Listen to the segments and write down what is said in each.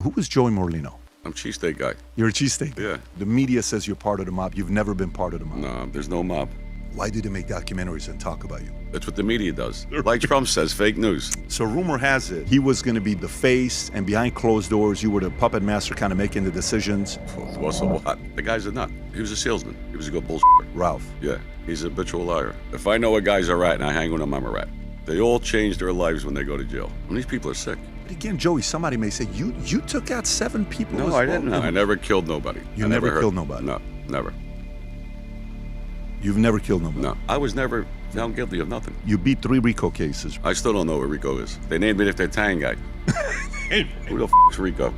Who was Joey Merlino? I'm cheesesteak guy. You're a cheesesteak guy? Yeah. The media says you're part of the mob. You've never been part of the mob. No, there's no mob. Why do they make documentaries and talk about you? That's what the media does. Like Trump says, fake news. So rumor has it, he was going to be the face, and behind closed doors, you were the puppet master kind of making the decisions. Well, so what? The guy's a nut. He was a salesman. He was a good bullshit. Ralph. Yeah, he's a habitual liar. If I know a guy's a rat and I hang with him, I'm a rat. They all change their lives when they go to jail. And these people are sick. But again, Joey, somebody may say, you took out 7 people. No, as I well. didn't. I never killed nobody. You I never killed nobody? No, never. You've never killed nobody? No, I was never found guilty of nothing. You beat 3 RICO cases. I still don't know what RICO is. They named me after Tang guy. Who the is RICO?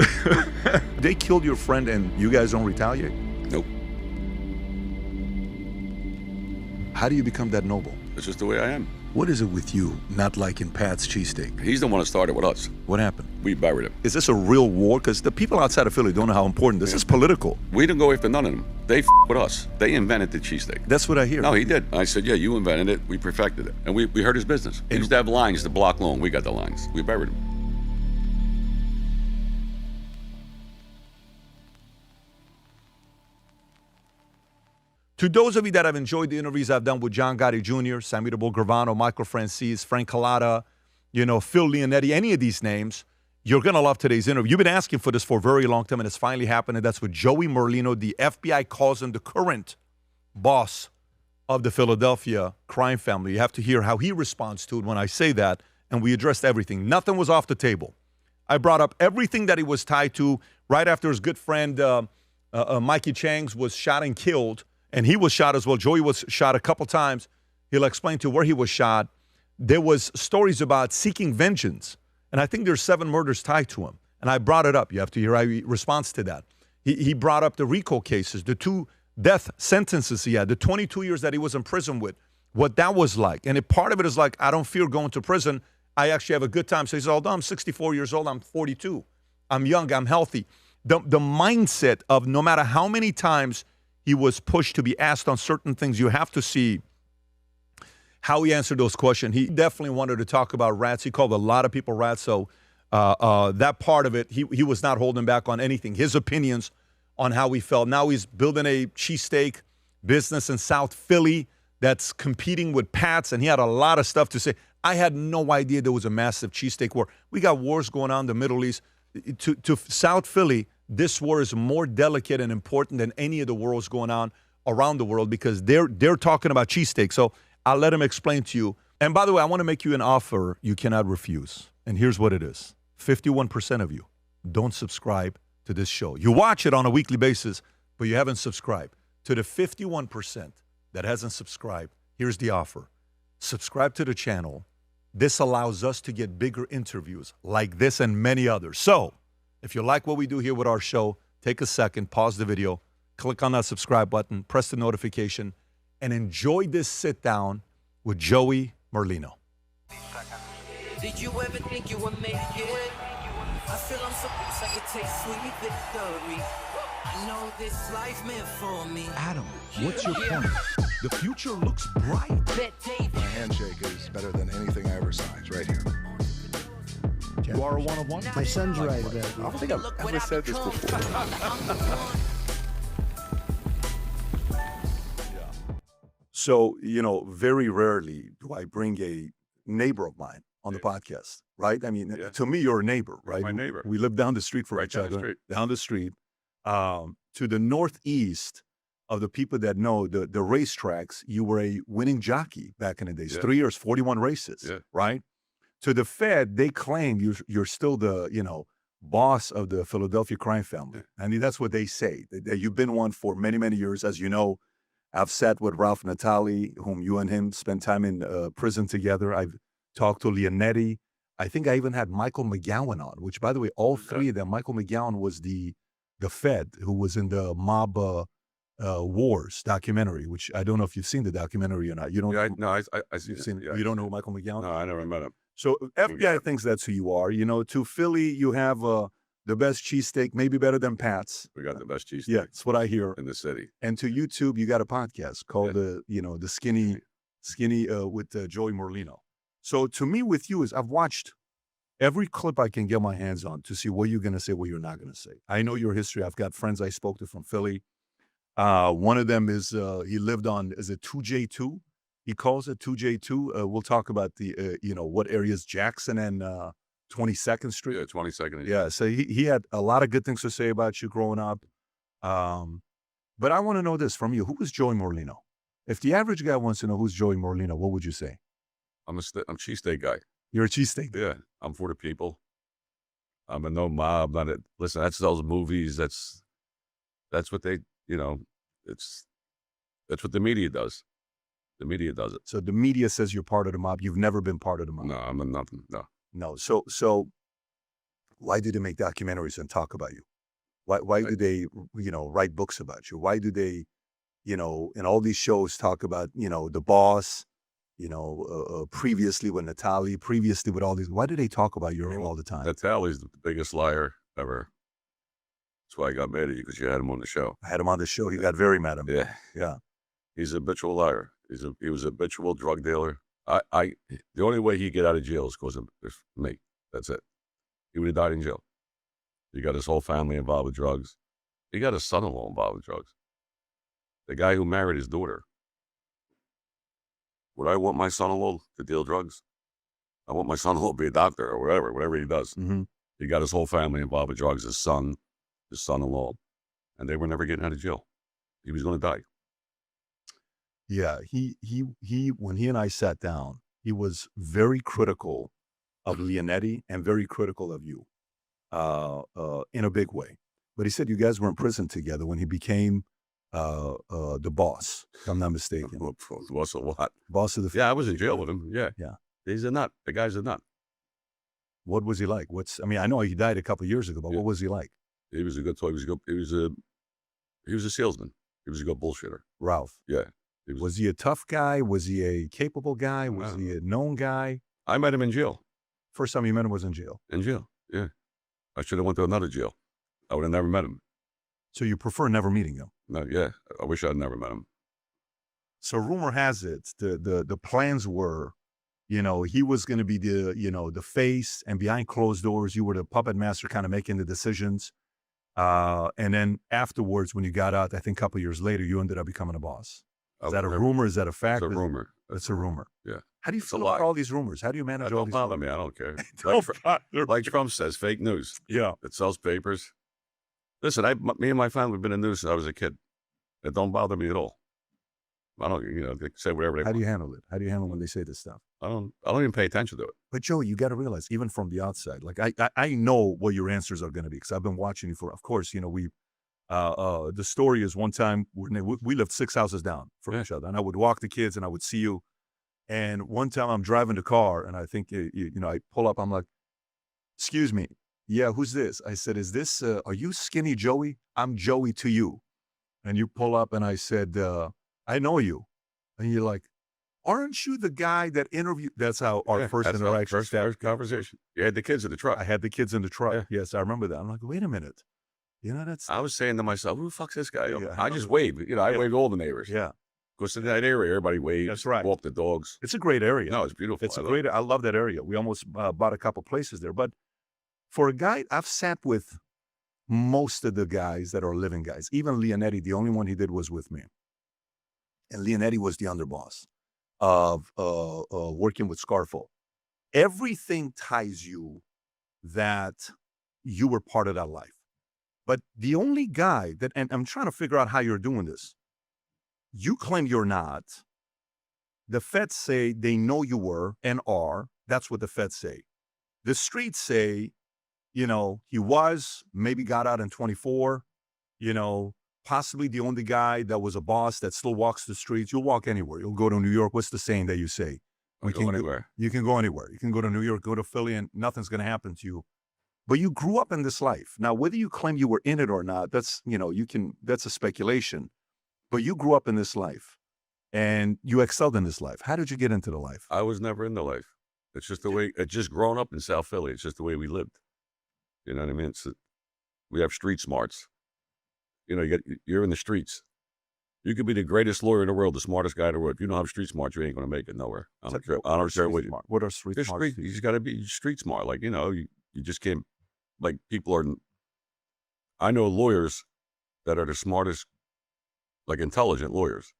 They killed your friend and you guys don't retaliate? Nope. How do you become that noble? It's just the way I am. What is it with you not liking Pat's cheesesteak? He's the one that started with us. What happened? We buried him. Is this a real war? Because the people outside of Philly don't know how important this is. Political. We didn't go after none of them. They with us. They invented the cheesesteak. That's what I hear. No, he did. I said, yeah, you invented it. We perfected it. And we heard his business. He used to have lines to block loan. We got the lines. We buried him. To those of you that have enjoyed the interviews I've done with John Gotti Jr., Sammy Gravano, Michael Francis, Frank Collada, Phil Leonetti, any of these names, you're going to love today's interview. You've been asking for this for a very long time, and it's finally happened, and that's with Joey Merlino. The FBI calls him the current boss of the Philadelphia crime family. You have to hear how he responds to it when I say that, and we addressed everything. Nothing was off the table. I brought up everything that he was tied to right after his good friend Mikey Chang's was shot and killed. And he was shot as well. Joey was shot a couple times. He'll explain to you where he was shot. There was stories about seeking vengeance. And I think there's 7 murders tied to him. And I brought it up. You have to hear how he responds to that. He brought up the RICO cases, the 2 death sentences he had, the 22 years that he was in prison with, what that was like. And part of it is like, I don't fear going to prison. I actually have a good time. So he says, although I'm 64 years old, I'm 42. I'm young, I'm healthy. The mindset of no matter how many times he was pushed to be asked on certain things, you have to see how he answered those questions. He definitely wanted to talk about rats. He called a lot of people rats. So that part of it, he was not holding back on anything. His opinions on how he felt. Now he's building a cheesesteak business in South Philly that's competing with Pat's, and he had a lot of stuff to say. I had no idea there was a massive cheesesteak war. We got wars going on in the Middle East. To South Philly, this war is more delicate and important than any of the wars going on around the world because they're talking about cheesesteak. So I'll let him explain to you. And by the way, I want to make you an offer you cannot refuse. And here's what it is. 51% of you don't subscribe to this show. You watch it on a weekly basis, but you haven't subscribed. To the 51% that hasn't subscribed, here's the offer. Subscribe to the channel. This allows us to get bigger interviews like this and many others. So if you like what we do here with our show, take a second, pause the video, click on that subscribe button, press the notification, and enjoy this sit down with Joey Merlino. Did you ever think you would make it? I feel I'm supposed I could taste sweet victory. I know this life meant for me. Adam, what's your point? The future looks bright. My handshake is better than anything I ever saw. It's right here. You are a one-of-one? My son's right about I don't think I've ever said this before. So, very rarely do I bring a neighbor of mine on the podcast, right? I mean, to me, you're a neighbor, right? My neighbor. We live down the street from each other. Down the street. To the northeast of the people that know the racetracks, you were a winning jockey back in the days. 3 years, 41 races, right? To the Fed, they claim you're still the, boss of the Philadelphia crime family. I mean, that's what they say. That you've been one for many, many years. As you know, I've sat with Ralph Natali, whom you and him spent time in prison together. I've talked to Leonetti. I think I even had Michael McGowan on, which, by the way, all 3 of them, Michael McGowan was the Fed who was in the Mob Wars documentary, which I don't know if you've seen the documentary or not. You don't? You've seen it. You don't know Michael McGowan? No, I never met him. So FBI thinks that's who you are. To Philly, you have the best cheesesteak, maybe better than Pat's. We got the best cheesesteak. Yeah, that's what I hear. In the city. And to YouTube, you got a podcast called the Skinny with Joey Merlino. So to me, with you is I've watched every clip I can get my hands on to see what you're going to say, what you're not going to say. I know your history. I've got friends I spoke to from Philly. One of them is he lived on, is it 2J2? He calls it 2J2. We'll talk about the, what areas, Jackson and 22nd Street. Yeah, 22nd. Yeah, so he had a lot of good things to say about you growing up. But I want to know this from you. Who was Joey Merlino? If the average guy wants to know who's Joey Merlino, what would you say? I'm a cheesesteak guy. You're a cheesesteak. Yeah, I'm for the people. I'm a no mob. Not a, listen, that's those movies. That's what they, that's what the media does. The media does it. So the media says you're part of the mob. You've never been part of the mob. No, I'm a nothing. No. No. So why do they make documentaries and talk about you? Why do they, write books about you? Why do they, in all these shows talk about, the boss, previously with Natalie, previously with all these, why do they talk about you all the time? Natalie's the biggest liar ever. That's why I got mad at you, because you had him on the show. I had him on the show. He got very mad at me. Yeah. Yeah. He's a habitual liar. He was a habitual drug dealer. The only way he'd get out of jail is because of me. That's it. He would have died in jail. He got his whole family involved with drugs. He got his son-in-law involved with drugs. The guy who married his daughter. Would I want my son-in-law to deal drugs? I want my son-in-law to be a doctor or whatever he does. Mm-hmm. He got his whole family involved with drugs, his son, his son-in-law, and they were never getting out of jail. He was going to die. Yeah, he when he and I sat down, he was very critical of Leonetti and very critical of you, in a big way. But he said you guys were in prison together when he became the boss, if I'm not mistaken. Boss of what? Boss of the. Yeah, I was in jail with him. Yeah. Yeah. He's a nut. The guy's a nut. What was he like? I know he died a couple of years ago, but what was he like? He was a good toy. He was a salesman. He was a good bullshitter. Ralph. Yeah. Was he a tough guy? Was he a capable guy? Was he a known guy? I met him in jail. First time you met him was in jail. In jail, yeah. I should have went to another jail. I would have never met him. So you prefer never meeting him? No, yeah. I wish I'd never met him. So rumor has it, the plans were, he was going to be the face, and behind closed doors, you were the puppet master kind of making the decisions. And then afterwards, when you got out, I think a couple of years later, you ended up becoming a boss. Is that a rumor? Is that a fact? It's a rumor. It's a rumor. Yeah. How do you feel about all these rumors? How do you manage all these rumors? Don't bother me. I don't care. Like Trump says, fake news. Yeah. It sells papers. Listen, me and my family have been in the news since I was a kid. It don't bother me at all. I don't, they say whatever they want. How do you handle it? How do you handle when they say this stuff? I don't even pay attention to it. But Joey, you got to realize, even from the outside, like I know what your answers are going to be, because I've been watching you for, of course, the story is one time we lived 6 houses down from each other, and I would walk the kids and I would see you. And one time I'm driving the car and I think, I pull up, I'm like, excuse me. Yeah, who's this? I said, is this, are you Skinny Joey? I'm Joey to you. And you pull up and I said, I know you. And you're like, aren't you the guy that interviewed? That's how our first interaction First conversation. You had the kids in the truck. I had the kids in the truck. Yeah. Yes, I remember that. I'm like, wait a minute. I was saying to myself, who the fuck's this guy? Yeah, I just waved. I waved all the neighbors. Yeah. Because in that area, everybody waves. That's right. Walk the dogs. It's a great area. No, it's beautiful. I love that area. We almost bought a couple places there. But for a guy, I've sat with most of the guys that are living guys. Even Leonetti, the only one he did was with me. And Leonetti was the underboss of working with Scarfo. Everything ties you that you were part of that life. But the only guy that, and I'm trying to figure out how you're doing this. You claim you're not. The feds say they know you were and are. That's what the feds say. The streets say, he was, maybe got out in 24, possibly the only guy that was a boss that still walks the streets. You'll walk anywhere. You'll go to New York. What's the saying that you say? You can go anywhere. You can go anywhere. You can go to New York, go to Philly, and nothing's going to happen to you. But you grew up in this life. Now, whether you claim you were in it or not, that's, that's a speculation. But you grew up in this life and you excelled in this life. How did you get into the life? I was never in the life. It's just the way, it's just growing up in South Philly. It's just the way we lived. You know what I mean? We have street smarts. You're in the streets. You could be the greatest lawyer in the world, the smartest guy in the world. If you don't have street smart, you ain't going to make it nowhere. I don't care what you. What are street smart? You just got to be street smart. Like, you just can't, like, people are, I know lawyers that are the smartest, like, intelligent lawyers.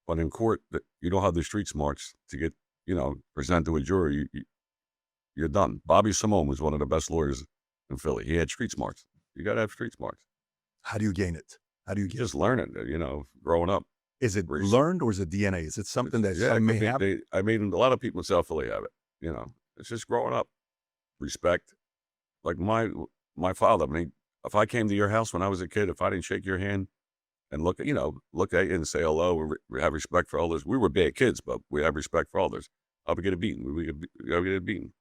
But in court, you don't have the street smarts to get, present to a jury. You're done. Bobby Simone was one of the best lawyers in Philly. He had street smarts. You got to have street smarts. How do you gain it? How do you get just learn it, growing up. Is it learned or is it DNA? Is it something that may have? I mean, a lot of people in South Philly have it. It's just growing up. Respect. Like my father, if I came to your house when I was a kid, if I didn't shake your hand and look at you and say hello, we have respect for others. We were bad kids, but we have respect for others. I would get a beating. We would get a beating.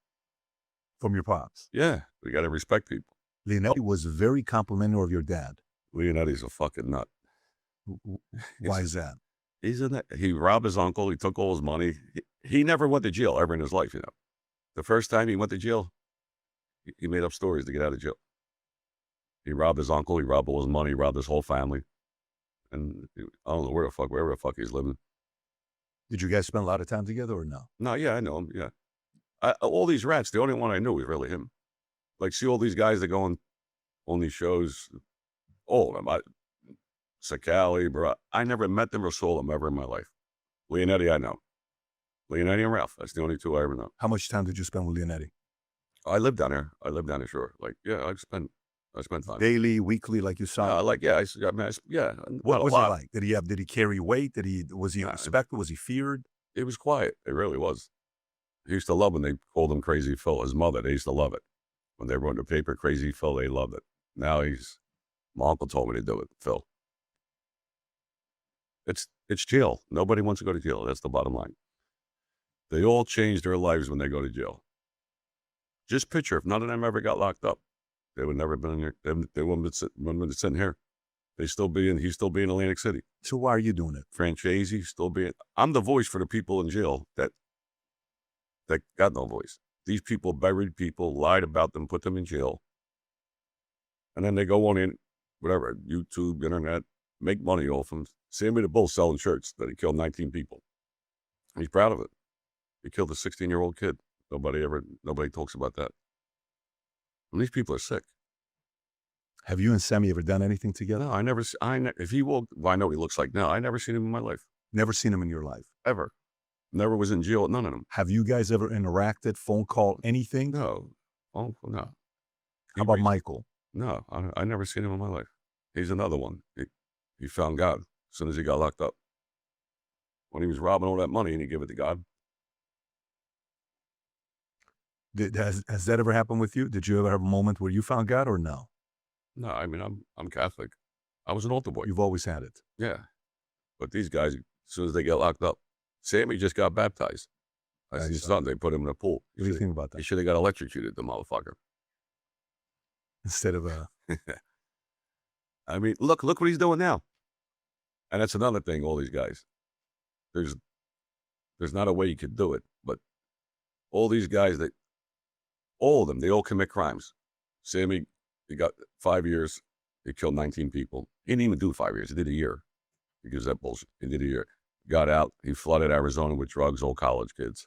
From your pops? Yeah. We got to respect people. Leonetti was very complimentary of your dad. Leonetti's a fucking nut. Why is that? He robbed his uncle. He took all his money. He never went to jail ever in his life, The first time he went to jail, he made up stories to get out of jail. He robbed his uncle. He robbed all his money. He robbed his whole family. And I don't know wherever the fuck he's living. Did you guys spend a lot of time together or no? No, yeah, I know him, yeah. All these rats, the only one I knew was really him. Like, see all these guys that go on these shows, all of them. Sakali, bro. I never met them or saw them ever in my life. Leonetti, I know. Leonetti and Ralph. That's the only two I ever know. How much time did you spend with Leonetti? I lived down there. Sure. Like, yeah, I spent time. Daily, weekly, like you saw? Yeah. What was he like? Did he carry weight? Was he respected? Was he feared? It was quiet. It really was. He used to love when they called him Crazy Phil. His mother, they used to love it. When they wrote in the paper, Crazy Phil, they loved it. Now my uncle told me to do it, Phil. It's jail. Nobody wants to go to jail. That's the bottom line. They all change their lives when they go to jail. Just picture, if none of them ever got locked up, they would never have been here. They wouldn't have been sitting here. He'd still be in Atlantic City. So why are you doing it? Franchisee, I'm the voice for the people in jail that got no voice. These people buried people, lied about them, put them in jail. And then they go on in, whatever, YouTube, internet, make money off them. Sammy the Bull selling shirts that he killed 19 people. He's proud of it. He killed a 16-year-old kid. Nobody talks about that. And these people are sick. Have you and Sammy ever done anything together? No, if he will, I know what he looks like now. I never seen him in my life. Never seen him in your life? Ever. Never was in jail with none of them. Have you guys ever interacted, phone call, anything? No. Oh, no. How about Michael? No, I never seen him in my life. He's another one. He found God as soon as he got locked up. When he was robbing all that money and he gave it to God. Has that ever happened with you? Did you ever have a moment where you found God or no? No, I mean, I'm Catholic. I was an altar boy. You've always had it. Yeah. But these guys, as soon as they get locked up, Sammy just got baptized. I see his son, they put him in a pool. What do you think about that? He should have got electrocuted, the motherfucker. Instead of I mean, look what he's doing now. And that's another thing, all these guys. There's not a way you could do it, but all these guys all of them, they all commit crimes. Sammy, he got 5 years. He killed 19 people. He didn't even do 5 years. He did a year. Because that bullshit. He did a year. Got out. He flooded Arizona with drugs, all college kids.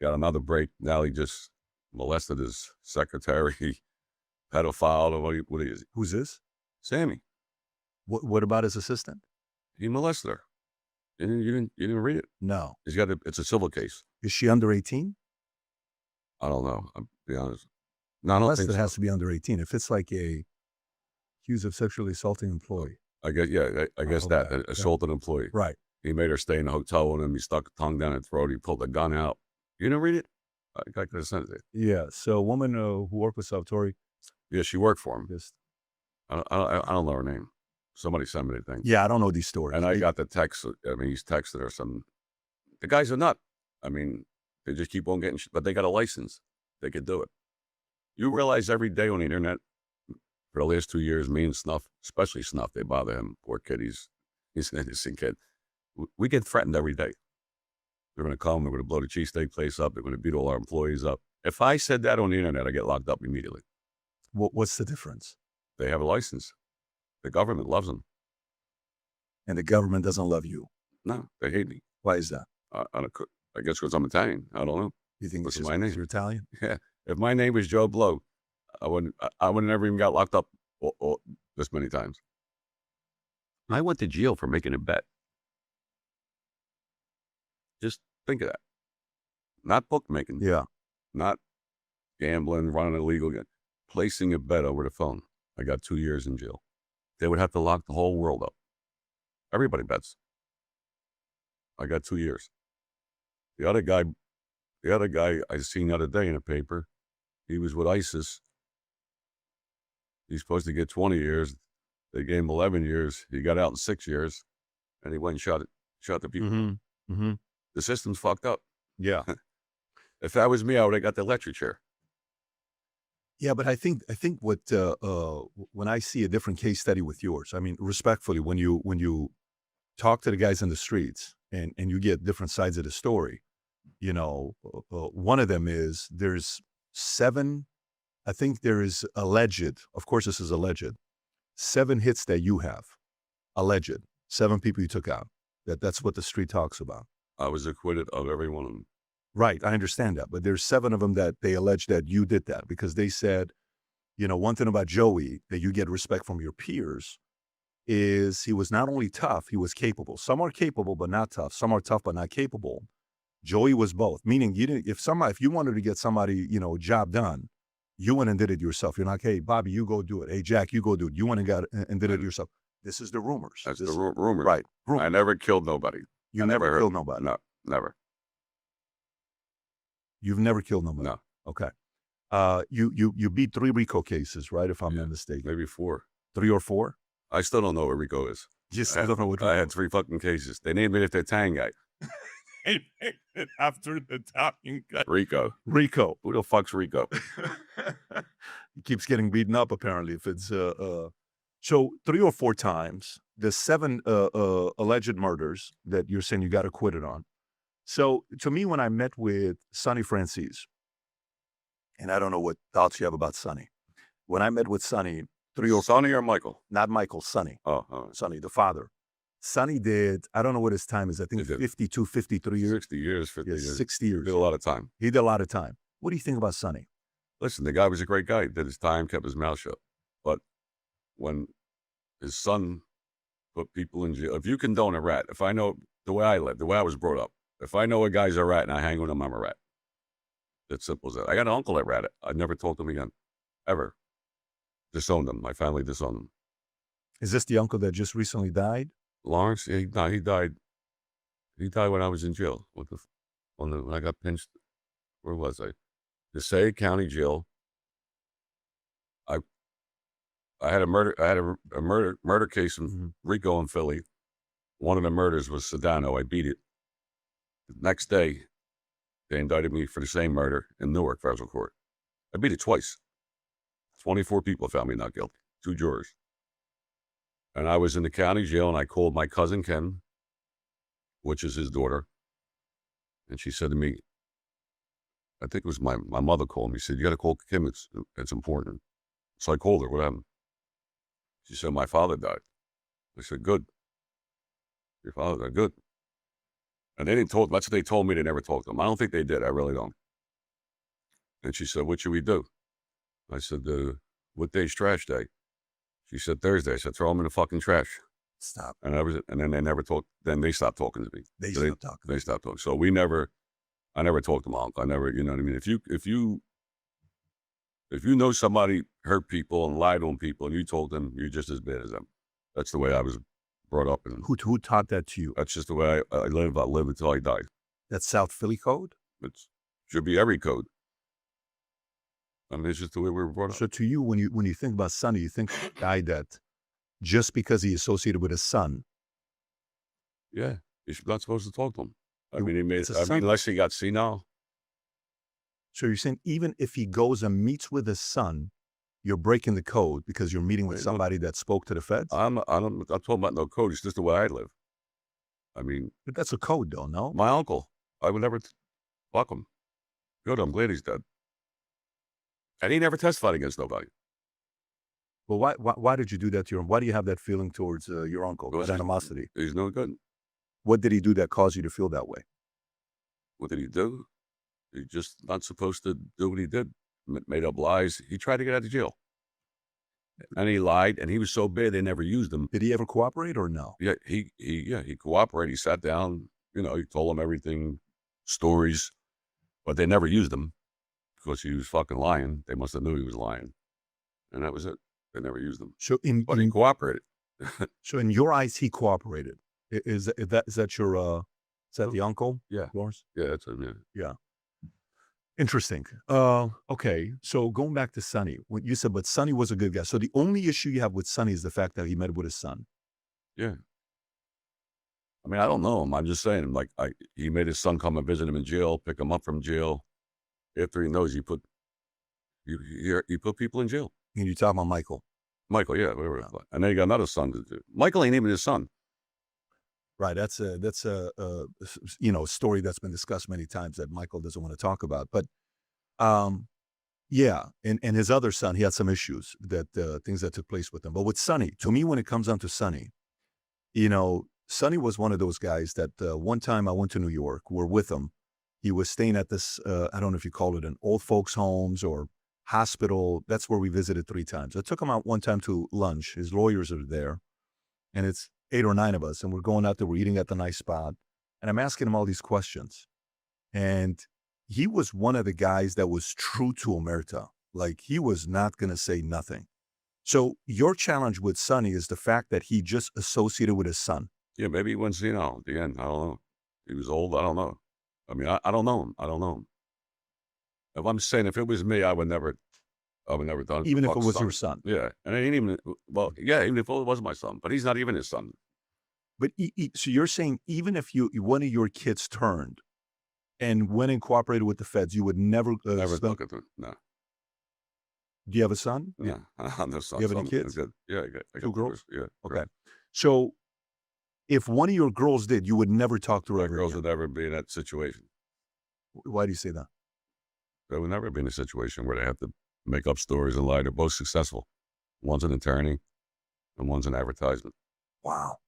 Got another break. Now he just molested his secretary, pedophile, or what is he? Who's this? Sammy. What about his assistant? He molested her. You didn't read it? No. It's a civil case. Is she under 18? I don't know. I'll be honest. No, I don't Unless think it so. has to be under 18. If it's like accused of sexually assaulting employee. I guess that assaulted employee. Right. He made her stay in a hotel with him. He stuck a tongue down her throat. He pulled a gun out. You didn't read it? I could have sent it. Yeah. So a woman who worked with Salvatore. Yeah, she worked for him. Just, I don't know her name. Somebody sent me the thing. yeah, I don't know these stories. And I got the text. I mean, he's texted her some. The guy's a nut. I mean, they just keep on getting, but they got a license. They could do it. You realize every day on the internet, for the last 2 years, me and Snuff, especially Snuff, they bother him. Poor kid, he's an innocent kid. We get threatened every day. They're going to come, they're going to blow the cheesesteak place up, they're going to beat all our employees up. If I said that on the internet, I get locked up immediately. What's the difference? They have a license. The government loves them. And the government doesn't love you. No, they hate me. Why is that? I guess because I'm Italian. I don't know. You think What's it's my just name? 'cause you're Italian? Yeah. If my name was Joe Blow, I wouldn't never even got locked up this many times. I went to jail for making a bet. Just think of that. Not bookmaking. Yeah. Not gambling, running illegal, placing a bet over the phone. I got 2 years in jail. They would have to lock the whole world up. Everybody bets. I got 2 years. The other guy I seen the other day in the paper, he was with ISIS. He's supposed to get 20 years. They gave him 11 years. He got out in 6 years, and he went and shot the people. Mm-hmm. Mm-hmm. The system's fucked up. Yeah. If that was me, I would have got the electric chair. Yeah, but I think what when I see a different case study with yours, I mean, respectfully, when you talk to the guys in the streets and you get different sides of the story, you know, one of them is there's 7. I think there is alleged. Of course, this is alleged. 7 hits that you have, alleged. 7 people you took out. That's what the street talks about. I was acquitted of every one of them. Right, I understand that, but there's 7 of them that they allege that you did that because they said, you know, one thing about Joey that you get respect from your peers is he was not only tough, he was capable. Some are capable but not tough. Some are tough but not capable. Joey was both, meaning you didn't. If you wanted to get somebody, you know, job done, you went and did it yourself. You're like, hey, Bobby, you go do it. Hey, Jack, you go do it. You went and got and did it yourself. This is the rumors. That's the rumor. Right. I never killed nobody. You never killed nobody. No, never. You've never killed nobody. No. Okay. You beat 3 RICO cases, right? If I'm not mistaken. Maybe 4. 3 or 4? I still don't know what RICO is. Just I don't know what. I had 3 fucking cases. They named it after Italian guy. They named it after the Italian guy. Rico. Rico. Who the fuck's Rico? He keeps getting beaten up. Apparently, if it's so 3 or 4 times. The 7 alleged murders that you're saying you got acquitted on. So to me, when I met with Sonny Francis, and I don't know what thoughts you have about Sonny. When I met with Sonny, 3 or 4, Sonny or Michael? not Michael, Sonny. Oh, all right. Sonny, the father. Sonny did, I don't know what his time is. I think He did 52, 53 years. 60 years, 50 Yeah, years. 60 years. Did a lot of time. He did a lot of time. What do you think about Sonny? Listen, the guy was a great guy. He did his time, kept his mouth shut. But when his son put people in jail, if you condone a rat, if I know the way I lived, the way I was brought up, if I know a guy's a rat and I hang with him, I'm a rat. It's simple as that. I got an uncle that ratted. I never talked to him again, ever. Disowned him. My family disowned him. Is this the uncle that just recently died? Lawrence, he died. He died when I was in jail. When I got pinched. Where was I? Passaic County Jail. I had a murder case in Rico in Philly. One of the murders was Sedano. I beat it. The next day, they indicted me for the same murder in Newark Federal Court. I beat it twice. 24 people found me not guilty. 2 jurors. And I was in the county jail, and I called my cousin Ken, which is his daughter. And she said to me, I think it was my mother called me. She said, you got to call Kim. It's important. So I called her. What happened? She said, my father died. I said, good. Your father died? Good. And they didn't talk. That's what they told me. They never talked to him. I don't think they did. I really don't. And she said, what should we do? I said, what day's trash day? She said, Thursday. I said, throw them in the fucking trash. Stop. And that was it. And then they never talked. Then they stopped talking to me. They So stopped talking. They stopped talking. So I never talked to my uncle. I never, you know what I mean? If you know somebody hurt people and lied on people and you told them, you're just as bad as them. That's the way I was brought up. And Who taught that to you? that's just the way I live. I'll live until I die. That's South Philly code? It should be every code. I mean, it's just the way we were brought up. So to you, when you think about Sonny, you think of a guy that just because he associated with his son. Yeah. You're not supposed to talk to him. I You- mean, it's a son. unless he got senile. So you're saying even if he goes and meets with his son, you're breaking the code because you're meeting with Wait, somebody that spoke to the feds? I'm talking about no code. It's just the way I live. I mean, But that's a code though, no? my uncle, I would never fuck him. Good, I'm glad he's dead. And he never testified against nobody. Well, why did you do that to your? Why do you have that feeling towards your uncle? Because That animosity. he's no good. What did he do that caused you to feel that way? What did he do? He's just not supposed to do what he did. Made up lies. He tried to get out of jail. And he lied, and he was so bad they never used him. Did he ever cooperate or no? Yeah, he cooperated. He sat down, he told them everything, stories, but they never used him because he was fucking lying. They must have knew he was lying. And that was it. They never used him. So But he cooperated. so in your eyes, he cooperated. Is that your is that the uncle? Yeah. Yours? Yeah, that's him, yeah. Yeah. Interesting. Okay. So going back to Sonny, when you said, but Sonny was a good guy. So the only issue you have with Sonny is the fact that he met with his son. Yeah. I mean, I don't know him. I'm just saying, like, he made his son come and visit him in jail, pick him up from jail. After he knows you put people in jail. And you're talking about Michael. Michael, yeah, whatever. And then he got another son to do. Michael ain't even his son. Right. That's a story that's been discussed many times that Michael doesn't want to talk about. But yeah, and his other son, he had some issues that things that took place with him. But with Sonny, to me, when it comes down to Sonny, Sonny was one of those guys that one time I went to New York. We're with him. He was staying at this, I don't know if you call it an old folks homes or hospital. That's where we visited 3 times. I took him out one time to lunch. His lawyers are there, and it's 8 or 9 of us, and we're going out there. We're eating at the nice spot, and I'm asking him all these questions. And he was one of the guys that was true to Omerta. Like, he was not going to say nothing. So your challenge with Sonny is the fact that he just associated with his son. Yeah, maybe he went senile at the end. I don't know. He was old. I don't know. I mean, I don't know him. I don't know him. If I'm saying, if it was me, I would never done it. Even if it was your son. Yeah. And I ain't even, well, yeah, even if it was my son, but he's not even his son. But so you're saying even if one of your kids turned and went and cooperated with the feds, you would never Never look at them. No. Do you have a son? Yeah. I'm no son. You have any kids? Yeah, I got 2 girls? Yeah. Okay. So if one of your girls did, you would never talk to her My ever girls again. would never be in that situation. Why do you say that? They would never be in a situation where they have to make up stories and lie. They're both successful. One's an attorney and one's an advertisement. Wow.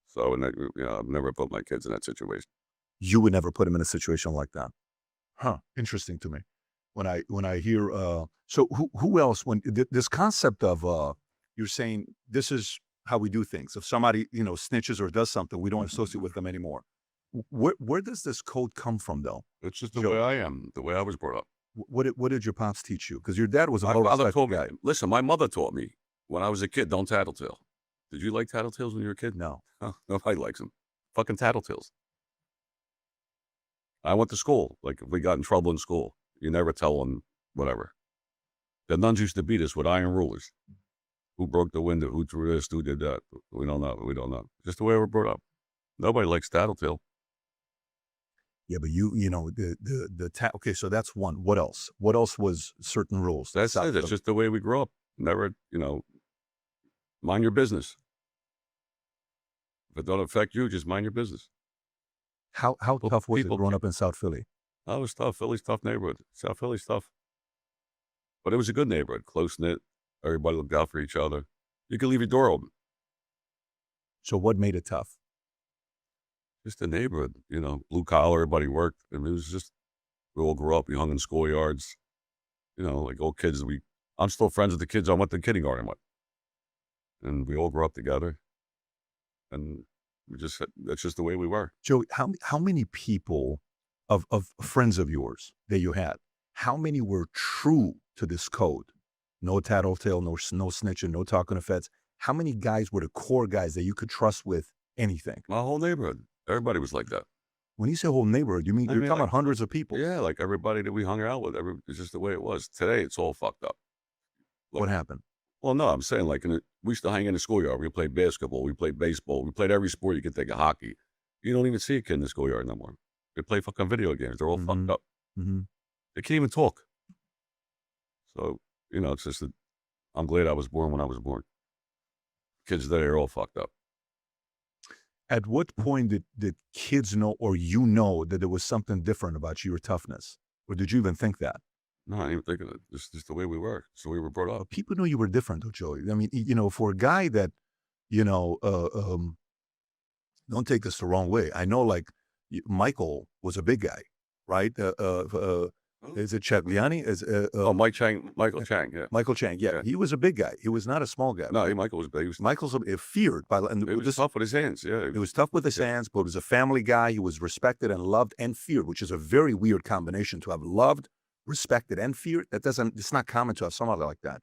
So, I've never put my kids in that situation. You would never put him in a situation like that. Huh. Interesting to me. When I hear, so who else, when this concept of, you're saying this is how we do things. If somebody, snitches or does something, we don't associate with them anymore. Where does this code come from, though? It's just the Joe. way I am, the way I was brought up. What did your pops teach you? Because your dad was a My father well-respected told me, guy. listen, my mother taught me when I was a kid, don't tattletale. Did you like tattletales when you were a kid? No. Huh, nobody likes them. Fucking tattletales. I went to school. Like, if we got in trouble in school, you never tell them whatever. The nuns used to beat us with iron rulers. Who broke the window? Who threw this? Who did that? We don't know. We don't know. Just the way we were brought up. Nobody likes tattletale. Yeah, but okay, so that's one. What else? What else was certain rules? That's it. It's just the way we grew up. Never, mind your business. If it don't affect you, just mind your business. How tough was it people growing up in South Philly? Oh, it was tough. Philly's tough neighborhood. South Philly's tough. But it was a good neighborhood, close-knit. Everybody looked out for each other. You could leave your door open. So what made it tough? Just the neighborhood, blue collar, everybody worked. I mean, it was just, we all grew up. We hung in schoolyards, like old kids. I'm still friends with the kids I went to kindergarten with. And we all grew up together. And that's just the way we were. Joey, how many people of friends of yours that you had, how many were true to this code? No tattletale, no snitching, no talking to feds. How many guys were the core guys that you could trust with anything? My whole neighborhood. Everybody was like that. When you say whole neighborhood, you're talking about hundreds of people. Yeah, like everybody that we hung out with. It's just the way it was. Today, it's all fucked up. What happened? Well, no, I'm saying we used to hang in the schoolyard. We played basketball. We played baseball. We played every sport you could think of, hockey. You don't even see a kid in the schoolyard no more. They play fucking video games. They're all fucked up. Mm-hmm. They can't even talk. So, it's just that I'm glad I was born when I was born. Kids today are all fucked up. At what point did kids know or that there was something different about your toughness? Or did you even think that? No, I didn't even think of it. Just the way we were. It's the way we were brought up. People knew you were different, though, Joey. I mean, for a guy that, you know, don't take this the wrong way. I know, like, Michael was a big guy, right? Is it Chagliani? Mike Chang, Michael Chang, yeah. Michael Chang, yeah. Yeah. He was a big guy. He was not a small guy. No, Michael was big. Michael's feared by, and It was tough with his hands, yeah. it was tough with his hands, but he was a family guy. He was respected and loved and feared, which is a very weird combination, to have loved, respected, and feared. It's not common to have somebody like that.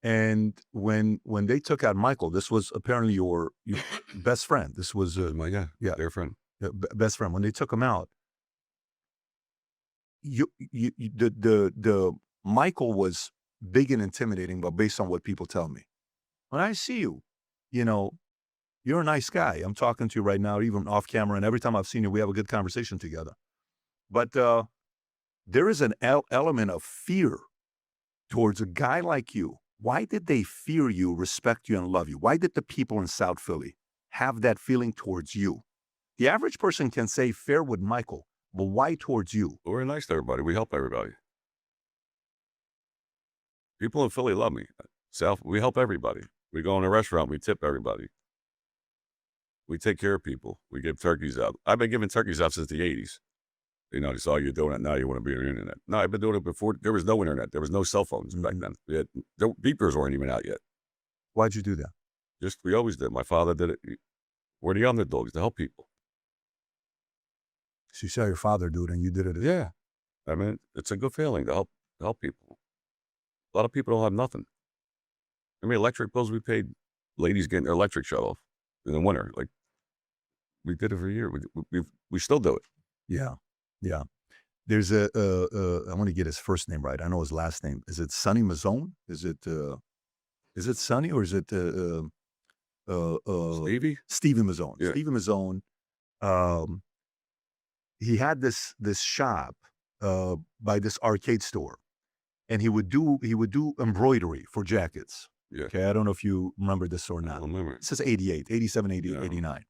And when they took out Michael, this was apparently your best friend. This was My guy, yeah. their friend. Best friend. When they took him out, the Michael was big and intimidating, but based on what people tell me, when I see you, you're a nice guy. I'm talking to you right now, even off camera, and every time I've seen you, we have a good conversation together. But there is an element of fear towards a guy like you. Why did they fear you, respect you, and love you? Why did the people in South Philly have that feeling towards you? The average person can say fair with Michael, but why towards you? We're nice to everybody. We help everybody. People in Philly love me. We help everybody. We go in a restaurant, we tip everybody. We take care of people. We give turkeys out. I've been giving turkeys out since the 80s. They saw you're doing it, now you want to be on the internet. No, I've been doing it before. There was no internet. There was no cell phones back then. Beepers weren't even out yet. Why'd you do that? We always did. My father did it. We're the underdogs to help people. So you saw your father do it and you did it. Yeah. I mean, it's a good feeling to help people. A lot of people don't have nothing. I mean, electric bills we paid, ladies getting their electric shut off in the winter. Like, we did it for a year. We still do it. Yeah. Yeah. There's I want to get his first name right. I know his last name. Is it Sonny Mazzone? Is it Sonny or is it Stevie? Stevie Mazzone. Yeah. Stevie Mazzone. He had this shop by this arcade store, and he would do embroidery for jackets. Yeah. Okay, I don't know if you remember this or I not. don't remember. It says 88, 87, 88, Yeah. 89.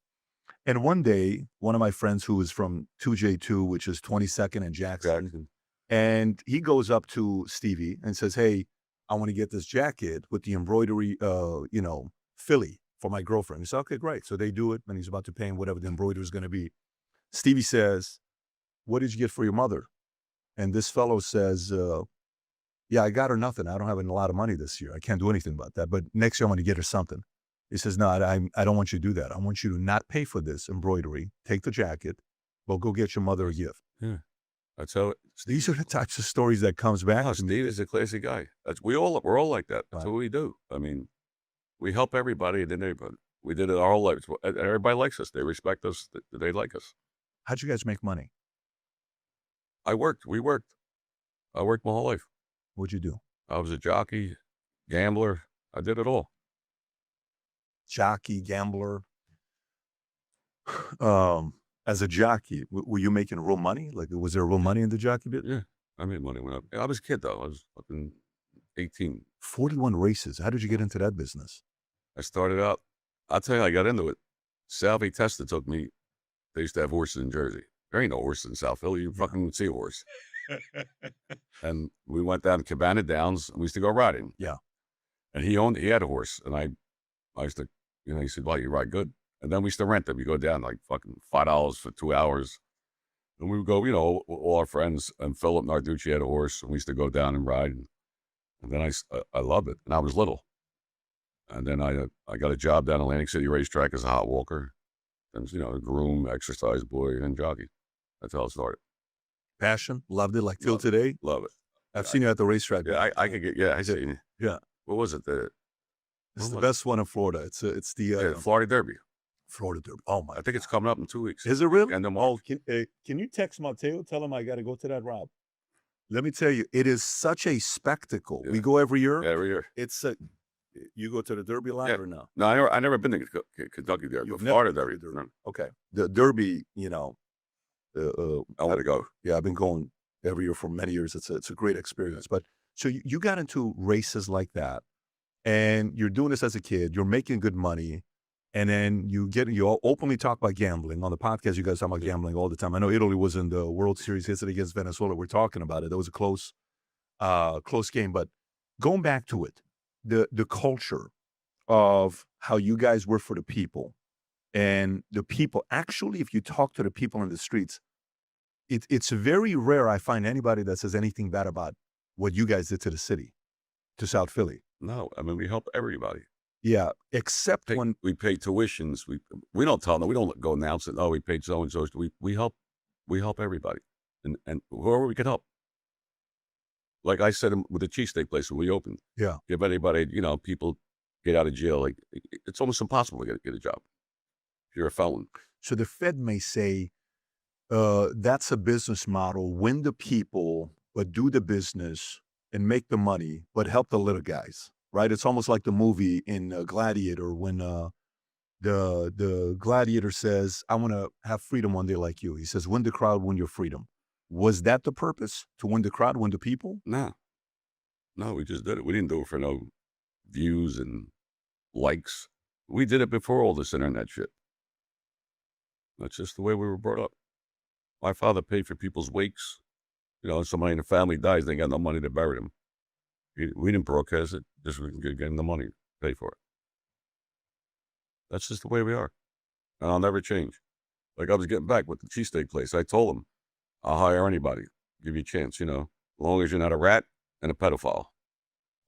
And one day, one of my friends who is from 2J2, which is 22nd and Jackson, and he goes up to Stevie and says, "Hey, I want to get this jacket with the embroidery, Philly for my girlfriend." He said, "Okay, great." So they do it, and he's about to pay him whatever the embroidery is going to be. Stevie says, "What did you get for your mother?" And this fellow says, "Yeah, I got her nothing. I don't have a lot of money this year. I can't do anything about that. But next year I'm going to get her something." He says, "No, I don't want you to do that. I want you to not pay for this embroidery. Take the jacket, but go get your mother a gift." Yeah. That's how These are the types of stories that comes back. No, Steve is a classy guy. We're all like that. That's what we do. I mean, we help everybody in the neighborhood. We did it our whole lives. Everybody likes us. They respect us. They like us. How'd you guys make money? We worked. I worked my whole life. What'd you do? I was a jockey, gambler. I did it all. Jockey, gambler. As a jockey, were you making real money? Like, was there real money in the jockey bit? Yeah. I made money when I was a kid, though. I was fucking 18. 41 races. How did you get into that business? I started out. I'll tell you, I got into it. Salvi Testa took me. They used to have horses in Jersey. There ain't no horses in South Philly. You fucking see a horse. And we went down to Cabana Downs, and we used to go riding. Yeah. And he had a horse, and I used to, he said, "Well, you ride good." And then we used to rent them. You go down like fucking $5 for 2 hours. And we would go, all our friends, and Philip Narducci had a horse, and we used to go down and ride. And then I loved it, and I was little. And then I got a job down Atlantic City Racetrack as a hot walker. And, a groom, exercise boy, and jockey. That's how it started. Passion? Loved it, like till today? Love it. I've seen you at the racetrack. Yeah, I could get, I see. Yeah. What was it? This is the best one in Florida. It's the Florida Derby. Florida Derby. Oh my! I think it's coming up in 2 weeks. Is it really? And then can you text Mateo? Tell him I got to go to that, Rob. Let me tell you, it is such a spectacle. Yeah. We go every year. Every year. It's you go to the Derby line or no? No, I never been to Kentucky Derby. You've Florida never Derby. been to Derby. Okay. The Derby, I want to go. Yeah, I've been going every year for many years. It's a great experience. But so you got into races like that, and you're doing this as a kid. You're making good money, And then you all openly talk about gambling. On the podcast, you guys talk about gambling all the time. I know Italy was in the World Series yesterday against Venezuela. We're talking about it. That was a close game. But going back to it, the culture of how you guys were for the people, and the people, actually, if you talk to the people in the streets, it's very rare I find anybody that says anything bad about what you guys did to the city, to South Philly. No, I mean, we help everybody. Yeah, except when we pay tuitions. We don't tell them. We don't go announce it. Oh, we paid so and so. We help everybody, and whoever we can help. Like I said with the cheesesteak place when we opened. Yeah. If anybody, people get out of jail, like it's almost impossible to get a job if you're a felon. So the Fed may say that's a business model: win the people, but do the business and make the money, but help the little guys. Right? It's almost like the movie in Gladiator when the gladiator says, I want to have freedom one day like you. He says, win the crowd, win your freedom. Was that the purpose? To win the crowd, win the people? No, we just did it. We didn't do it for no views and likes. We did it before all this internet shit. That's just the way we were brought up. My father paid for people's wakes. Somebody in the family dies, they got no money to bury them. We didn't broadcast it, just we can get them the money, pay for it. That's just the way we are. And I'll never change. Like I was getting back with the cheesesteak place. I told them, I'll hire anybody, give you a chance, as long as you're not a rat and a pedophile.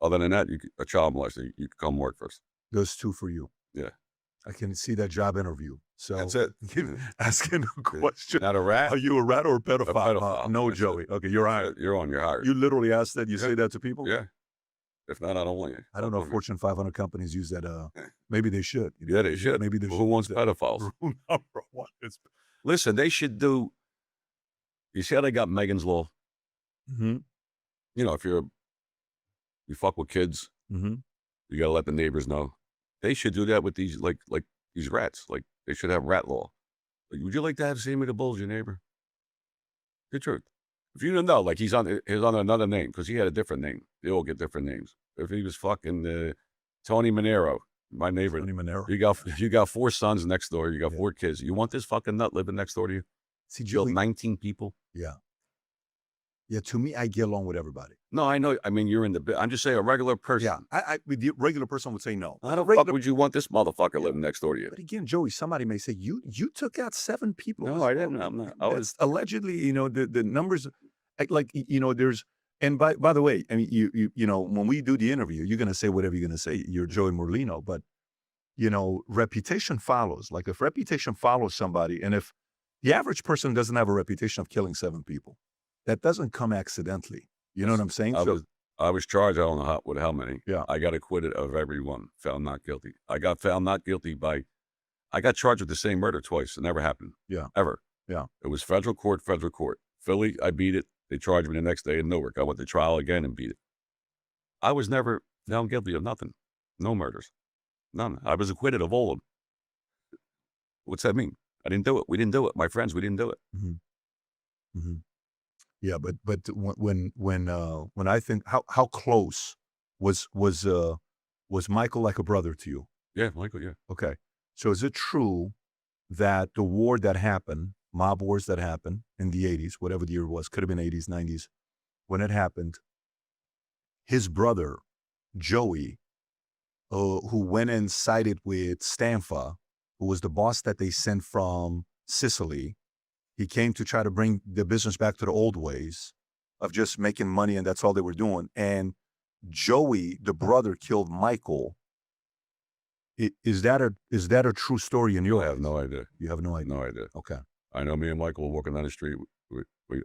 Other than that, a child molester, you can come work for us. Those two for you. Yeah. I can see that job interview. So that's it. Asking a question. Not a rat? Are you a rat or a pedophile? A pedophile. No, Joey. Okay, you're hired. You're on, you're hired. You literally asked that? You say that to people? Yeah. If not, I don't want you. I don't know if Fortune 500 companies use that. Maybe they should. Yeah, they should. Maybe they should. Who wants pedophiles? Rule number one is... Listen, they should do... You see how they got Megan's Law? Mm-hmm. If you fuck with kids, mm-hmm. you got to let the neighbors know. They should do that with these, like these rats. Like, they should have rat law. Like, would you like to have Sammy the Bull's your neighbor? The truth. If you don't know, like he's on another name because he had a different name. They all get different names. If he was fucking Tony Monero, my neighbor. Tony Monero. You got 4 sons next door. You got 4 kids. You want this fucking nut living next door to you? See, Joey, 19 people. Yeah. Yeah, to me, I get along with everybody. No, I know. I mean, you're in the... I'm just saying a regular person. Yeah, the regular person would say no. How the fuck would you want this motherfucker living next door to you? But again, Joey, somebody may say, you took out 7 people. No, I didn't. I'm not. Allegedly, the numbers, there's... And by the way, I mean, you when we do the interview, you're going to say whatever you're going to say. You're Joey Merlino, but, reputation follows. Like if reputation follows somebody, and if the average person doesn't have a reputation of killing 7 people, that doesn't come accidentally. You know what I'm saying? I was charged, I don't know with how many. Yeah. I got acquitted of every one, found not guilty. I got found not guilty I got charged with the same murder twice. It never happened. Yeah. Ever. Yeah. It was federal court. Philly, I beat it. They charged me the next day in Newark. I went to trial again and beat it. I was never found guilty of nothing. No murders. None. I was acquitted of all of them. What's that mean? I didn't do it. We didn't do it. My friends, we didn't do it. Mm-hmm. Mm-hmm. Yeah, but when I think how close was Michael like a brother to you? Yeah, Michael. Yeah. Okay, so is it true that the war that happened, mob wars that happened in the 80s, whatever the year was, could have been 80s, 90s, when it happened, his brother Joey, who went and sided with Stanfa, who was the boss that they sent from Sicily. He came to try to bring the business back to the old ways of just making money, and that's all they were doing. And Joey, the brother, killed Michael. Is that a true story in your I eyes? have no idea. You have no idea? No idea. Okay. I know me and Michael were walking down the street.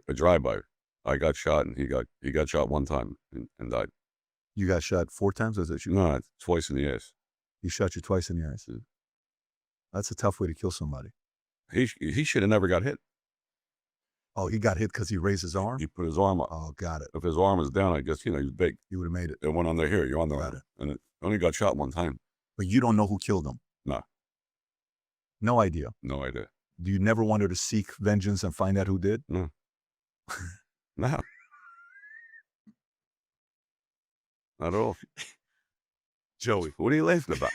A drive-by. I got shot, and he got shot one time and died. You got shot 4 times, or is it you? No, twice in the ass. He shot you twice in the ass. Yeah. That's a tough way to kill somebody. He should have never got hit. Oh, he got hit because he raised his arm? He put his arm up. Oh, got it. If his arm was down, I guess, he was big. He would have made it. It went under here. You're on the Got arm. And it only got shot one time. But you don't know who killed him? No. No idea? No idea. Do you never wanted to seek vengeance and find out who did? No. No. Not at all. Joey. What are you laughing about?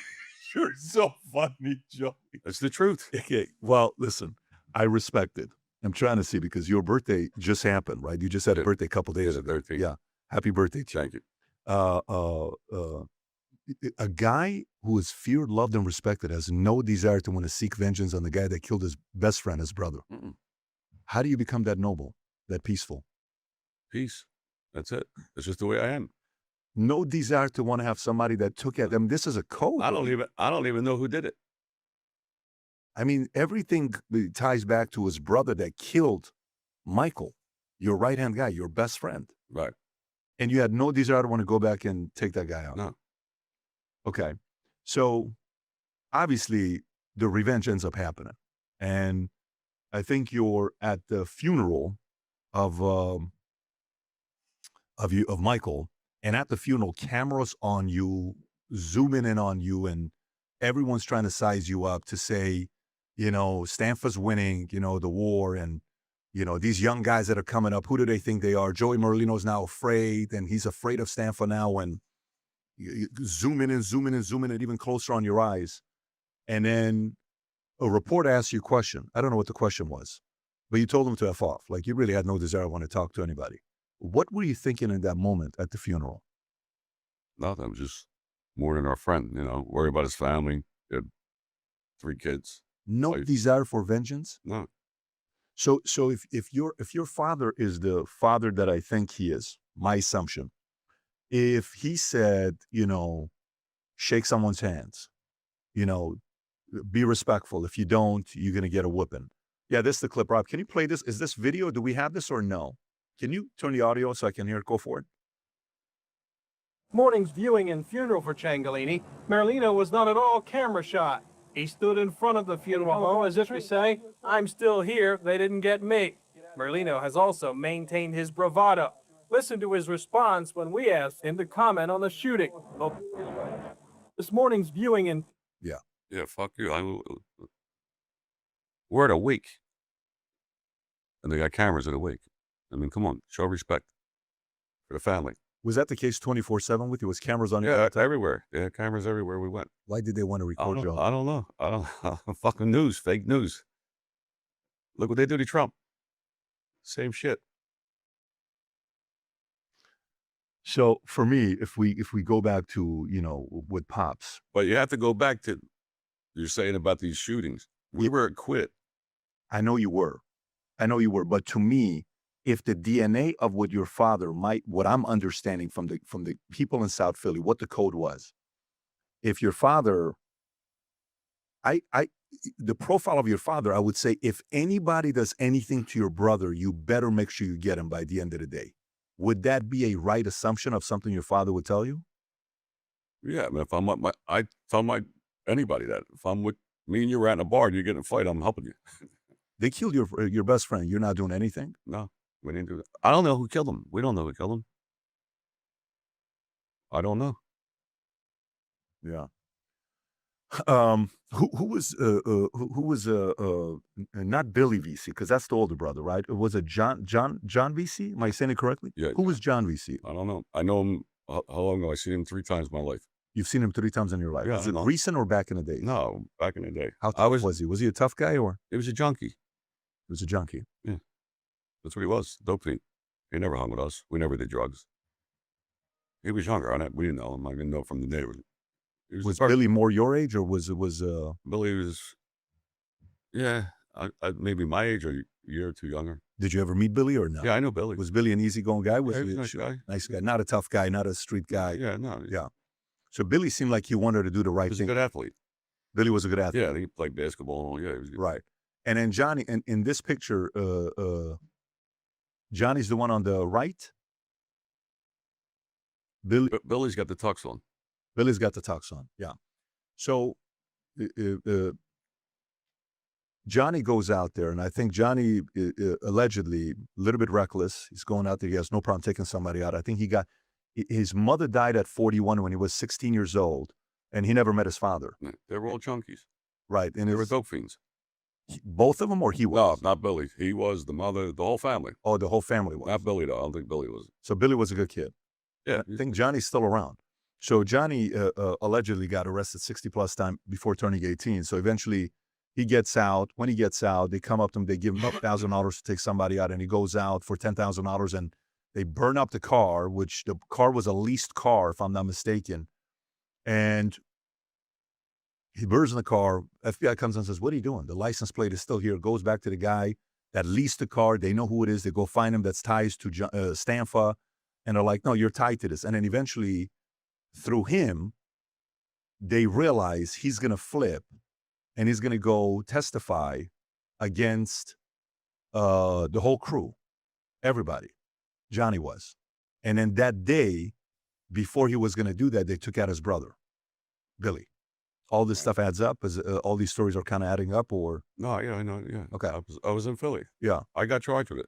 You're so funny, Joey. That's the truth. Okay, well, listen, I respect it. I'm trying to see because your birthday just happened, right? You just had a Yeah. birthday a couple days Yeah, ago. 13th. Yeah, happy birthday to you. Thank you. A guy who is feared, loved, and respected has no desire to want to seek vengeance on the guy that killed his best friend, his brother. Mm-mm. How do you become that noble, that peaceful? Peace. That's it. That's just the way I am. No desire to want to have somebody that took it. I mean, this is a code. I don't even know who did it. I mean, everything ties back to his brother that killed Michael, your right-hand guy, your best friend. Right. And you had no desire to want to go back and take that guy out. No. Okay. So obviously the revenge ends up happening. And I think you're at the funeral of Michael, and at the funeral, cameras on you, zooming in on you, and everyone's trying to size you up to say, you know, Stanford's winning, you know, the war, and, you know, these young guys that are coming up, who do they think they are? Joey Merlino's now afraid, and he's afraid of Stanford now, and you zoom in, even closer on your eyes. And then a reporter asks you a question. I don't know what the question was, but you told him to F off. Like, you really had no desire to want to talk to anybody. What were you thinking in that moment at the funeral? Nothing. I was just mourning our friend, you know, worry about his family. He had 3 kids. No Wife. desire for vengeance? No. So if your father is the father that I think he is, my assumption, if he said, you know, shake someone's hands, you know, be respectful. If you don't, you're going to get a whooping. Yeah, this is the clip, Rob. Can you play this? Is this video? Do we have this or no? Can you turn the audio so I can hear it? Go for it. Morning's viewing and funeral for Ciancaglini. Merlino was not at all camera shot. He stood in front of the funeral home as if to say, I'm still here, they didn't get me. Merlino has also maintained his bravado. Listen to his response when we asked him to comment on the shooting. This morning's viewing and... Yeah, fuck you. We're at a wake. And they got cameras at a wake. I mean, come on, show respect for the family. Was that the case 24/7 with you? Was cameras on you? Yeah, everywhere. They had cameras everywhere we went. Why did they want to record you? I don't know. Fucking news, fake news. Look what they do to Trump. Same shit. So for me, if we go back to, you know, with Pops. But you have to go back to, you're saying about these shootings. We were acquitted. I know you were. But to me, if the DNA of what your father what I'm understanding from the people in South Philly, what the code was, if your father, the profile of your father, I would say, if anybody does anything to your brother, you better make sure you get him by the end of the day. Would that be a right assumption of something your father would tell you? Yeah, I mean, if I'm with I tell anybody that. If I'm with me and you're at a bar and you get in a fight, I'm helping you. They killed your best friend. You're not doing anything? No, we didn't do that. I don't know who killed him. We don't know who killed him. I don't know. Yeah. Who was not Billy VC, because that's the older brother, right? Was it John VC? Am I saying it correctly? Yeah. Who was John VC? I don't know. I know him. How long ago? I seen him 3 times in my life. You've seen him 3 times in your life. Yeah, Was it I know. recent or back in the day? No, back in the day. How tough was he? Was he a tough guy or He was a junkie. he was a junkie? That's what he was. Dope fiend. He never hung with us. We never did drugs. He was younger on it. We didn't know him. I didn't know from the neighborhood. He Was the first- Billy more your age or was Billy was, yeah, maybe my age or a year or 2 younger. did you ever meet Billy or no? Yeah, I know Billy. Was Billy an easygoing guy? Was Yeah, he he was a nice guy. nice guy, not a tough guy, not a street guy? Yeah, no. Yeah. So Billy seemed like he wanted to do the He right was a thing. good athlete. Billy was a good athlete. Yeah, he played basketball. Yeah, he was good. Right. And then Johnny, in this picture, Johnny's the one on the right. Billy's got the tux on. Billy's got the tux on. Yeah. So Johnny goes out there, and I think Johnny allegedly a little bit reckless. He's going out there. He has no problem taking somebody out. I think his mother died at 41 when he was 16 years old, and he never met his father. They were all junkies. Right. And They were dope fiends. both of them, or he No, was? not Billy. He was the mother, the whole family. Oh, the whole family was. Not Billy, though. I don't think Billy was. So Billy was a good kid. Yeah. I think Johnny's still around. So Johnny allegedly got arrested 60 plus times before turning 18. So eventually he gets out. When he gets out, they come up to him, they give him $1,000 to take somebody out, and he goes out for $10,000, and they burn up the car, which the car was a leased car, if I'm not mistaken. And he burns in the car. FBI comes and says, "What are you doing? The license plate is still here." Goes back to the guy that leased the car. They know who it is. They go find him. That's ties to Stanfa. And they're like, "No, you're tied to this." And then eventually, through him, they realize he's going to flip and he's going to go testify against the whole crew, everybody. Johnny was. And then that day, before he was going to do that, they took out his brother, Billy. All this stuff adds up? As all these stories are kind of adding up, or? No, yeah, I know, yeah. Okay. I was in Philly. Yeah. I got charged with it.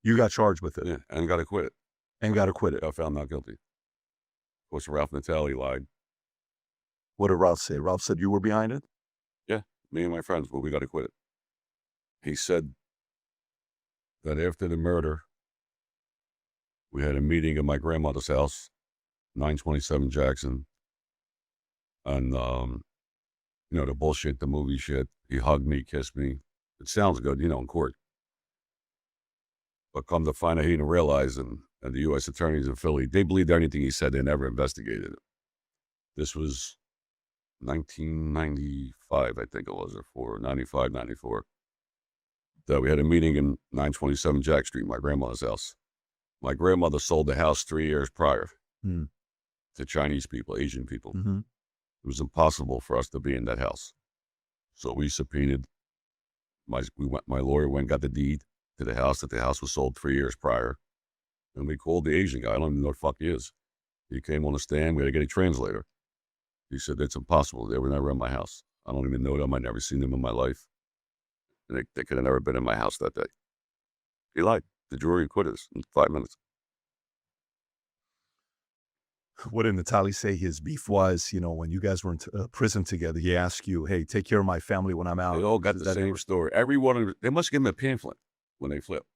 You got charged with it. Yeah, and got acquitted. And got acquitted. I found not guilty. Of course, Ralph Natale lied. What did Ralph say? Ralph said you were behind it? Yeah, me and my friends, but we got acquitted. He said that after the murder, we had a meeting at my grandmother's house, 927 Jackson. And, you know, the bullshit, the movie shit. He hugged me, kissed me. It sounds good, you know, in court. But come to find out, he didn't realize, and the U.S. attorneys in Philly, they believed anything he said. They never investigated it. This was 1995, I think it was, or 95, 94. That we had a meeting in 927 Jack Street, my grandmother's house. My grandmother sold the house 3 years prior to Chinese people, Asian people. Mm-hmm. It was impossible for us to be in that house. So we subpoenaed, my lawyer went and got the deed to the house, that the house was sold 3 years prior. And we called the Asian guy. I don't even know what the fuck he is. He came on the stand. We had to get a translator. He said, "It's impossible. They were never in my house. I don't even know them. I've never seen them in my life. And they could have never been in my house that day." He lied. The jury acquitted us in 5 minutes. What did Natali say his beef was? You know, when you guys were in prison together, he asked you, "Hey, take care of my family when I'm out." They all got the same story. Every one of them, they must give him a pamphlet when they flip.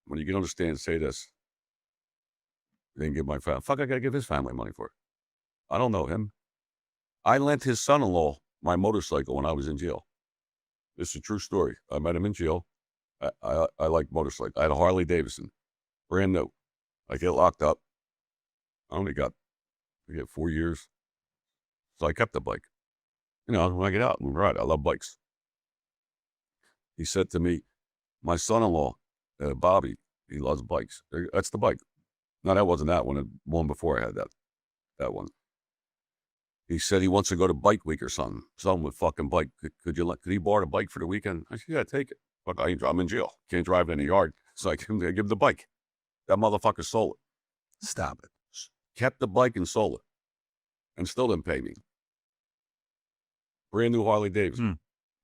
When you can understand, say this. They didn't give my family. Fuck, I got to give his family money for it. I don't know him. I lent his son-in-law my motorcycle when I was in jail. This is a true story. I met him in jail. I like motorcycles. I had a Harley Davidson, brand new. I get locked up. I only got 4 years. So I kept the bike. You know, when I get out and ride, I love bikes. He said to me, my son-in-law, Bobby, he loves bikes. That's the bike. No, that wasn't that one. The one before I had that one. He said he wants to go to Bike Week or something. Something with fucking bike. Could he borrow the bike for the weekend? I said, yeah, take it. Fuck, I'm in jail. Can't drive it in the yard. So I give him the bike. That motherfucker sold it. Stop it. Kept the bike and sold it. And still didn't pay me. Brand new Harley Davidson.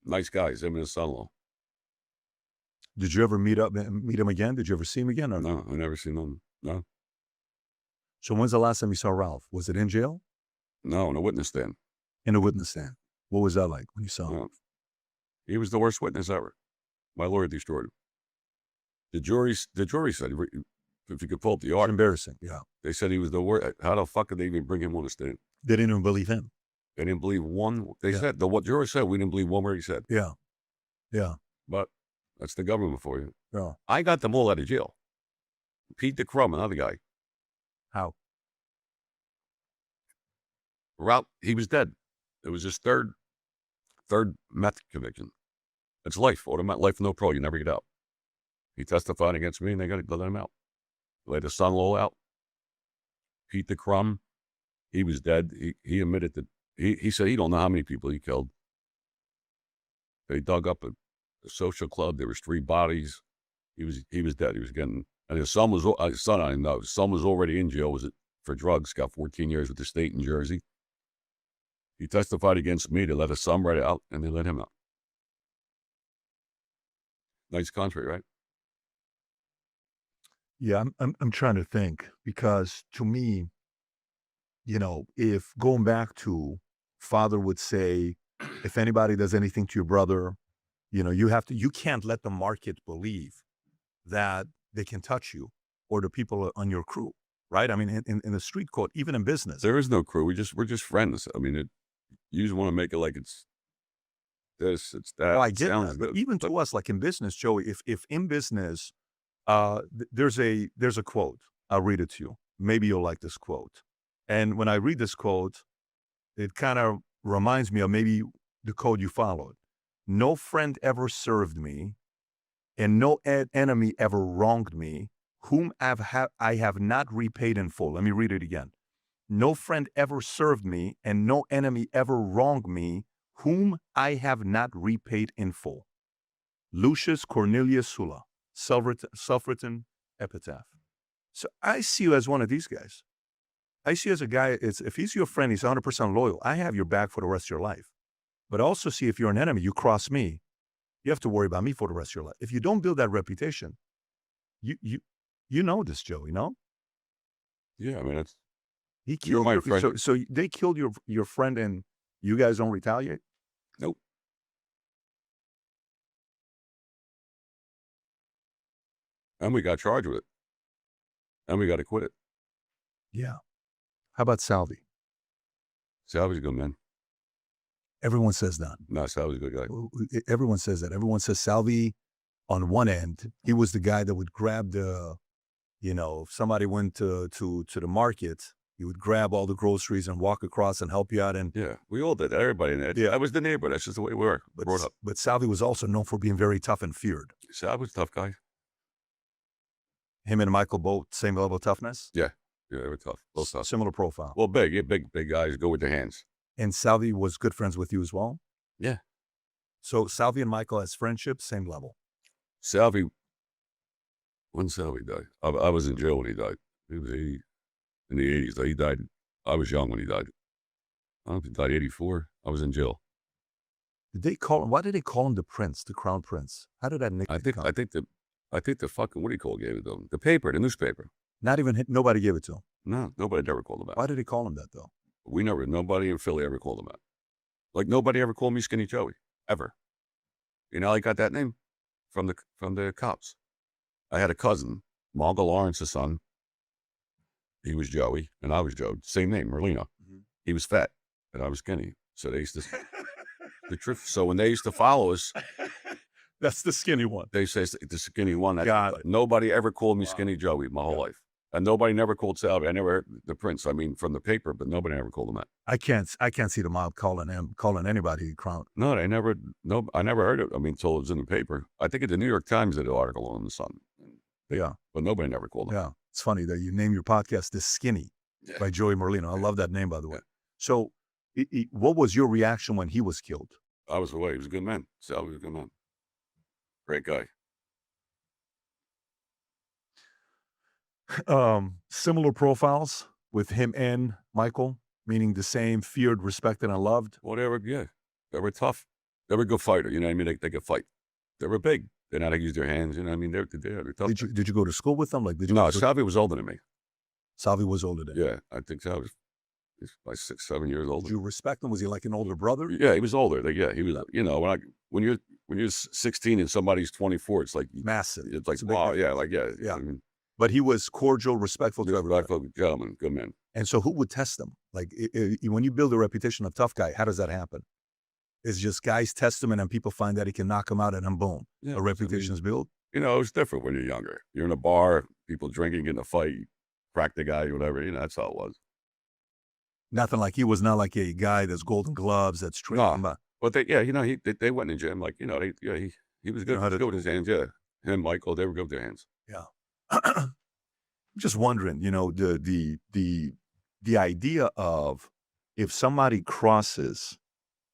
Nice guys, him and his son-in-law. Did you ever meet him again? Did you ever see him again? Or? No, I never seen him. No. So when's the last time you saw Ralph? Was it in jail? No, in a witness stand. In a witness stand. What was that like when you saw him? No. He was the worst witness ever. My lawyer destroyed him. The jury said, if you could pull up the It's article, embarrassing. Yeah. they said he was the worst. How the fuck did they even bring him on the stand? They didn't even believe him. They didn't believe one. They Yeah. said, what jury said, we didn't believe one word he said. Yeah. Yeah. But that's the government for you. Yeah. I got them all out of jail. Pete DeCrum, another guy. How? Ralph, he was dead. It was his third meth conviction. It's life. Automatic life, no parole. You never get out. He testified against me, and they got to let him out. Let his son-in-law out. Pete DeCrum, he was dead. He admitted that he said he don't know how many people he killed. They dug up a social club. There was 3 bodies. He was dead. He was getting, and his son was I didn't know. His son was already in jail. For drugs. Got 14 years with the state in Jersey. He testified against me. They let his son right out, and they let him out. Nice country, right? Yeah, I'm trying to think, because to me, you know, if going back to father would say, if anybody does anything to your brother, you know, you can't let the market believe that they can touch you or the people on your crew. right? I mean, in the street code, even in business. There is no crew. We're just friends. I mean, you just want to make it like it's this, it's that. Oh, I it get sounds that. But good, even to us, like in business, Joey, if in business, there's a quote. I'll read it to you. Maybe you'll like this quote. And when I read this quote, it kind of reminds me of maybe the code you followed. No friend ever served me, and no enemy ever wronged me, whom I have not repaid in full. Let me read it again. No friend ever served me, and no enemy ever wronged me, whom I have not repaid in full. Lucius Cornelius Sulla, self-written epitaph. So I see you as one of these guys. I see you as a guy, if he's your friend, he's 100% loyal. I have your back for the rest of your life. But I also see if you're an enemy, you cross me, you have to worry about me for the rest of your life. If you don't build that reputation, you know this, Joey, no? Yeah, I mean, He You're killed my your, friend. so they killed your friend and you guys don't retaliate? Nope. And we got charged with it. And we got acquitted. Yeah. How about Salvi? Salvy's a good man. Everyone says that. No, Salvy's a good guy. Everyone says that. Everyone says Salvi, on one end, he was the guy that would grab the, if somebody went to the market, he would grab all the groceries and walk across and help you out. And Yeah, we all did. Everybody in there. Yeah. I was the neighbor. That's just the way we were. Brought up. but Salvi was also known for being very tough and feared. Salvy was a tough guy. Him and Michael both same level of toughness. Yeah, they were tough. Both tough. Similar profile. Well, big. Yeah, big guys go with their hands. And Salvi was good friends with you as well? Yeah. So Salvi and Michael as friendship, same level. Salvy, when Salvy died, I was in jail when he died. He was in the 80s. He died. I was young when he died. I don't know if he died 84. I was in jail. Why did they call him the prince, the crown prince? How did that nickname come? I think the fucking, what do you call it, gave it to him? The paper, the newspaper. Nobody gave it to him. No, nobody ever called him that. Why did they call him that though? Nobody in Philly ever called him that. Like nobody ever called me Skinny Joey, ever. You know, I got that name from the cops. I had a cousin, Margo Lawrence's son. He was Joey, and I was Joe. Same name, Merlino. Mhm. He was fat, and I was skinny. So they used to, the truth. So when they used to follow us, That's the skinny one. they say the skinny one. Got it. Nobody ever called me Wow. Skinny Joey my whole Yeah. life. And nobody never called Salvy. I never heard the Prince. I mean, from the paper, but nobody ever called him that. I can't see the mob calling anybody crown. No, I never heard it. I mean, until it was in the paper. I think the New York Times did an article on the Sun. Yeah. But nobody never called him. Yeah. It's funny that you name your podcast "The Skinny" Yeah. by Joey Merlino. I love that name, by the way. Yeah. So, what was your reaction when he was killed? I was away. He was a good man. Salvy was a good man. Great guy. Similar profiles with him and Michael, meaning the same, feared, respected, and loved. Whatever, yeah. They were tough. They were a good fighter. You know what I mean? They could fight. They were big. They know how to use their hands. You know what I mean? They're tough. Did you go to school with them? Like, did you? No, Salvy was older than me. Salvi was older than you. Yeah, I think Salvy was he's like 6, 7 years older. Did you respect him? Was he like an older brother? Yeah, he was older. Yeah, he was. You know, when you're 16 and somebody's 24, it's like Massive. It's like It's a big wow, difference. yeah, Yeah. I mean, But he was cordial, respectful to everybody. respectful gentleman, good man. And so who would test them? Like when you build a reputation of tough guy, how does that happen? It's just guys test him and then people find that he can knock him out and then boom, Yeah, a reputation is built. You know, it's different when you're younger. You're in a bar, people drinking, getting a fight, you crack the guy, whatever. You know, that's how it was. Nothing like he was not like a guy that's golden gloves, that's trained. No. But they went in the gym, like, you know, he was good. Know how to Good with his hands, yeah. Him, Michael, they were good with their hands. I'm just wondering, the idea of if somebody crosses,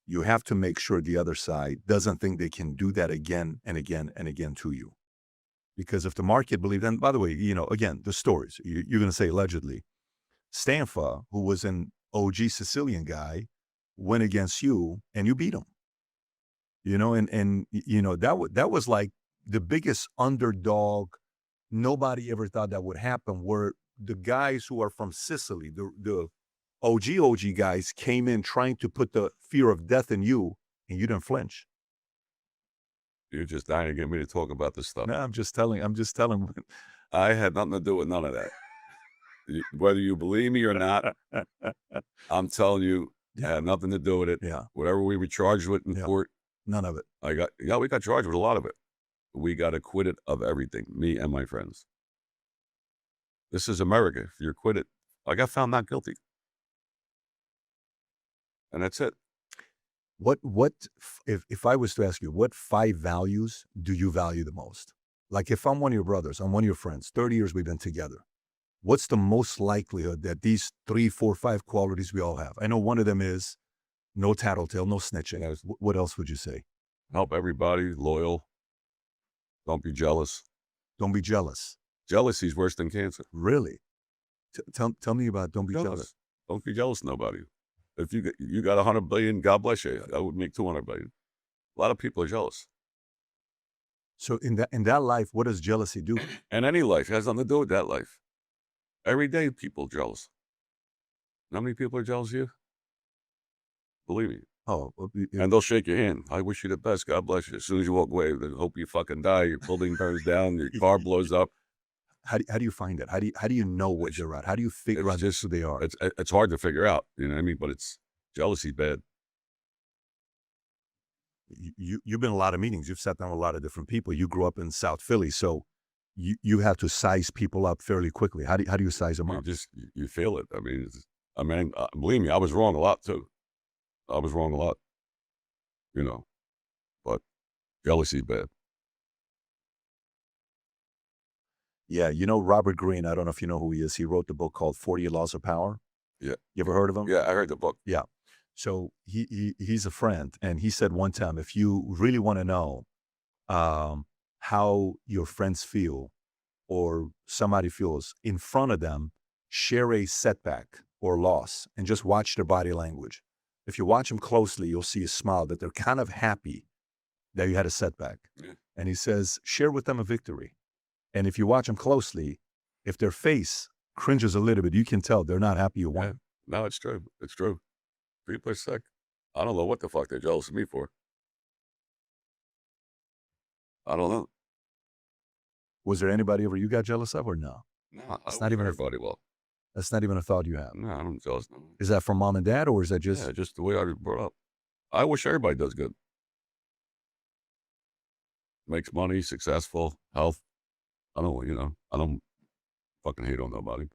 you have to make sure the other side doesn't think they can do that again and again and again to you. Because if the market believes, and by the way, again, the stories, you're going to say allegedly, Stanfa, who was an OG Sicilian guy, went against you and you beat him. That was like the biggest underdog. Nobody ever thought that would happen, where the guys who are from Sicily, the OG guys came in trying to put the fear of death in you, and you didn't flinch. You're just dying to get me to talk about this stuff. No, I'm just telling. I had nothing to do with none of that. Whether you believe me or not, I'm telling you, it had nothing to do with it. Yeah. Whatever we were charged with in court, None of it. we got charged with a lot of it. We got acquitted of everything, me and my friends. This is America. If you're acquitted, I got found not guilty. And that's it. If I was to ask you, what 5 values do you value the most? Like if I'm one of your brothers, I'm one of your friends, 30 years we've been together. What's the most likelihood that these 3, 4, 5 qualities we all have? I know one of them is no tattletale, no snitching. Yes. What else would you say? Help everybody, loyal. Don't be jealous. Don't be jealous. Jealousy is worse than cancer. Really? Tell me about don't be jealous. Don't be jealous of nobody. If you got 100 billion, God bless you. I would make 200 billion. A lot of people are jealous. So in that life, what does jealousy do? And any life has nothing to do with that life. Every day, people are jealous. How many people are jealous of you? Believe me. Oh, And they'll shake your hand. I wish you the best. God bless you. As soon as you walk away, they hope you fucking die. Your building burns down. Your car blows up. how do you find it? How do you know what you're at? How do you figure out just who they are? It's hard to figure out. You know what I mean? But it's jealousy bad. You've been in a lot of meetings. You've sat down with a lot of different people. You grew up in South Philly, so you have to size people up fairly quickly. How do you size them up? You feel it. I mean, believe me, I was wrong a lot too. I was wrong a lot. You know, but jealousy bad. Yeah, Robert Greene. I don't know if you know who he is. He wrote the book called 40 Laws of Power. Yeah. You ever heard of him? Yeah, I heard the book. Yeah. So he's a friend, and he said one time, if you really want to know how your friends feel or somebody feels in front of them, share a setback or loss and just watch their body language. If you watch them closely, you'll see a smile that they're kind of happy that you had a setback. Yeah. And he says, share with them a victory. And if you watch them closely, if their face cringes a little bit, you can tell they're not happy you won. Yeah. No, it's true. It's true. People are sick. I don't know what the fuck they're jealous of me for. I don't know. Was there anybody ever you got jealous of or no? No, It's not even everybody well. That's not even a thought you have. No, I'm jealous. No. Is that from mom and dad, or is that just? Yeah, just the way I was brought up. I wish everybody does good. Makes money, successful, health. I don't fucking hate on nobody.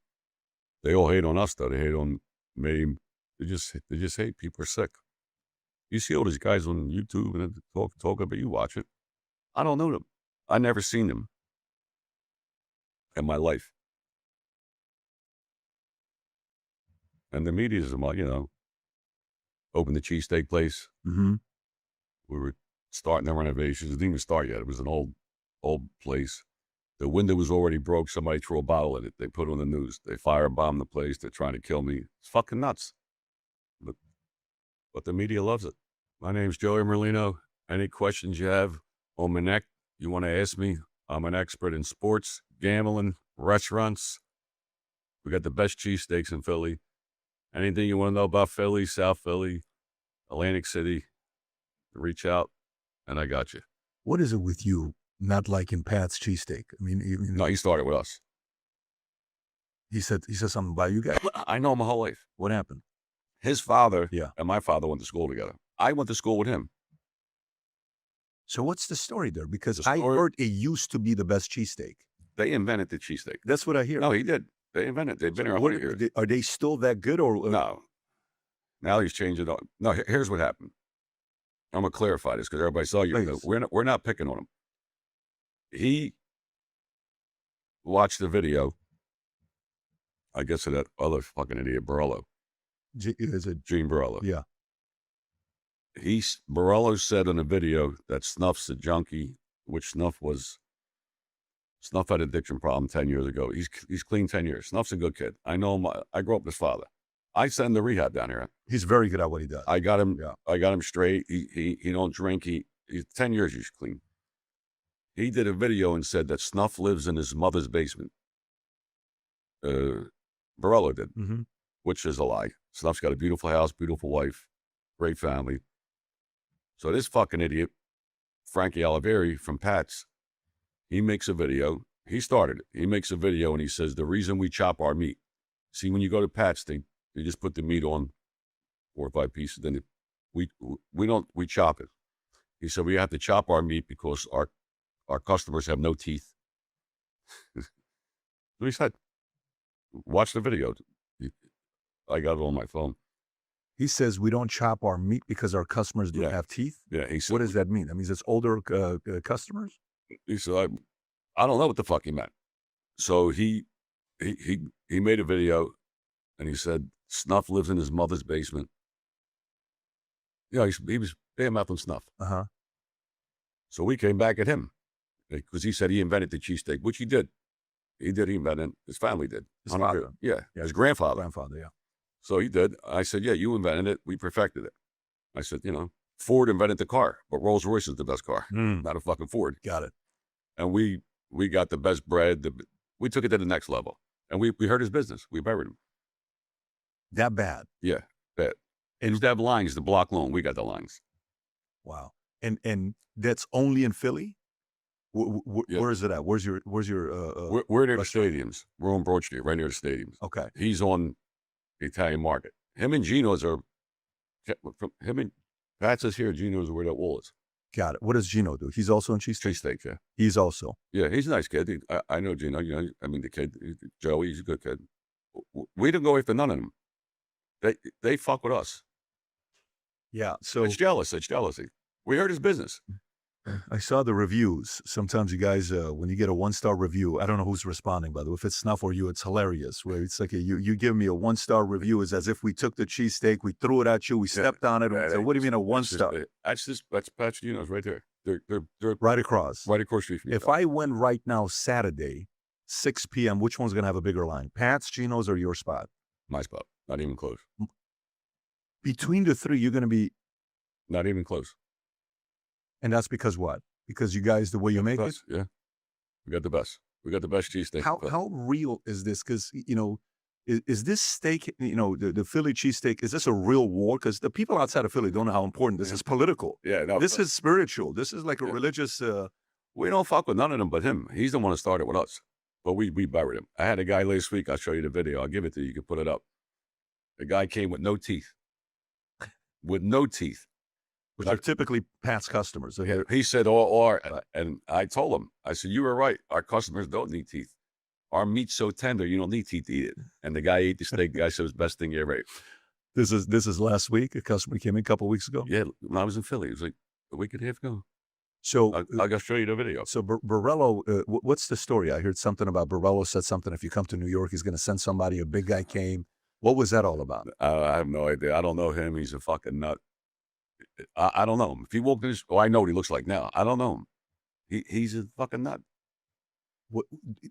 They all hate on us though. They hate on me. They just hate. People are sick. You see all these guys on YouTube and talk about, you watch it. I don't know them. I never seen them in my life. And the media is like, opened the cheesesteak place. Mm-hmm. We were starting the renovations. It didn't even start yet. It was an old place. The window was already broke. Somebody threw a bottle in it. They put it on the news. They firebombed the place. They're trying to kill me. It's fucking nuts. But the media loves it. My name's Joey Merlino. Any questions you have on my neck, you want to ask me, I'm an expert in sports, gambling, restaurants. We got the best cheesesteaks in Philly. Anything you want to know about Philly, South Philly, Atlantic City, reach out, and I got you. What is it with you not liking Pat's cheesesteak? I mean, No, he started with us. He said something about you guys. I know him my whole life. What happened? His father Yeah. and my father went to school together. I went to school with him. So what's the story there? Because The I story- heard it used to be the best cheesesteak. They invented the cheesesteak. That's what I hear. No, he did. They invented it. They've been here What- 100 years. Are they still that good, or No. Now he's changed it on. No, here's what happened. I'm going to clarify this because everybody saw you. Please. We're not picking on him. He watched the video, I guess, of that other fucking idiot, Borello, Is it? Gene Borello. Yeah. Borello said in the video that Snuff's a junkie, which Snuff had an addiction problem 10 years ago. He's clean 10 years. Snuff's a good kid. I know him. I grew up with his father. I sent him to rehab down here. He's very good at what he does. I got him. Yeah. I got him straight. He don't drink. He's 10 years. He's clean. He did a video and said that Snuff lives in his mother's basement. Borello did, Mm-hmm. which is a lie. Snuff's got a beautiful house, beautiful wife, great family. So this fucking idiot, Frankie Oliveri from Pat's, he makes a video. He started it. He makes a video and he says, the reason we chop our meat See, when you go to Pat's, they just put the meat on 4 or 5 pieces. Then we chop it. He said we have to chop our meat because our customers have no teeth. So he said, watch the video. I got it on my phone. He says we don't chop our meat because our customers don't have teeth. Yeah, he said. What does that mean? That means it's older customers. He said, I don't know what the fuck he meant. So he made a video, and he said Snuff lives in his mother's basement. You know, he was paying mouth on Snuff. So we came back at him because he said he invented the cheesesteak, which he did. He invented it. His family did. His father. Yeah, his grandfather. Yeah. So he did. I said, yeah, you invented it. We perfected it. I said, you know, Ford invented the car, but Rolls Royce is the best car, not a fucking Ford. Got it. And we got the best bread. We took it to the next level. And we hurt his business. We buried him. That bad? Yeah, bad. And used to have lines, the block loan. We got the lines. Wow. And that's only in Philly? Where is it at? Where's your we're near the stadiums. We're on Broad Street, right near the stadiums. Okay. He's on the Italian market. Him and Gino's are, him and Pat's is here. Gino's where that wall is. Got it. What does Gino do? He's also in cheesesteak? Cheesesteak, yeah. He's also? Yeah, he's a nice kid. I know Gino. You know, I mean, the kid, Joey, he's a good kid. We didn't go after none of them. They fuck with us. Yeah. So it's jealous. It's jealousy. We hurt his business. I saw the reviews. Sometimes you guys, when you get a 1-star review, I don't know who's responding, by the way. If it's Snuff or you, it's hilarious. Where it's like, you give me a 1-star review is as if we took the cheesesteak, we threw it at you, we stepped on it. We said, what do you mean a 1-star? That's Pat's Gino's right there. They're right across. Right across the street from you. If I went right now, Saturday, 6 p.m., which one's going to have a bigger line? Pat's, Gino's, or your spot? My spot. Not even close. Between the three, you're going to be... Not even close. And that's because what? Because you guys, the way you make it? Yeah. We got the best. We got the best cheesesteak. How real is this? Because, you know, is this steak, you know, the Philly cheesesteak, is this a real war? Because the people outside of Philly don't know how important this is political. Yeah. No, this is spiritual. This is like a religious... we don't fuck with none of them but him. He's the one that started with us. But we buried him. I had a guy last week. I'll show you the video. I'll give it to you. You can put it up. The guy came with no teeth. With no teeth. Which are typically Pat's customers. Yeah, he said, and I told him, I said, you were right. Our customers don't need teeth. Our meat's so tender, you don't need teeth to eat it. And the guy ate the steak. The guy said it was the best thing you ever ate. This is last week. A customer came in a couple of weeks ago. Yeah, when I was in Philly. It was like a week and a half ago. So I'll show you the video. So Borello, what's the story? I heard something about Borello said something. If you come to New York, he's going to send somebody. A big guy came. What was that all about? I have no idea. I don't know him. He's a fucking nut. I don't know him. If he walked in, I know what he looks like now. I don't know him. He's a fucking nut.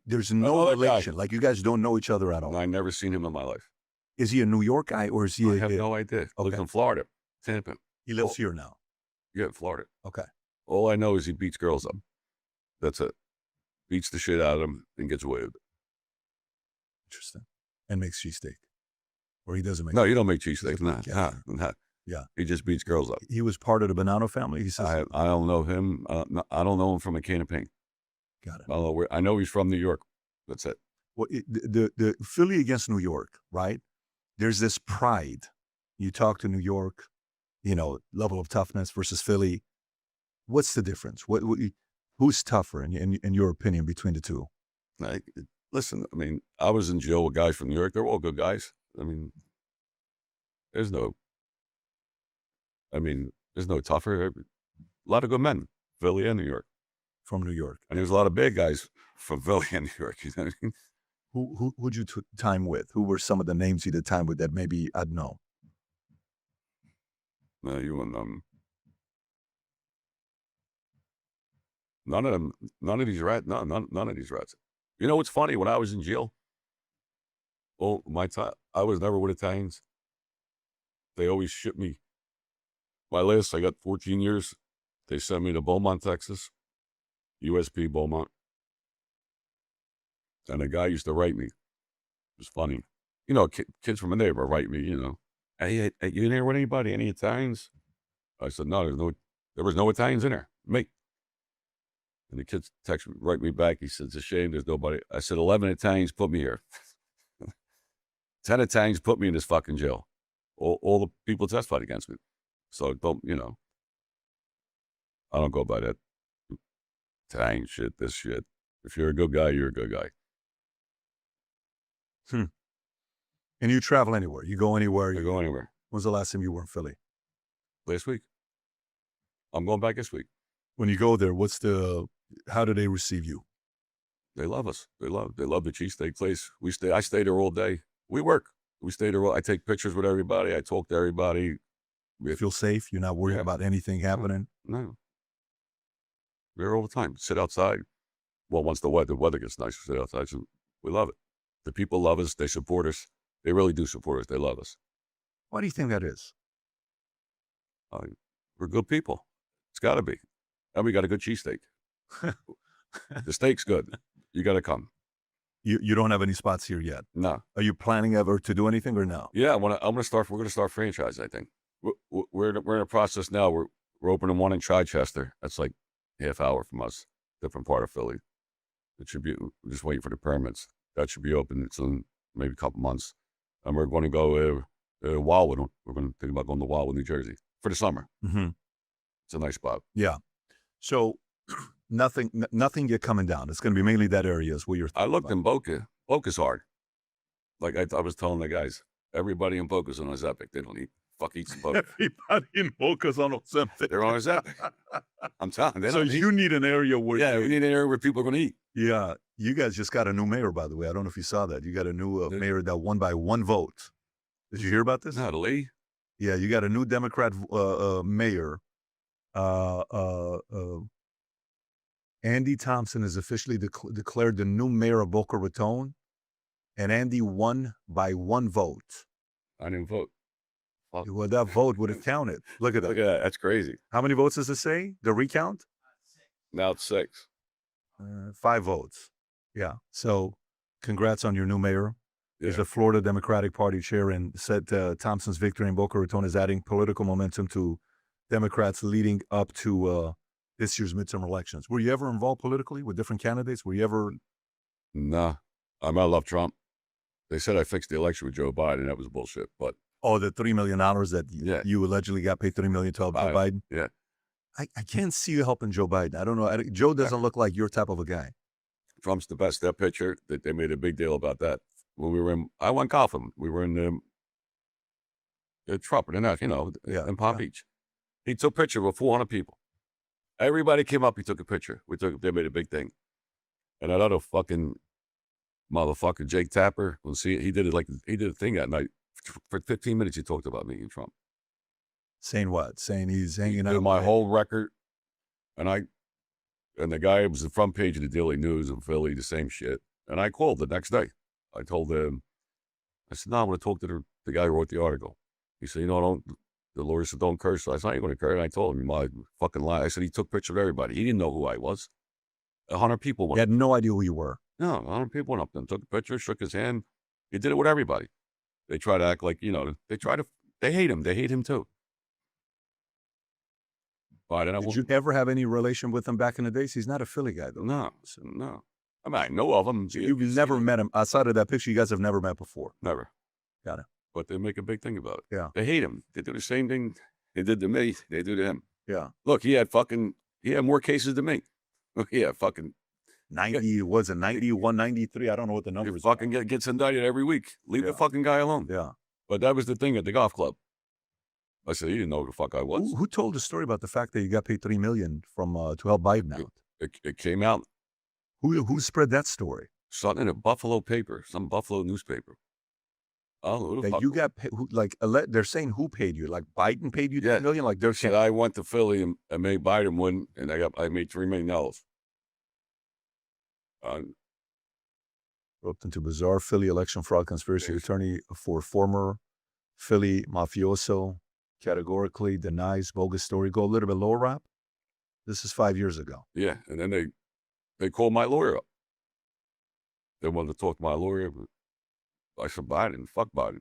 There's no relation. Like you guys don't know each other at all. I never seen him in my life. Is he a New York guy or is he? I have no idea. He lives in Florida, Tampa. He lives here now. Yeah, Florida. Okay. All I know is he beats girls up. That's it. Beats the shit out of them and gets away with it. Interesting. And makes cheesesteak. Or he doesn't make. No, you don't make cheesesteak. Nah. Yeah. He just beats girls up. He was part of the Bonanno family. He says. I don't know him. I don't know him from a can of paint. Got it. I know he's from New York. That's it. Well, the Philly against New York, right? There's this pride. You talk to New York, you know, level of toughness versus Philly. What's the difference? Who's tougher in your opinion between the two? Listen, I mean, I was in jail with guys from New York. They're all good guys. I mean, there's no tougher. A lot of good men, Philly and New York. From New York. And there's a lot of bad guys from Philly and New York. You know what I mean? Who'd you time with? Who were some of the names you did time with that maybe I'd know? No, you wouldn't know them. None of them. None of these rats. None of these rats. You know what's funny? When I was in jail, I was never with Italians. They always shipped me. I got 14 years. They sent me to Beaumont, Texas, USP Beaumont. And a guy used to write me. It was funny. You know, kids from a neighbor write me, you know, hey, you in here with anybody? Any Italians? I said, no, there was no Italians in there. Me. And the kids write me back. He said, it's a shame there's nobody. I said, 11 Italians put me here. 10 of Tangs put me in this fucking jail. All the people testified against me. So don't, I don't go by that Tang shit, this shit. If you're a good guy, you're a good guy. And you travel anywhere. You go anywhere. I go anywhere. When was the last time you were in Philly? Last week. I'm going back this week. When you go there, how do they receive you? They love us. They love the cheesesteak place. I stay there all day. We work. We stay there. I take pictures with everybody. I talk to everybody. You feel safe? You're not worried about anything happening? No. We're there all the time. Sit outside. Well, once the weather gets nice, we sit outside. So we love it. The people love us. They support us. They really do support us. They love us. Why do you think that is? We're good people. It's got to be. And we got a good cheesesteak. The steak's good. You got to come. You don't have any spots here yet? No. Are you planning ever to do anything or no? Yeah, we're going to start franchise, I think. We're in a process now. We're opening one in Chichester. That's like half hour from us, different part of Philly. It should be, we're just waiting for the permits. That should be open soon, maybe a couple months. And we're going to go Wildwood. We're going to think about going to Wildwood, New Jersey for the summer. Mm-hmm. It's a nice spot. Yeah. So nothing yet coming down. It's going to be mainly that area is where you're. I looked in Boca. Boca's hard. Like I was telling the guys, everybody in Boca's on Ozempic. They don't eat some Boca. Everybody in Boca's on Ozempic. They're on Ozempic. I'm telling you. So you need an area where. Yeah, we need an area where people are going to eat. Yeah. You guys just got a new mayor, by the way. I don't know if you saw that. You got a new mayor that won by 1 vote. Did you hear about this? Not Lee. Yeah, you got a new Democrat mayor. Andy Thompson is officially declared the new mayor of Boca Raton, and Andy won by 1 vote. I didn't vote. Fuck. Well, that vote would have counted. Look at that. Look at that. That's crazy. How many votes does it say? The recount? Now it's 6. 5 votes. Yeah. So congrats on your new mayor. Yeah. He's the Florida Democratic Party chair and said Thompson's victory in Boca Raton is adding political momentum to Democrats leading up to this year's midterm elections. Were you ever involved politically with different candidates? Were you ever? Nah. I love Trump. They said I fixed the election with Joe Biden. That was bullshit. But the $3 million that you allegedly got paid $3 million to help Joe Biden? Yeah. I can't see you helping Joe Biden. I don't know. Joe doesn't look like your type of a guy. Trump's the best. That picture, they made a big deal about that. When I went golfing. We were in Trump, in Palm Beach. He took a picture with 400 people. Everybody came up. He took a picture. They made a big thing. And that other fucking motherfucker, Jake Tapper, he did a thing that night. For 15 minutes, he talked about me and Trump. Saying what? Saying he's hanging out. My whole record. And the guy was the front page of the Daily News in Philly, the same shit. And I called the next day. I told him, I said, no, I'm going to talk to the guy who wrote the article. He said, the lawyer said, don't curse. So I said, I ain't going to curse. And I told him, my fucking lie. I said, he took pictures of everybody. He didn't know who I was. 100 people went He had no idea who you were. No, 100 people went up to him, took a picture, shook his hand. He did it with everybody. They try to act like, they hate him. They hate him too. Did you ever have any relation with him back in the days? He's not a Philly guy, though. No. I mean, I know of him. You've never met him. Outside of that picture, you guys have never met before. Never. Got it. But they make a big thing about it. Yeah. They hate him. They do the same thing they did to me. They do to him. Yeah. Look, he had more cases than me. He had fucking 90, was it 91, 93? I don't know what the number is. He fucking gets indicted every week. Leave the fucking guy alone. Yeah. But that was the thing at the golf club. I said, he didn't know who the fuck I was. Who told the story about the fact that you got paid $3 million to help Biden out? It came out. Who spread that story? Something in a Buffalo paper, some Buffalo newspaper. Oh, who the fuck? You got paid, they're saying who paid you? Like Biden paid you $3 million? Like they're saying. I went to Philly and made Biden win, and I made $3 million. Roped into bizarre Philly election fraud conspiracy. Attorney for former Philly mafioso categorically denies bogus story. Go a little bit lower, Rap. This is 5 years ago. Yeah, and then they called my lawyer up. They wanted to talk to my lawyer. But I said, Biden, fuck Biden.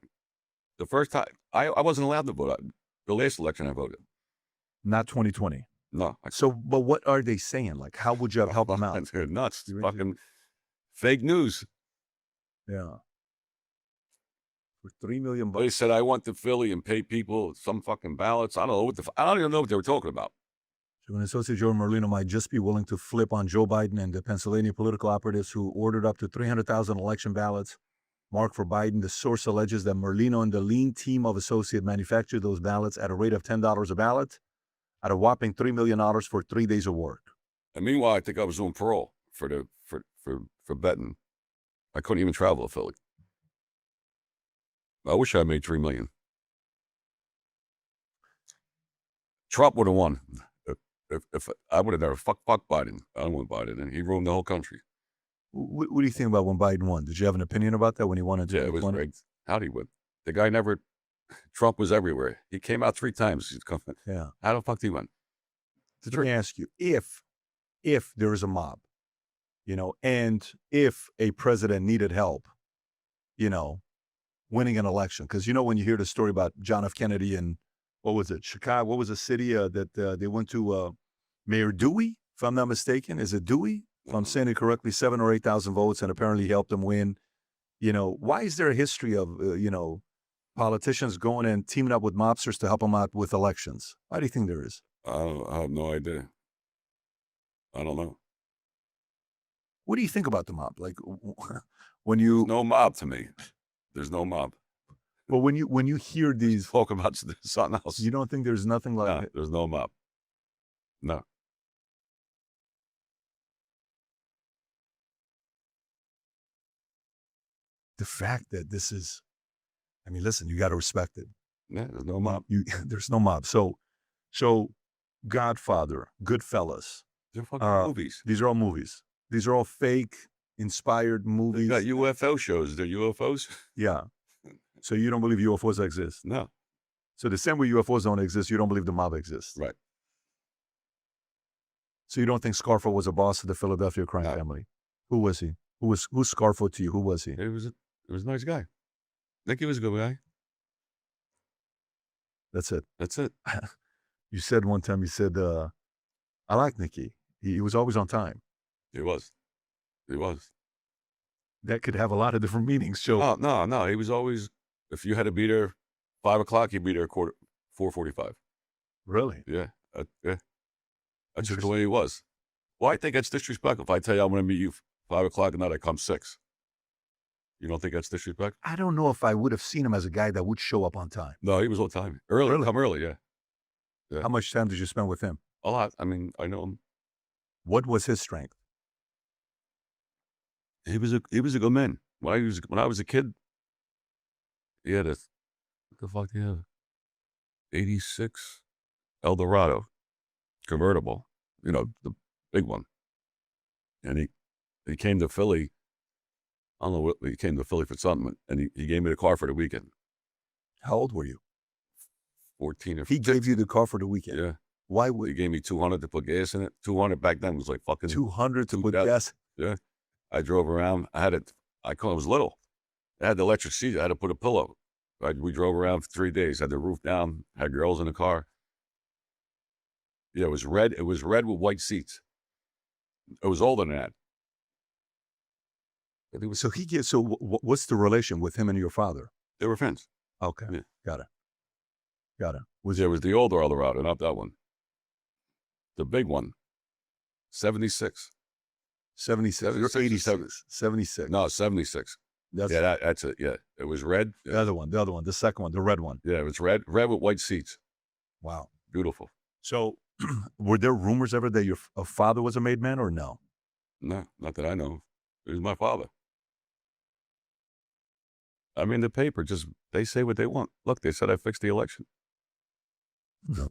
The first time, I wasn't allowed to vote. The last election I voted. Not 2020. No. But what are they saying? Like, how would you have helped them out? They're nuts. Fucking fake news. Yeah. For $3 million. They said, I went to Philly and paid people some fucking ballots. I don't know I don't even know what they were talking about. So an associate, Joey Merlino, might just be willing to flip on Joe Biden and the Pennsylvania political operatives who ordered up to 300,000 election ballots marked for Biden. The source alleges that Merlino and the lean team of associates manufactured those ballots at a rate of $10 a ballot at a whopping $3 million for 3 days of work. And meanwhile, I think I was doing parole for betting. I couldn't even travel to Philly. I wish I made $3 million. Trump would have won. If I would have never fuck Biden. I don't want Biden, and he ruined the whole country. What do you think about when Biden won? Did you have an opinion about that when he won in 2020? Yeah, it was rigged. How'd he win? The guy never. Trump was everywhere. He came out 3 times. Yeah. How the fuck did he win? Let me ask you, if there is a mob, and if a president needed help, winning an election, because when you hear the story about John F. Kennedy and what was it, Chicago? What was the city that they went to? Mayor Dewey, if I'm not mistaken. Is it Dewey? If I'm saying it correctly, 7,000 or 8,000 votes, and apparently he helped them win. Why is there a history of politicians going and teaming up with mobsters to help them out with elections? Why do you think there is? I have no idea. I don't know. What do you think about the mob? Like when you no mob to me. There's no mob. Well, when you hear these, talk about something else. You don't think there's nothing like it? There's no mob. No. The fact that this is, listen, you got to respect it. Yeah, there's no mob. There's no mob. So Godfather, Goodfellas. They're fucking movies. These are all movies. These are all fake, inspired movies. They got UFO shows. They're UFOs? Yeah. So you don't believe UFOs exist? No. So the same way UFOs don't exist, you don't believe the mob exists? Right. So you don't think Scarfo was a boss of the Philadelphia crime family? Who was he? Who's Scarfo to you? Who was he? He was a nice guy. I think he was a good guy. That's it. That's it. You said one time, I like Nicky. He was always on time. He was. That could have a lot of different meanings. So No. He was always, if you had to be there 5 o'clock, he'd be there 4:45. Really? Yeah. That's just the way he was. Well, I think that's disrespectful. If I tell you I'm going to meet you 5 o'clock at night, I come 6. You don't think that's disrespectful? I don't know if I would have seen him as a guy that would show up on time. No, he was on time. Early. Really? Come early, yeah. How much time did you spend with him? A lot. I know him. What was his strength? He was a good man. When I was a kid, he had what the fuck did he have? 86 Eldorado convertible, the big one. And he came to Philly. I don't know what, he came to Philly for something, and he gave me the car for the weekend. How old were you? 14 or 15. He gave you the car for the weekend? Yeah. Why would he gave me $200 to put gas in it? $200 back then was like fucking $200 to put gas? Yeah. I drove around. I was little. I had the electric seat. I had to put a pillow. We drove around for 3 days. Had the roof down. Had girls in the car. Yeah, it was red. It was red with white seats. It was older than that. So what's the relation with him and your father? They were friends. Okay. Yeah. Got it. It was the older Eldorado, not that one. The big one. 76. 77 or 86? 76. No, 76. That's it. Yeah. It was red. The other one, the second one, the red one. Yeah, it was red with white seats. Wow. Beautiful. So were there rumors ever that your father was a made man or no? No, not that I know. It was my father. The paper they say what they want. Look, they said I fixed the election. No.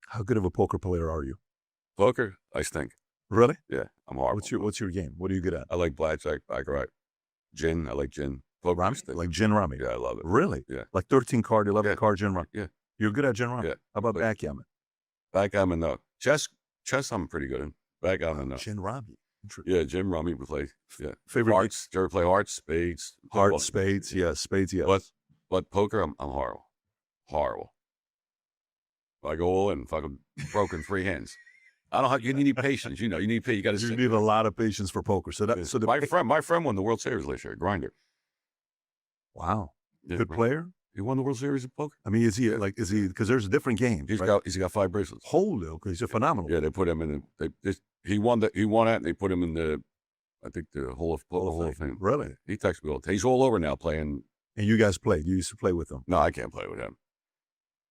How good of a poker player are you? Poker? I stink. Really? Yeah, I'm horrible. What's your game? What are you good at? I like blackjack, baccarat, gin. I like gin. Poker, rummy? Like gin rummy? Yeah, I love it. Really? Yeah. Like 13 card, 11 card gin rummy? Yeah. You're good at gin rummy? Yeah. How about backgammon? Backgammon, no. Chess I'm pretty good in. Backgammon, no. Gin rummy? Yeah, gin rummy we play. Yeah. Favorite hearts? Do you ever play hearts, spades? Hearts, spades, yeah. Spades, yeah. But poker, I'm horrible. Horrible. I go all in, fucking broken 3 hands. I don't have. You need patience. You need patience. You got to. You need a lot of patience for poker. So my friend won the World Series last year. Grinder. Wow. Yeah, Good bro. player? He won the World Series of poker. I mean, is he because there's different games, He's right? got 5 bracelets. Holy, okay, he's a phenomenal. Yeah, they put him in. He won that, and they put him in the, I think the Hall of Fame. Really? He texts me all the time. He's all over now playing. And you guys played. You used to play with him. No, I can't play with him.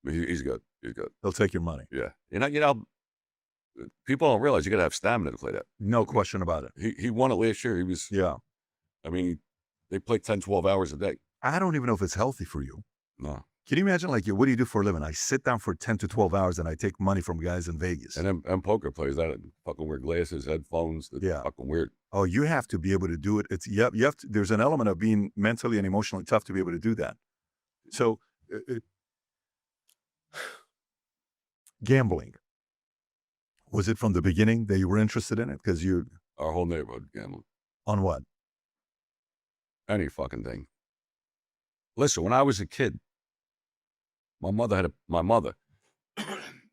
But he's good. He's good. They'll take your money. Yeah. You know, people don't realize you got to have stamina to play that. No question about it. He won it last year. He was. Yeah. I mean, they play 10, 12 hours a day. I don't even know if it's healthy for you. No. Can you imagine, like, what do you do for a living? I sit down for 10 to 12 hours and I take money from guys in Vegas. And then poker players that fucking wear glasses, headphones. Yeah. Fucking weird. Oh, you have to be able to do it. It's you have to, there's an element of being mentally and emotionally tough to be able to do that. So, gambling. Was it from the beginning that you were interested in it? Because Our whole neighborhood gambling. on what? Any fucking thing. Listen, when I was a kid, my mother,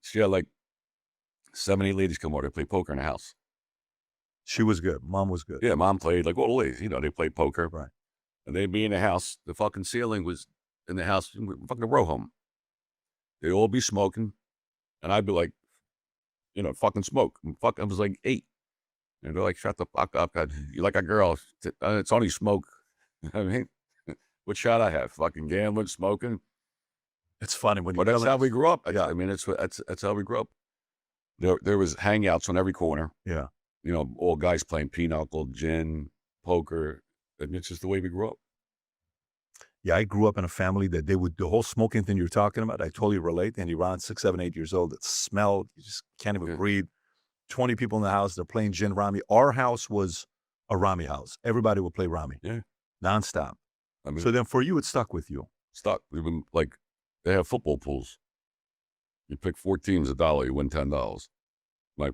she had like 7, 8 ladies come over to play poker in the house. She was good. Mom was good. Yeah, mom played like all the ladies, they played poker. Right. And they'd be in the house. The fucking ceiling was in the house, fucking row home. They'd all be smoking. And I'd be like, fucking smoke. I was like 8. And they're like, shut the fuck up. You like a girl. It's only smoke. I mean, what shot I have? Fucking gambling, smoking. It's funny when you. But that's how we grew up. Yeah. I mean, that's how we grew up. There was hangouts on every corner. Yeah. All guys playing pinochle, gin, poker. And it's just the way we grew up. Yeah, I grew up in a family that they would, the whole smoking thing you're talking about, I totally relate. And you're around 6, 7, 8 years old, it smelled, you just can't even breathe. 20 people in the house, they're playing gin Rami. Our house was a Rami house. Everybody would play Rami. Yeah. Nonstop. I mean, So then for you, it stuck with you. stock. Even like they have football pools. You pick 4 teams, $1, you win $10.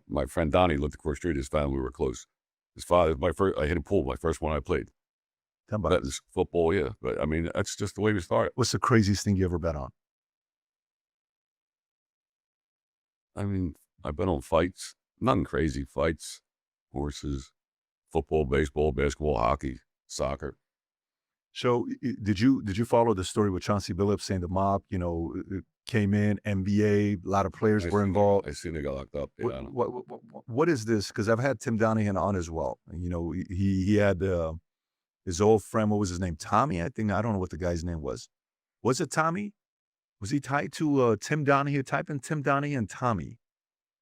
My friend Donnie lived across the street. His family were close. His father, I hit a pool, my first one I played. $10. That was football, yeah. But I mean, that's just the way we started. What's the craziest thing you ever bet on? I mean, I've been on fights, nothing crazy. Fights, horses, football, baseball, basketball, hockey, soccer. So did you follow the story with Chauncey Billups saying the mob, came in, NBA, a lot of players were involved. I seen they got locked up. Yeah, What is this? Because I've had Tim Donaghy on as well. He had his old friend, what was his name? Tommy, I think. I don't know what the guy's name was. Was it Tommy? Was he tied to Tim Donaghy? Type in Tim Donaghy and Tommy.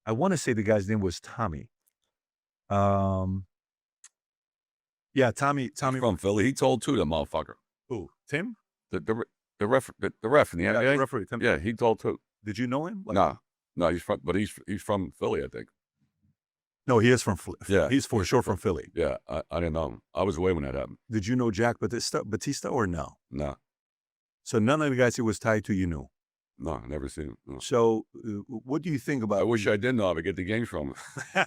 I want to say the guy's name was Tommy. Yeah, Tommy. He's from Philly. He told too, the motherfucker. Who? Tim? The ref in the NBA. Yeah, referee. Tim. Yeah, he told too. Did you know him? No, he's from Philly, I think. No, he is from Philly. Yeah. He's for sure from Philly. Yeah, I didn't know him. I was away when that happened. Did you know Jack Batista or no? No, So none of the guys he was tied to you knew. I never seen him. No. So what do you think about? I wish I did know how to get the games from him.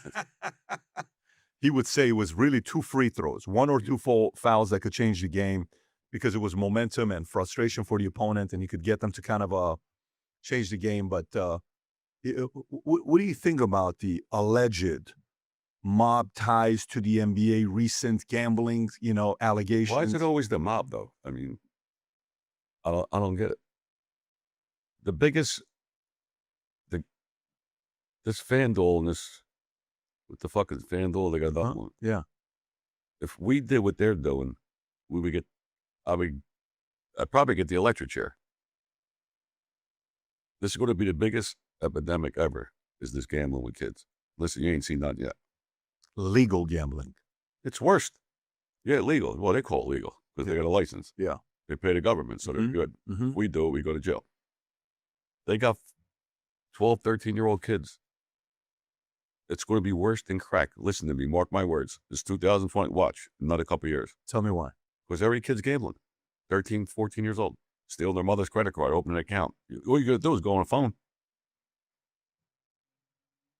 He would say it was really 2 free throws, 1 or 2 fouls that could change the game because it was momentum and frustration for the opponent, and he could get them to kind of change the game. But what do you think about the alleged mob ties to the NBA, recent gambling, allegations? Why is it always the mob, though? I mean, I don't get it. The biggest, this FanDuel and this, what the fuck is FanDuel? They got that one. Yeah. If we did what they're doing, we would get, I'd probably get the electric chair. This is going to be the biggest epidemic ever, is this gambling with kids. Listen, you ain't seen nothing yet. Legal gambling. It's worse. Yeah, legal. Well, they call it legal because they got a license. Yeah. They pay the government, so they're good. Mm-hmm. If we do it, we go to jail. They got 12, 13-year-old kids. It's going to be worse than crack. Listen to me. Mark my words. It's 2020. Watch. Another couple of years. Tell me why. Because every kid's gambling. 13, 14 years old. Steal their mother's credit card. Open an account. All you got to do is go on a phone.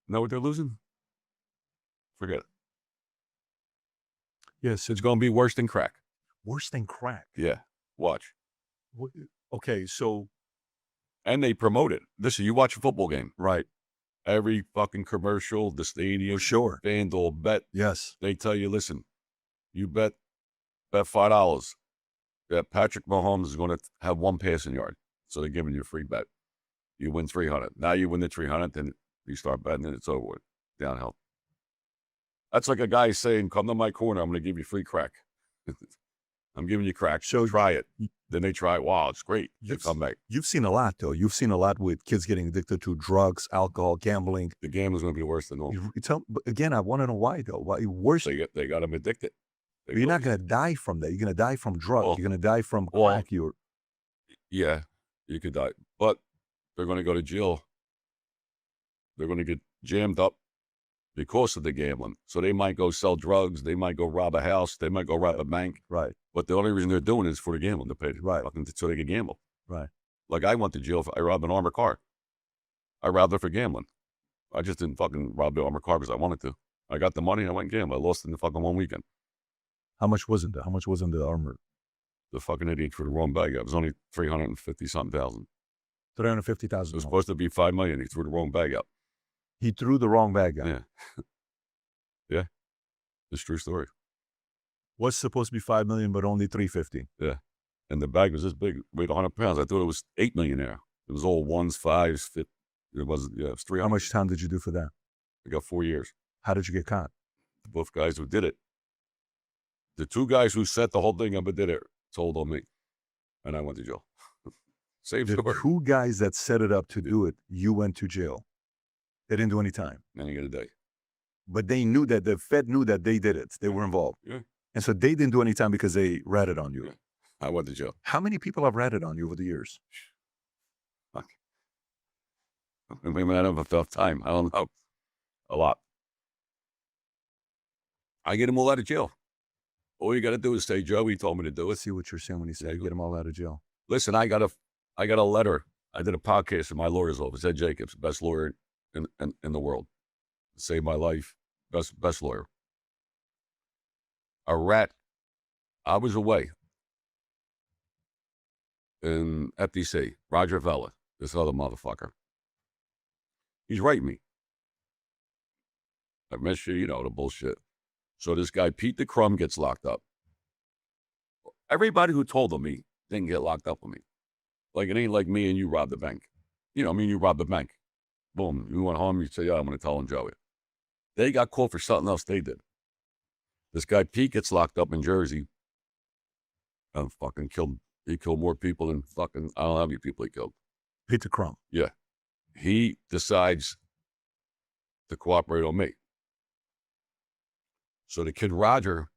Know what they're losing? Forget it. Yes. It's going to be worse than crack. Worse than crack. Yeah. Watch. Okay, so. And they promote it. Listen, you watch a football game. Right. Every fucking commercial, the stadium, For sure. FanDuel, bet. Yes. They tell you, listen, you bet $5. that Patrick Mahomes is going to have 1 passing yard. So they're giving you a free bet. You win 300. Now you win the 300, then you start betting and it's over with. Downhill. That's like a guy saying, come to my corner, I'm going to give you free crack. I'm giving you crack. So try it. Then they try it. Wow, it's great. They come back. You've seen a lot, though. You've seen a lot with kids getting addicted to drugs, alcohol, gambling. The gambling's going to be worse than normal. But again, I want to know why, though. Why worse? They got them addicted. You're not going to die from that. You're going to die from drugs. You're going to die from crack. Yeah, you could die. But they're going to go to jail. They're going to get jammed up because of the gambling. So they might go sell drugs. They might go rob a house. They might go rob a bank. Right. But the only reason they're doing it is for the gambling. They pay right. So they can gamble. Right. Like I went to jail. I robbed an armored car. I robbed it for gambling. I just didn't fucking rob the armored car because I wanted to. I got the money. I went and gambled. I lost it in the fucking 1 weekend. How much wasn't that? How much wasn't the armor? The fucking idiot threw the wrong bag. It was only 350-something thousand. 350,000. It was supposed to be $5 million. He threw the wrong bag out. He threw the wrong bag out. Yeah. Yeah. It's a true story. Was supposed to be 5 million, but only 350. Yeah. And the bag was this big, weighed 100 pounds. I thought it was 8 million there. It was all 1s, 5s, 50. It was 300. How much time did you do for that? I got 4 years. How did you get caught? Both guys who did it. The 2 guys who set the whole thing up and did it told on me. And I went to jail. Same The story. 2 guys that set it up to do it, you went to jail. They didn't do any time. And you get a day. But they knew that the Fed knew that they did it. They were involved. Yeah. And so they didn't do any time because they ratted on you. Yeah. I went to jail. How many people have ratted on you over the years? Fuck. I mean, I never felt time. I don't know. A lot. I get them all out of jail. All you got to do is say, Joey told me to do it. Let's see what you're saying when you say get them all out of jail. Listen, I got a letter. I did a podcast in my lawyer's office. Ed Jacobs, best lawyer in the world. Saved my life. Best lawyer. A rat. I was away in FTC. Roger Vella, this other motherfucker. He's writing me. I miss you, the bullshit. So this guy, Pete the Crumb, gets locked up. Everybody who told on me didn't get locked up with me. Like, it ain't like me and you robbed the bank. Me and you robbed the bank. Boom. You went home, you say, yeah, I'm going to tell on Joey. They got caught for something else they did. This guy, Pete, gets locked up in Jersey. And he killed more people than I don't know how many people he killed. Pete the Crumb. Yeah. He decides to cooperate on me. So the kid, Roger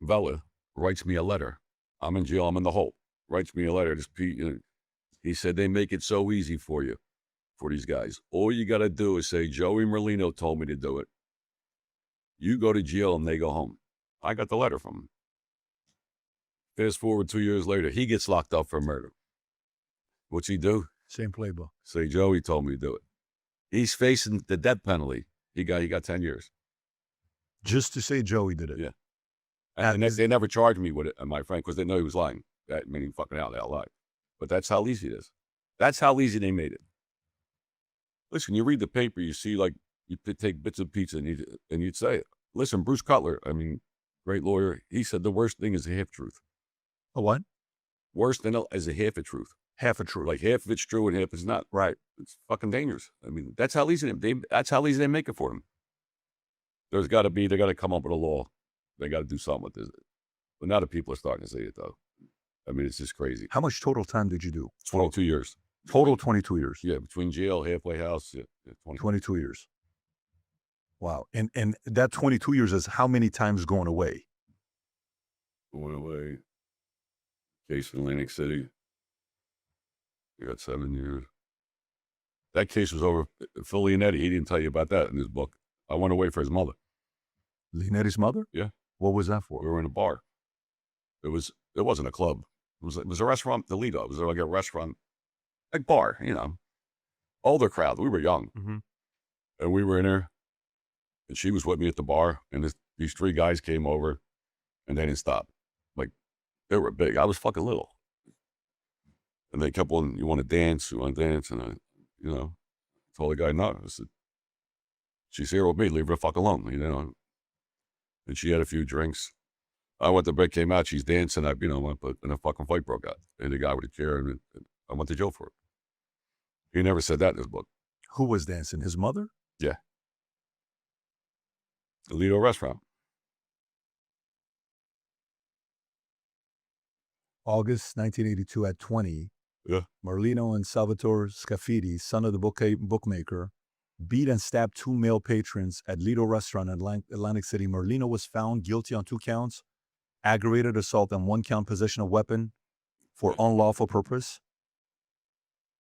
Vella, writes me a letter. I'm in jail. I'm in the hole. Writes me a letter. This Pete, he said, they make it so easy for you, for these guys. All you got to do is say, Joey Merlino told me to do it. You go to jail and they go home. I got the letter from him. Fast forward 2 years later, he gets locked up for murder. What's he do? Same playbook. Say, Joey told me to do it. He's facing the death penalty. He got 10 years. Just to say Joey did it. Yeah. And they never charged me with it, my friend, because they know he was lying. That made him fucking out loud. But that's how easy it is. That's how easy they made it. Listen, you read the paper, you see, like, you take bits of pizza and you'd say, listen, Bruce Cutler, great lawyer, he said the worst thing is a half truth. A what? Worse than is a half a truth. Half a truth. Like half of it's true and half is not. Right. It's fucking dangerous. That's how easy they make it for them. They got to come up with a law. They got to do something with this. But now the people are starting to say it, though. It's just crazy. How much total time did you do? 22 years. Total 22 years. Yeah, between jail, halfway house, 22 years. Wow. And that 22 years is how many times going away? Going away. Case in Atlantic City. You got 7 years. That case was over. Phil Leonetti, he didn't tell you about that in his book. I went away for his mother. Leonetti's mother? Yeah. What was that for? We were in a bar. It wasn't a club. It was a restaurant, Toledo. It was like a restaurant, like bar, older crowd. We were young. Mm-hmm. And we were in there, and she was with me at the bar, and these 3 guys came over, and they didn't stop. Like, they were big. I was fucking little. And they kept on, you want to dance? You want to dance? And I, told the guy, no. I said, she's here with me. Leave her the fuck alone, And she had a few drinks. I went to bed, came out, she's dancing. And a fucking fight broke out. And the guy with the chair, and I went to jail for it. He never said that in his book. Who was dancing? His mother? Yeah. The Lido restaurant. August 1982 at 20. Yeah. Merlino and Salvatore Scafidi, son of the bookmaker, beat and stabbed 2 male patrons at Lido restaurant in Atlantic City. Merlino was found guilty on 2 counts, aggravated assault and 1 count possession of weapon for unlawful purpose.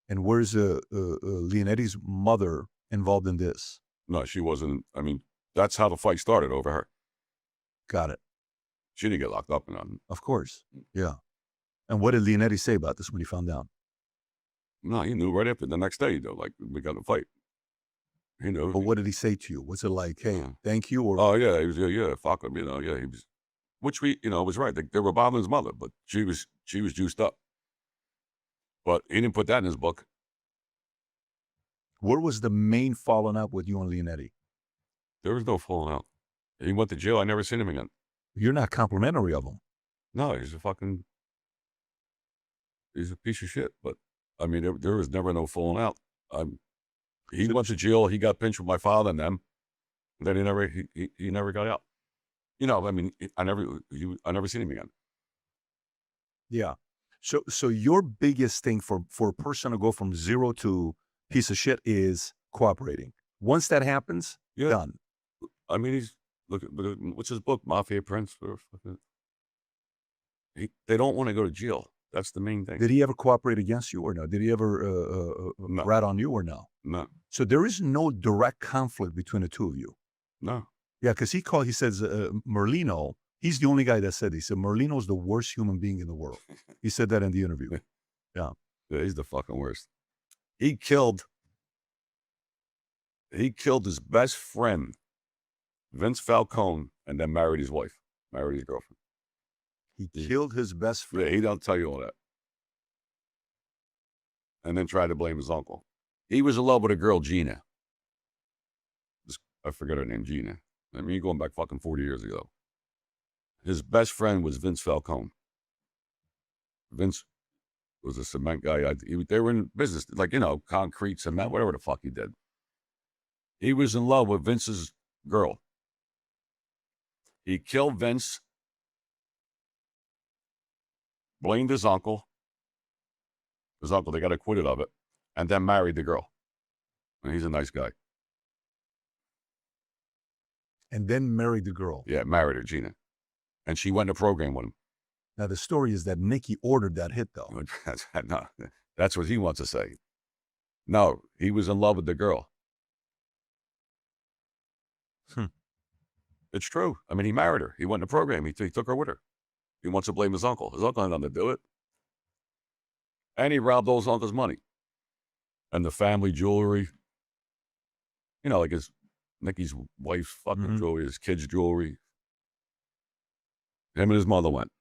And where's Leonetti's mother involved in this? No, she wasn't. I mean, that's how the fight started over her. Got it. She didn't get locked up or nothing. Of course. Yeah. And what did Leonetti say about this when he found out? No, he knew right after the next day, though, like, we got in a fight. He knew. But what did he say to you? Was it like, hey, thank you? Or Oh, yeah, he was, yeah, fuck him, he was, which was right. They were bothering his mother, but she was juiced up. But he didn't put that in his book. where was the main falling out with you and Leonetti? There was no falling out. He went to jail. I never seen him again. You're not complimentary of him. No, he's a piece of shit. But I mean, there was never no falling out. He went to jail. He got pinched with my father and them. Then he never got out. I mean, I never seen him again. Yeah. So your biggest thing for a person to go from zero to piece of shit is cooperating. Once that happens, Yeah. done. I mean, look at what's his book, Mafia Prince? They don't want to go to jail. That's the main thing. Did he ever cooperate against you or no? Did he ever No. rat on you or no? No, So there is no direct conflict between the two of you. no. Yeah, because he says Merlino, he's the only guy that said, he said, Merlino's the worst human being in the world. He said that in the interview. Yeah, he's the fucking worst. He killed his best friend, Vince Falcone, and then married his wife, married his girlfriend. He killed his best friend. Yeah, he don't tell you all that. And then tried to blame his uncle. He was in love with a girl, Gina. I forget her name, Gina. I mean, you're going back fucking 40 years ago. His best friend was Vince Falcone. Vince was a cement guy. They were in business, like, concrete, cement, whatever the fuck he did. He was in love with Vince's girl. He killed Vince, blamed his uncle. They got acquitted of it, and then married the girl. And he's a nice guy. And then married the girl. Yeah, married her, Gina. And she went to program with him. Now, the story is that Nikki ordered that hit, though. No, that's what he wants to say. No, he was in love with the girl. It's true. I mean, he married her. He went to program. He took her with her. He wants to blame his uncle. His uncle had nothing to do it. And he robbed all his uncle's money. And the family jewelry. Like Nikki's wife's fucking jewelry, his kids' jewelry. Him and his mother went.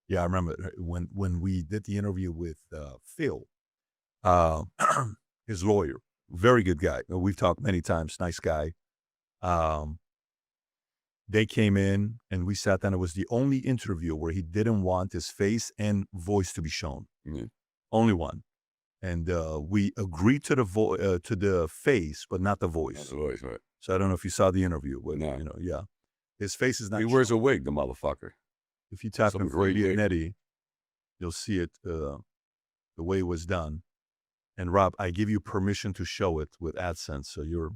Yeah, I remember when we did the interview with Phil, his lawyer, very good guy. We've talked many times, nice guy. They came in and we sat down. It was the only interview where he didn't want his face and voice to be shown. Mm-hmm. Only one. And we agreed to the face, but not the voice. Not the voice, right. So I don't know if you saw the interview. But, No. yeah. His face is not He wears a wig, the motherfucker. If you tap Some in great wig. Leonetti, you'll see it the way it was done. And Rob, I give you permission to show it with AdSense. So you're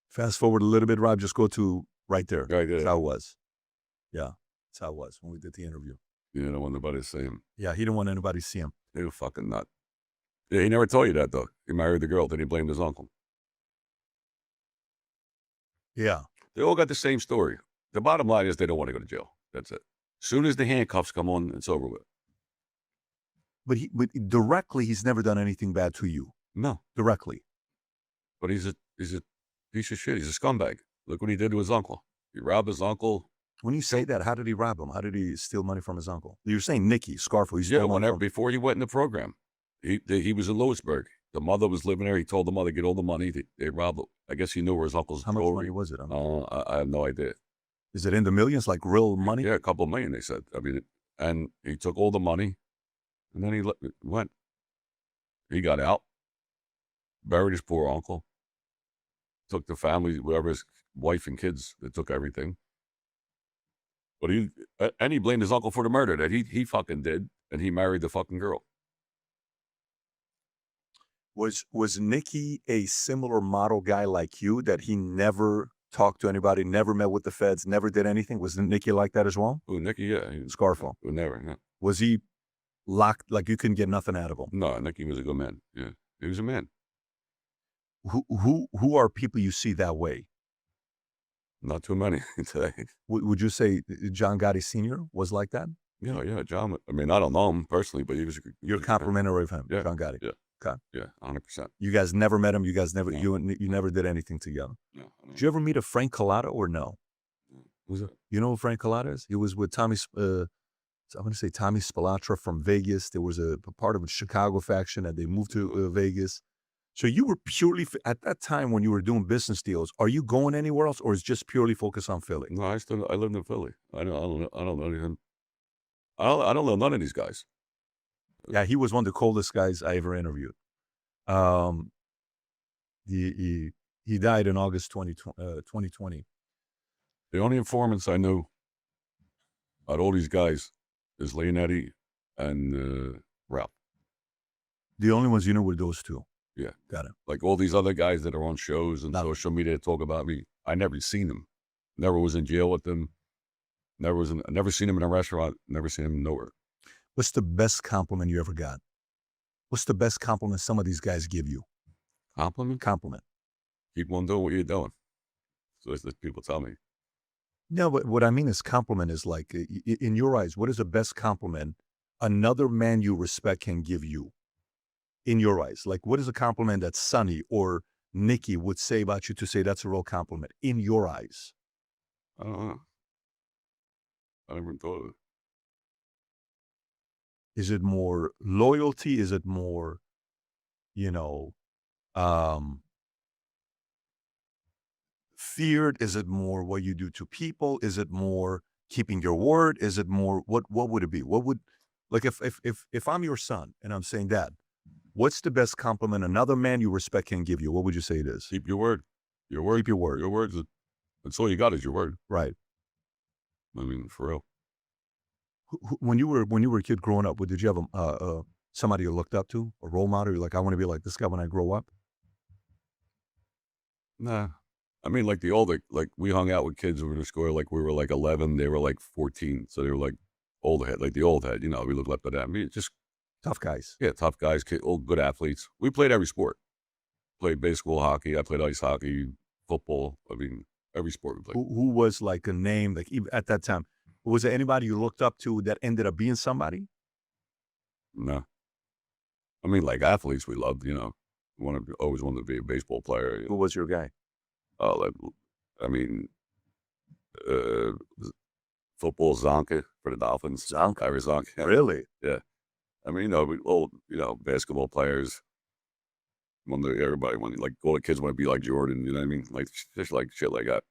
fast forward a little bit, Rob. Just go to right there. Right there. That's how it was. Yeah, that's how it was when we did the interview. You don't want nobody to see him. Yeah, he didn't want anybody to see him. He was fucking nut. Yeah, he never told you that, though. He married the girl, then he blamed his uncle. Yeah. They all got the same story. The bottom line is they don't want to go to jail. That's it. As soon as the handcuffs come on, it's over with. But directly, he's never done anything bad to you. No. Directly. But he's a piece of shit. He's a scumbag. Look what he did to his uncle. He robbed his uncle. When you say that, how did he rob him? How did he steal money from his uncle? You're saying Nicky Scarfo. He Yeah, stole money from. before he went in the program. He was in Lewisburg. The mother was living there. He told the mother, get all the money. They robbed it. I guess he knew where his uncle's How much jewelry. money was it? I have no idea. Is it in the millions, like real money? Yeah, a couple of million, they said. I mean, and he took all the money, and then he went. He got out, buried his poor uncle, took the family, whatever, his wife and kids, they took everything. But he blamed his uncle for the murder that he fucking did, and he married the fucking girl. Was Nicky a similar model guy like you, that he never talked to anybody, never met with the feds, never did anything? Was Nicky like that as well? Oh, Nicky, yeah. Scarfo. Never, yeah. Was he locked, like you couldn't get nothing out of him? No, Nicky was a good man. Yeah, he was a man. Who are people you see that way? Not too many today. Would you say John Gotti Sr. was like that? Yeah, John. I mean, I don't know him personally, but he was. You're complimentary of him, Yeah, John Gotti. yeah. Okay. Yeah, 100%. You guys never met him. You guys never No. you never did anything together. No, Did you ever meet a Frank Collada or no? Who's that? You know who Frank Collada is? He was with Tommy. I'm going to say Tommy Spilatra from Vegas. There was a part of a Chicago faction, and they moved to Vegas. So you were purely at that time when you were doing business deals. Are you going anywhere else, or is just purely focused on Philly? No, I lived in Philly. I don't know anything. I don't know none of these guys. Yeah, he was one of the coldest guys I ever interviewed. He died in August 2020. The only informants I knew out of all these guys is Leonetti and Ralph. The only ones you knew were those two. Yeah. Got it. Like all these other guys that are on shows and No. social media that talk about me, I never seen them. Never was in jail with them. Never seen them in a restaurant. Never seen them nowhere. What's the best compliment you ever got? What's the best compliment some of these guys give you? Compliment? Compliment. Keep on doing what you're doing. So that's what people tell me. No, but what I mean is compliment is like, in your eyes, what is the best compliment another man you respect can give you? In your eyes, like what is a compliment that Sonny or Nicky would say about you to say that's a real compliment in your eyes? I don't know. I never thought of it. Is it more loyalty? Is it more, feared? Is it more what you do to people? Is it more keeping your word? Is it more, what would it be? What would, like if I'm your son and I'm saying, Dad, what's the best compliment another man you respect can give you? What would you say it is? Keep your word. Your word. Keep your word. Your words. That's all you got is your word. Right. I mean, for real. When you were a kid growing up, did you have somebody you looked up to, a role model? You're like, I want to be like this guy when I grow up. Nah. I mean, like the older, like we hung out with kids over the score, like we were like 11, they were like 14. So they were like old head, like the old head, we looked up to them. I mean, just Tough guys. Yeah, tough guys, all good athletes. We played every sport. Played baseball, hockey. I played ice hockey, football. I mean, every sport we played. Who was like a name, like even at that time? Was there anybody you looked up to that ended up being somebody? No. I mean, like athletes we loved, always wanted to be a baseball player. Who was your guy? Football, Zonka for the Dolphins. Zonka? Ira Zonka. Yeah. Really? Yeah. I mean, basketball players. Everybody wanted, like, all the kids want to be like Jordan, you know what I mean? Like, just like shit like that.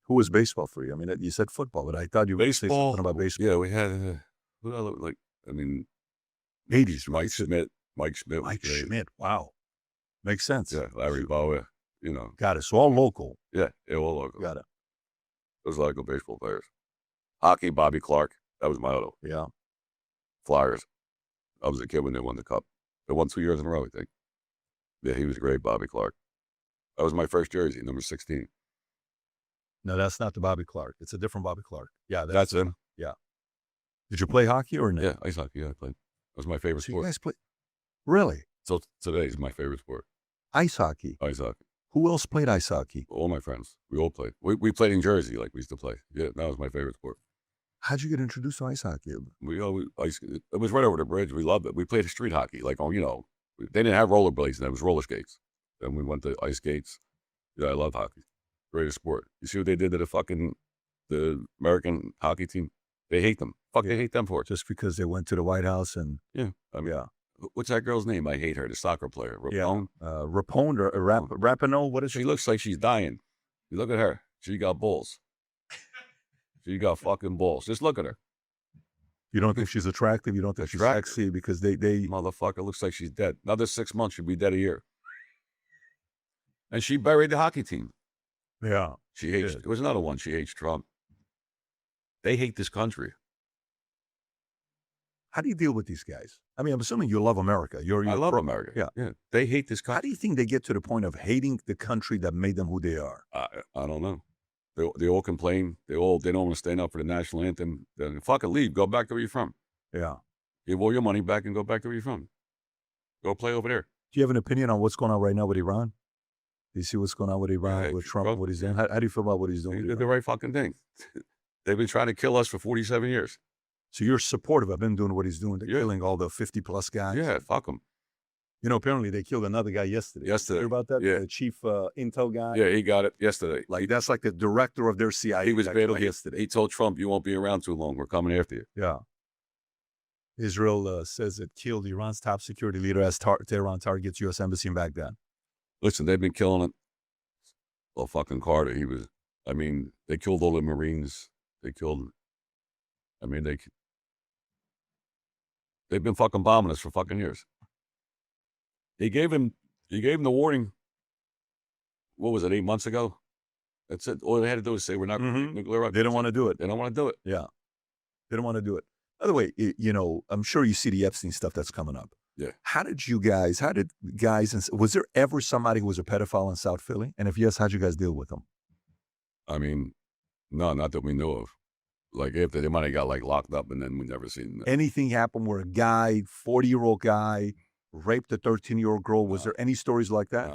Who was baseball for you? I mean, you said football, but I thought you were saying something about baseball. Yeah, we had, 80s, Mike Schmidt. Mike Schmidt. Wow. Makes sense. Yeah, Larry Bower, Got it. So all local. Yeah, all local. Got it. Those local baseball players. Hockey, Bobby Clark. That was my idol. Yeah. Flyers. I was a kid when they won the cup. They won 2 years in a row, I think. Yeah, he was great, Bobby Clark. That was my first jersey, number 16. No, that's not the Bobby Clark. It's a different Bobby Clark. Yeah, That's him. Yeah. Did you play hockey or no? Yeah, ice hockey. Yeah, I played. That was my favorite So you sport. guys play? Really? So today's my favorite sport. Ice hockey. Ice hockey. Who else played ice hockey? All my friends. We all played. We played in Jersey, like we used to play. Yeah, that was my favorite sport. How'd you get introduced to ice hockey? It was right over the bridge. We loved it. We played street hockey, like on, they didn't have rollerblades, and it was roller skates. Then we went to ice skates. Yeah, I love hockey. Greatest sport. You see what they did to the American hockey team? They hate them. They hate them for it. Just because they went to the White House and Yeah, I mean, yeah. what's that girl's name? I hate her, the soccer player. Rapone? Rapone or Rapinoe, what is She it? looks like she's dying. You look at her. She got balls. She got fucking balls. Just look at her. You don't think she's attractive? You don't think she's Attractive. sexy? Because they Motherfucker looks like she's dead. Another 6 months, she'll be dead a year. And she buried the hockey team. yeah. She hates, it was another one. She hates Trump. They hate this country. How do you deal with these guys? I mean, I'm assuming you love America. I love America. Yeah. They hate this How country. do you think they get to the point of hating the country that made them who they are? I don't know. They all complain. They don't want to stand up for the national anthem. Then fucking leave. Go back to where you're from. Yeah. Give all your money back and go back to where you're from. Go play over there. Do you have an opinion on what's going on right now with Iran? Do you see what's going on with Iran, Yeah, with Trump, well, what he's doing? How do you feel about what he's doing? They with did the Iran? right fucking thing. They've been trying to kill us for 47 years. So you're supportive of him doing what he's doing. They're Yeah. killing all the 50-plus guys. Yeah, fuck them. You know, apparently they killed another guy yesterday. Yesterday. Hear about that? Yeah. The chief Intel guy. Yeah, he got it yesterday. Like, that's like the director of their CIA. He was got battled killed yesterday. He told Trump, you won't be around too long. We're coming after you. Yeah. Israel says it killed Iran's top security leader as Tehran targets U.S. embassy in Baghdad. Listen, they've been killing it. Well, fucking Carter, they killed all the Marines. They've been fucking bombing us for fucking years. He gave him the warning. What was it, 8 months ago? That's it. All they had to do was say, we're not nuclear weapons. They don't want to do it. They don't want to do it. Yeah. They don't want to do it. By the way, I'm sure you see the Epstein stuff that's coming up. Yeah. Was there ever somebody who was a pedophile in South Philly? And if yes, how'd you guys deal with them? No, not that we know of. Like, after they might have got locked up and then we never seen them. Anything happened where a guy, 40-year-old guy, raped a 13-year-old girl? Was there any stories like that?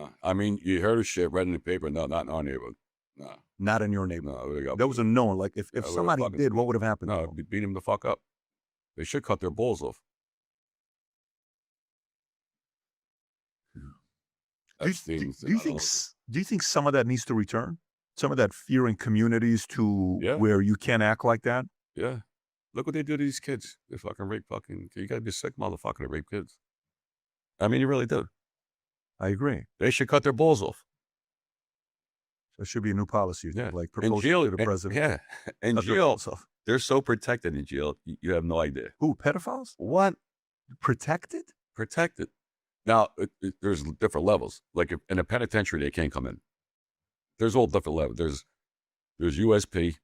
You heard of shit, read in the paper. No, not in our neighborhood. No. Not in your neighborhood. No, That was a known. Like, if somebody did, what would have happened? No, beat him the fuck up. They should cut their balls off. Do you think some of that needs to return? Some of that fear in communities to where you can't act like that? Yeah. Look what they do to these kids. They fucking rape you gotta be a sick motherfucker to rape kids. You really do. I agree. They should cut their balls off. There should be a new policy, like in proposed jail, to the president. Yeah. In Cut their jail, balls off. they're so protected in jail, you have no idea. Who, pedophiles? What? Protected? Protected. Now, there's different levels. Like in a penitentiary, they can't come in. There's all different levels. There's USP,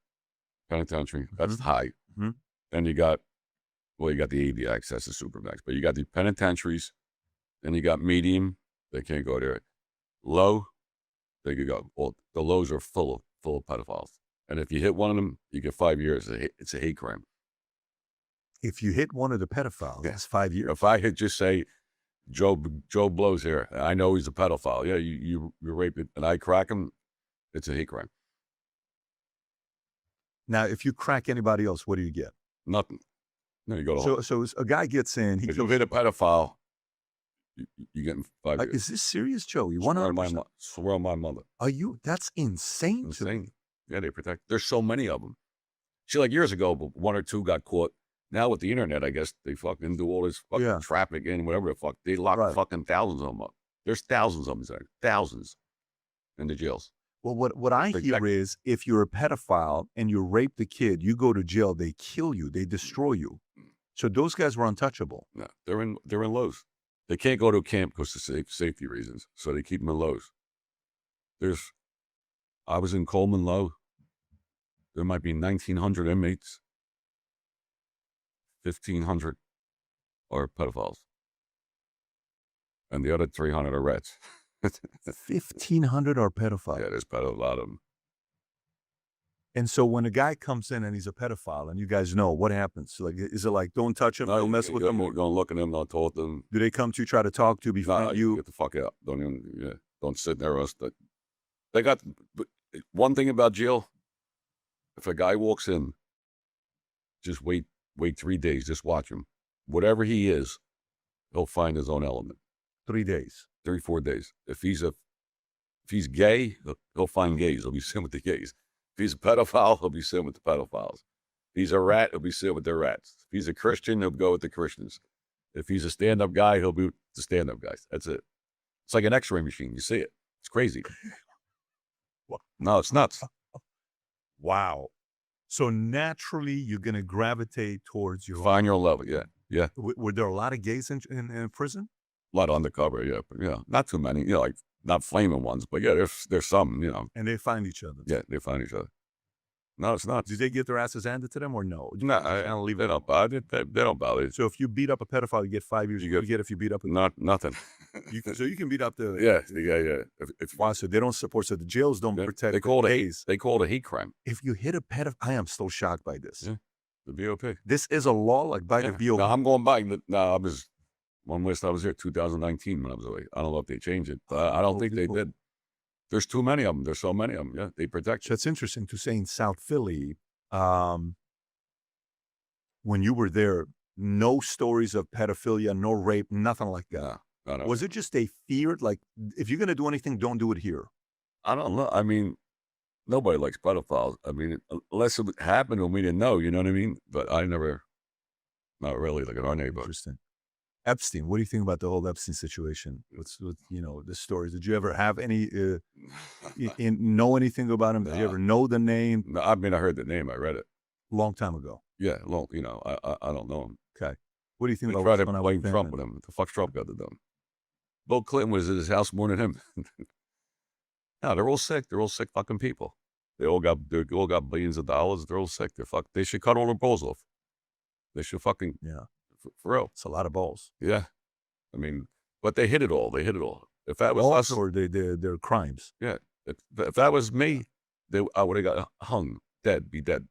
penitentiary, that's high. Mm-hmm. Then you got the ABX, that's the supermax. But you got the penitentiaries, then you got medium, they can't go there. Low, they could go. Well, the lows are full of pedophiles. And if you hit one of them, you get 5 years. It's a hate crime. If you hit one of the pedophiles, it's 5 years. If I hit, just say, Joe Blow's here, I know he's a pedophile. Yeah, you rape it, and I crack him, it's a hate crime. Now, if you crack anybody else, what do you get? Nothing. No, you go to home. So a guy gets in. If you hit a pedophile, you get 5 years. Is this serious, Joey? Swear on my mother. Are you? That's insane. Insane. Yeah, they protect. There's so many of them. See, like years ago, one or two got caught. Now with the internet, I guess they fucking do all this fucking trafficking, whatever the fuck. They lock fucking thousands of them up. There's thousands of them there. Thousands in the jails. Well, what I hear is if you're a pedophile and you rape the kid, you go to jail, they kill you, they destroy you. So those guys were untouchable. No, they're in lows. They can't go to a camp because of safety reasons, so they keep them in lows. I was in Coleman Low. There might be 1,900 inmates. 1,500 are pedophiles. And the other 300 are rats. 1,500 are pedophiles. Yeah, there's a lot of them. And so when a guy comes in and he's a pedophile, and you guys know what happens, like, is it like, don't touch him, don't mess with him? Don't look at them, don't talk to them. Do they come to you, try to talk to you, befriend you? Get the fuck out. Don't sit there. They got one thing about jail. If a guy walks in, just wait 3 days, just watch him. Whatever he is, he'll find his own element. 3 days. 3-4 days. If he's gay, he'll find gays. He'll be sitting with the gays. If he's a pedophile, he'll be sitting with the pedophiles. If he's a rat, he'll be sitting with the rats. If he's a Christian, he'll go with the Christians. If he's a stand-up guy, he'll be the stand-up guy. That's it. It's like an X-ray machine. You see it. It's crazy. No, it's nuts. Wow. So naturally, you're going to gravitate towards your. Find your level. Yeah. Yeah. Were there a lot of gays in prison? A lot undercover. Yeah. But, yeah. Not too many. You know, like not flaming ones, but yeah, there's some, you know. And they find each other. Yeah. They find each other. No, it's not. Did they get their asses handed to them or no? No, I don't leave it up. They don't bother. So if you beat up a pedophile, you get 5 years. You get if you beat up nothing. So you can beat up the. Yeah. Wow, so they don't support. So the jails don't protect. They call it a hate crime. If you hit a pedophile, I am so shocked by this. Yeah. The BOP. This is a law like by the BOP. No, I'm going back. No, I was one list. I was here 2019 when I was away. I don't know if they changed it, but I don't think they did. There's too many of them. There's so many of them. Yeah, they protect you. That's interesting to say in South Philly. When you were there, no stories of pedophilia, no rape, nothing like that. No. Was it just they feared, like, if you're going to do anything, don't do it here? I don't know. I mean, nobody likes pedophiles. I mean, unless it happened and we didn't know, you know what I mean? But I never, not really, like in our neighborhood. Interesting. Epstein, what do you think about the whole Epstein situation? With the stories? Did you ever have any, know anything about him? Did you ever know the name? No, I mean, I heard the name. I read it. Long time ago. Yeah, I don't know him. Okay. What do you think They about tried to what's going on blame with Trump him? with him. The fuck Trump got to do? Bill Clinton was at his house more than him. No, they're all sick. They're all sick fucking people. They all got billions of dollars. They're all sick. They should cut all their balls off. They should fucking for real. It's a lot of balls. Yeah, I mean, but they hit it all. If that was us, or their crimes. Yeah, if that was me, I would have got hung, be dead.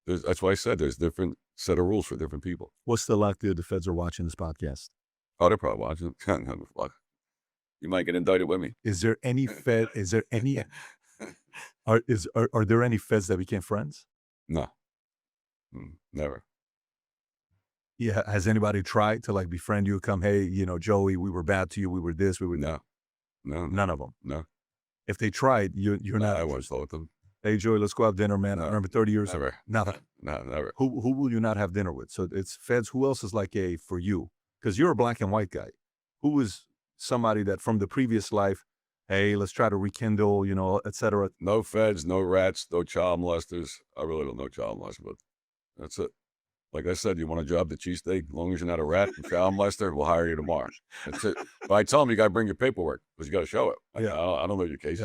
That's why I said there's different set of rules for different people. What's the likelihood the feds are watching this podcast? Oh, they're probably watching. You might get indicted with me. Is there any fed? Is there any? Are there any feds that became friends? No, never. Yeah, has anybody tried to like befriend you? Come, hey, Joey, we were bad to you. We were this. We were no, none of them. No. If they tried, you're not. I won't with them. Hey, Joey, let's go have dinner, man. No, I remember 30 years. Never. Nothing. No, never. Who will you not have dinner with? So it's feds. Who else is like a for you? Because you're a black and white guy. Who is somebody that from the previous life? Hey, let's try to rekindle, et cetera. No feds, no rats, no child molesters. I really don't know child molesters, but that's it. Like I said, you want a job at Cheesesteak? As long as you're not a rat and child molester, we'll hire you tomorrow. That's it. But I tell them you got to bring your paperwork because you got to show it. I don't know your case.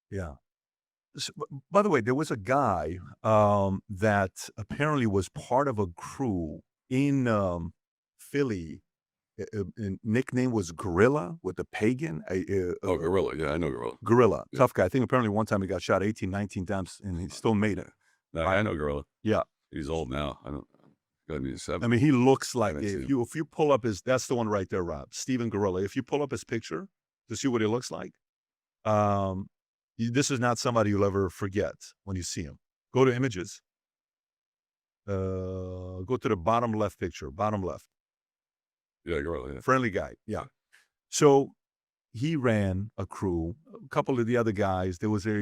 Yeah. So, by the way, there was a guy that apparently was part of a crew in Philly. Nickname was Gorilla with the pagan. Gorilla. Yeah, I know Gorilla. Gorilla. Yeah. Tough guy. I think apparently one time he got shot 18, 19 times and he still made it. No, I know Gorilla. Yeah. He's old now. I don't. Got to be 70. I mean, he looks like if you pull up that's the one right there, Rob. Stephen Gorilla. If you pull up his picture to see what he looks like, this is not somebody you'll ever forget when you see him. Go to images. Go to the bottom left picture. Bottom left. Yeah, Gorilla. Yeah. Friendly guy. Yeah. So he ran a crew. A couple of the other guys. There was a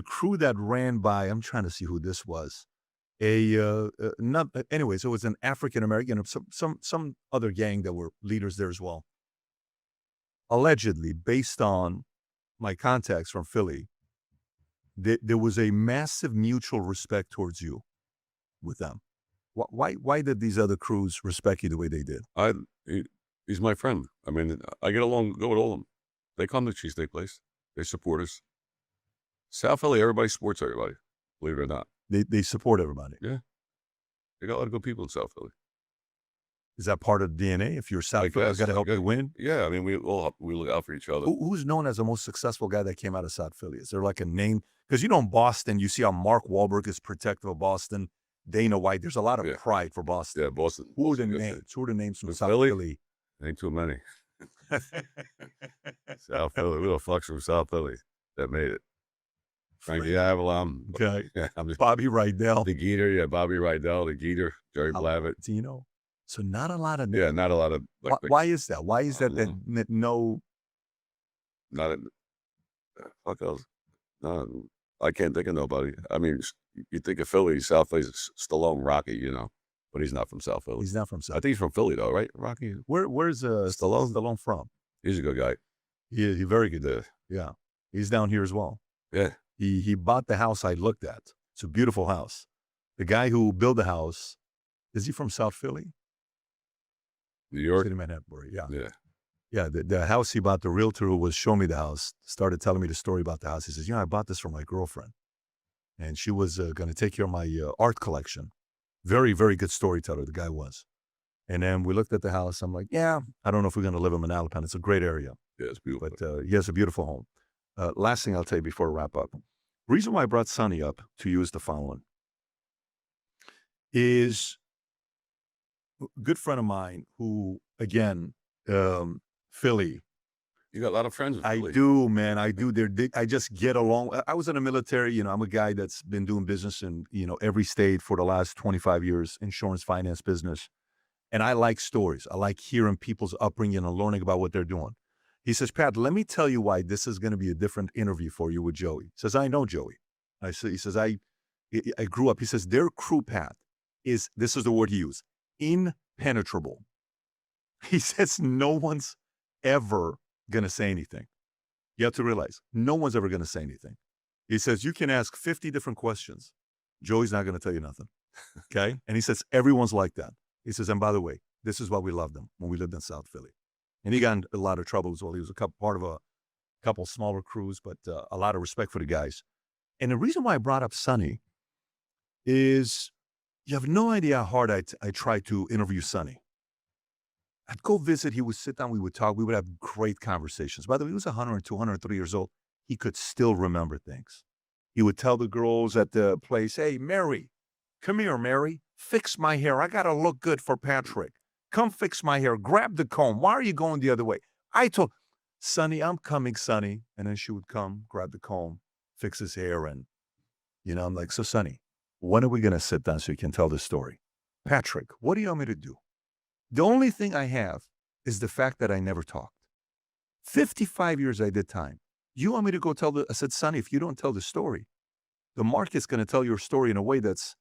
crew that ran by. I'm trying to see who this was. Anyways, it was an African American, some other gang that were leaders there as well. Allegedly, based on my contacts from Philly, there was a massive mutual respect towards you with them. Why did these other crews respect you the way they did? He's my friend. I mean, I get along good with all of them. They come to Cheesesteak Place. They support us. South Philly, everybody supports everybody, believe it or not. They support everybody. Yeah. They got a lot of good people in South Philly. Is that part of the DNA? If you're South Philly, got to help you win? Yeah, I mean, we look out for each other. Who's known as the most successful guy that came out of South Philly? Is there like a name? Because in Boston, you see how Mark Wahlberg is protective of Boston. Dana White, there's a lot of pride for Boston. Yeah, Boston. Who are the names? Who are the names from South Philly? Ain't too many. South Philly, little fucks from South Philly that made it. Frankie Avalon. Okay. Yeah, Bobby Rydell. The Geeter, Bobby Rydell, the Geeter, Jerry Blavitt. So not a lot of. Yeah, not a lot of. Why is that? Why is that no? Not a. Fuck else. No, I can't think of nobody. I mean, you think of Philly, South Philly, Stallone, Rocky, but he's not from South Philly. He's not from I South. think he's from Philly though, right? Rocky. Where's Stallone from? He's a good guy. He very good. Yeah. Yeah, he's down here as well. Yeah. He bought the house I looked at. It's a beautiful house. The guy who built the house, is he from South Philly? New York. City Manhattan. Yeah. Yeah. Yeah, the house he bought, the realtor who was showing me the house, started telling me the story about the house. He says, I bought this for my girlfriend. And she was going to take care of my art collection. Very, very good storyteller, the guy was. And then we looked at the house. I'm like, I don't know if we're going to live in Manalapan. It's a great area. Yeah, it's beautiful. But he has a beautiful home. Last thing I'll tell you before I wrap up. Reason why I brought Sonny up to you is the following. Is a good friend of mine who, again, Philly. You got a lot of friends in I Philly. do, man. I do. I just get along. I was in the military. I'm a guy that's been doing business in, every state for the last 25 years, insurance, finance, business. And I like stories. I like hearing people's upbringing and learning about what they're doing. He says, Pat, let me tell you why this is going to be a different interview for you with Joey. He says, I know Joey. He says, I grew up. He says, their crew, Pat, this is the word he used, impenetrable. He says, no one's ever going to say anything. You have to realize, no one's ever going to say anything. He says, you can ask 50 different questions. Joey's not going to tell you nothing. Okay? And he says, everyone's like that. He says, and by the way, this is why we loved him when we lived in South Philly. And he got in a lot of trouble as well. He was part of a couple smaller crews, but a lot of respect for the guys. And the reason why I brought up Sonny is you have no idea how hard I tried to interview Sonny. I'd go visit. He would sit down. We would talk. We would have great conversations. By the way, he was 102, 103 years old. He could still remember things. He would tell the girls at the place, hey, Mary, come here, Mary. Fix my hair. I got to look good for Patrick. Come fix my hair. Grab the comb. Why are you going the other way? I told Sonny, I'm coming, Sonny. And then she would come, grab the comb, fix his hair. And, I'm like, so Sonny, when are we going to sit down so you can tell this story? Patrick, what do you want me to do? The only thing I have is the fact that I never talked. 55 years I did time. You want me to go I said, Sonny, if you don't tell the story, the market's going to tell your story in a way that's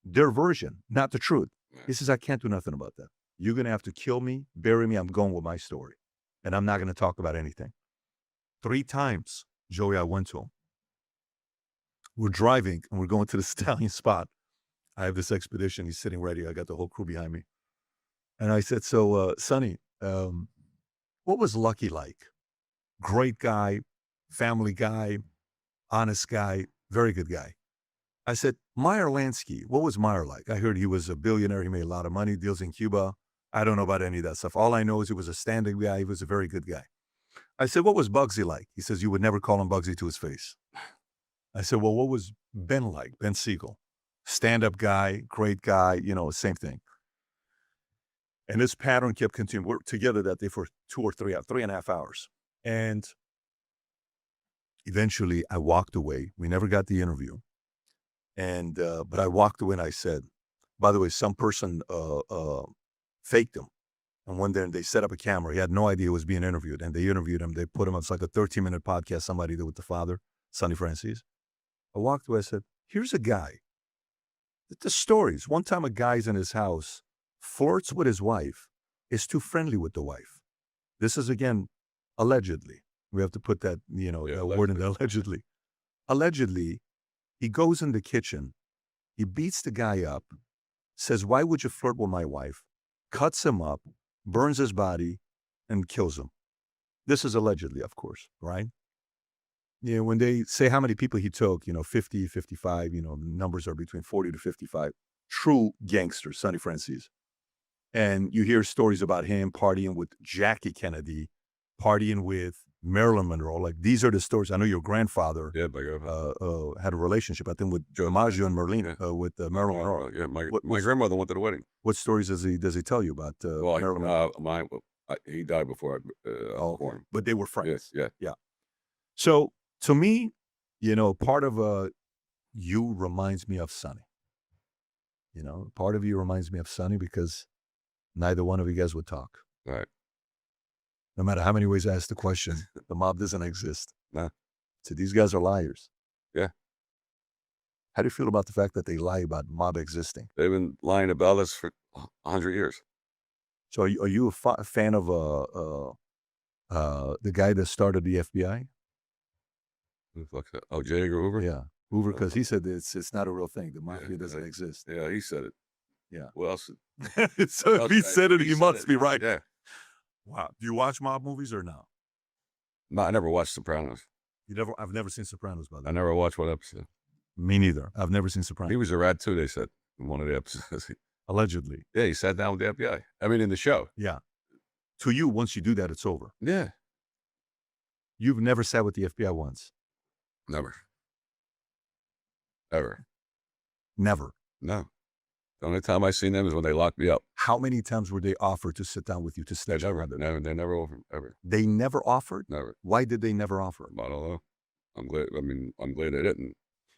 their version, not the truth. He says, I can't do nothing about that. You're going to have to kill me, bury me. I'm going with my story. And I'm not going to talk about anything. 3 times, Joey, I went to him. We're driving and we're going to the stallion spot. I have this expedition. He's sitting right here. I got the whole crew behind me. And I said, so, Sonny, what was Lucky like? Great guy, family guy, honest guy, very good guy. I said, Meyer Lansky, what was Meyer like? I heard he was a billionaire. He made a lot of money, deals in Cuba. I don't know about any of that stuff. All I know is he was a standing guy. He was a very good guy. I said, what was Bugsy like? He says, you would never call him Bugsy to his face. I said, well, what was Ben like? Ben Siegel, stand-up guy, great guy, same thing. And this pattern kept continuing. We're together that day for 2 or 3.5 hours. And eventually I walked away. We never got the interview. And, but I walked away and I said, by the way, some person faked him. And one day they set up a camera. He had no idea he was being interviewed. And they interviewed him. They put him, it's like a 13-minute podcast somebody did with the father, Sonny Francis. I walked away, I said, here's a guy. The stories. One time a guy's in his house, flirts with his wife, is too friendly with the wife. This is, again, allegedly. We have to put that, word in there, allegedly. Allegedly, he goes in the kitchen, he beats the guy up, says, why would you flirt with my wife? Cuts him up, burns his body, and kills him. This is allegedly, of course, right? When they say how many people he took, 50, 55, numbers are between 40 to 55. True gangster, Sonny Francis. And you hear stories about him partying with Jackie Kennedy, partying with Marilyn Monroe. Like, these are the stories. I know your grandfather had a relationship, I think, with Joey Merlino, with Marilyn Monroe. Yeah, my grandmother went to the wedding. What stories does he tell you about Marilyn Monroe? He died before I was born. But they were friends. Yes, yeah. So, to me, part of you reminds me of Sonny. Part of you reminds me of Sonny because neither one of you guys would talk. Right. No matter how many ways I ask the question, the mob doesn't exist. No. So these guys are liars. Yeah. How do you feel about the fact that they lie about mob existing? They've been lying about us for 100 years. So are you a fan of the guy that started the FBI? Who the fuck's that? Oh, J. Edgar Hoover? Yeah, Hoover, because he said it's not a real thing. The mafia doesn't exist. Yeah, he said it. Yeah. Well, else? So if he said it, he must be right. Yeah. Wow. Do you watch mob movies or no? No, I never watched Sopranos. I've never seen Sopranos, by the I way. never watched one episode. Me neither. I've never seen Sopranos. He was a rat too, they said, in one of the episodes. Allegedly. Yeah, he sat down with the FBI. I mean, in the show. Yeah. To you, once you do that, it's over. Yeah. You've never sat with the FBI once? Never. Ever. Never. No. The only time I seen them is when they locked me up. How many times were they offered to sit down with you to They snitch? never, they never offered, ever. They never offered? Never. Why did they never offer? I don't know. I'm glad they didn't.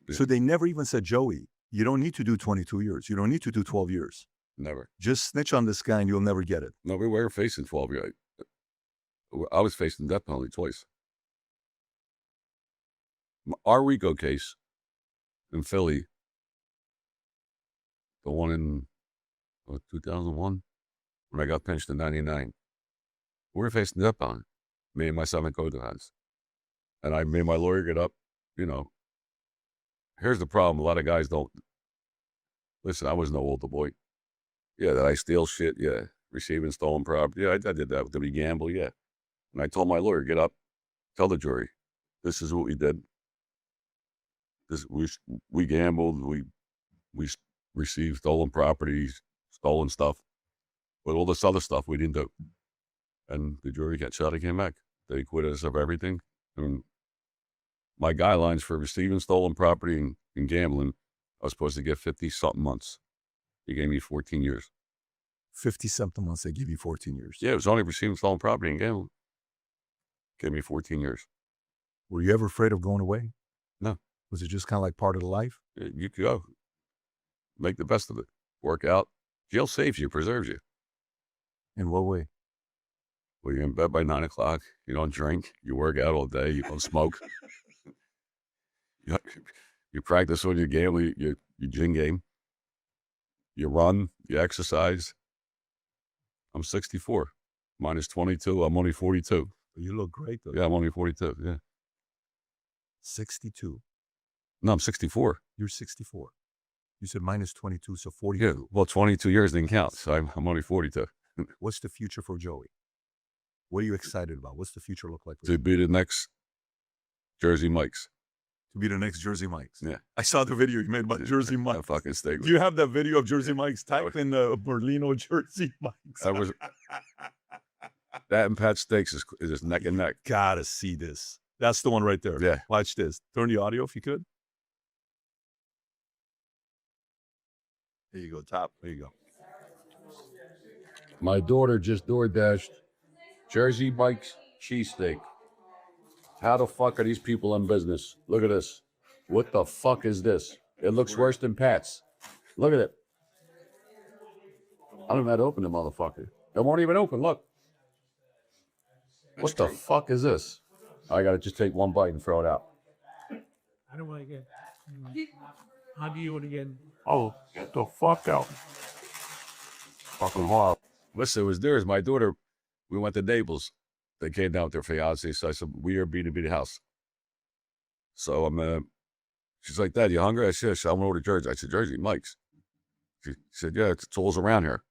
So they never even said, Joey, you don't need to do 22 years. You don't need to do 12 years. Never. Just snitch on this guy and you'll never get it. No, we were facing 12 years. I was facing death penalty twice. Our RICO case in Philly, the one in 2001, when I got pinched in 99, we were facing death penalty, me and my 7 co-defendants. And I made my lawyer get up, Here's the problem. A lot of guys don't. Listen, I was no older boy. Yeah, did I steal shit? Yeah. Receiving stolen property? Yeah, I did that. Did we gamble? Yeah. And I told my lawyer, get up, tell the jury, this is what we did. We gambled, we received stolen properties, stolen stuff, but all this other stuff we didn't do. And the jury got shot and came back. They acquitted us of everything. And my guidelines for receiving stolen property and gambling, I was supposed to get 50-something months. He gave me 14 years. 50-something months, they give you 14 years. Yeah, it was only receiving stolen property and gambling. Gave me 14 years. Were you ever afraid of going away? No. Was it just kind of like part of the life? You could go. Make the best of it. Work out. Jail saves you, preserves you. In what way? Well, you're in bed by 9 o'clock. You don't drink. You work out all day. You don't smoke. You practice on your gambling, your gym game. You run. You exercise. I'm 64. Minus 22. I'm only 42. You look great, though. Yeah, I'm only 42. Yeah. 62. No, I'm 64. You're 64. You said minus 22, so 42. Yeah. Well, 22 years didn't count, so I'm only 42. What's the future for Joey? What are you excited about? What's the future look like for To you? be the next Jersey Mike's. To be the next Jersey Mike's. Yeah. I saw the video you made about Jersey That Mike's. fucking steak. Do you have that video of Jersey Mike's? Type in Merlino Jersey Mike's. That was that and Pat Steaks is just neck and neck. Gotta see this. That's the one right there. Yeah. Watch this. Turn the audio if you could. There you go, top. There you go. My daughter just door dashed Jersey Mike's cheesesteak. How the fuck are these people in business? Look at this. What the fuck is this? It looks worse than Pat's. Look at it. I don't know how to open the motherfucker. It won't even open. Look. What the fuck is this? I gotta just take one bite and throw it out. I don't want to get. How do you want to get? Oh, get the fuck out. Fucking horrible. Listen, it was theirs. My daughter, we went to Naples. They came down with their fiance, so I said, we are B2B the house. So she's like, Dad, you hungry? I said, I want to order Jersey. I said, Jersey Mike's. She said, yeah, it's all around here.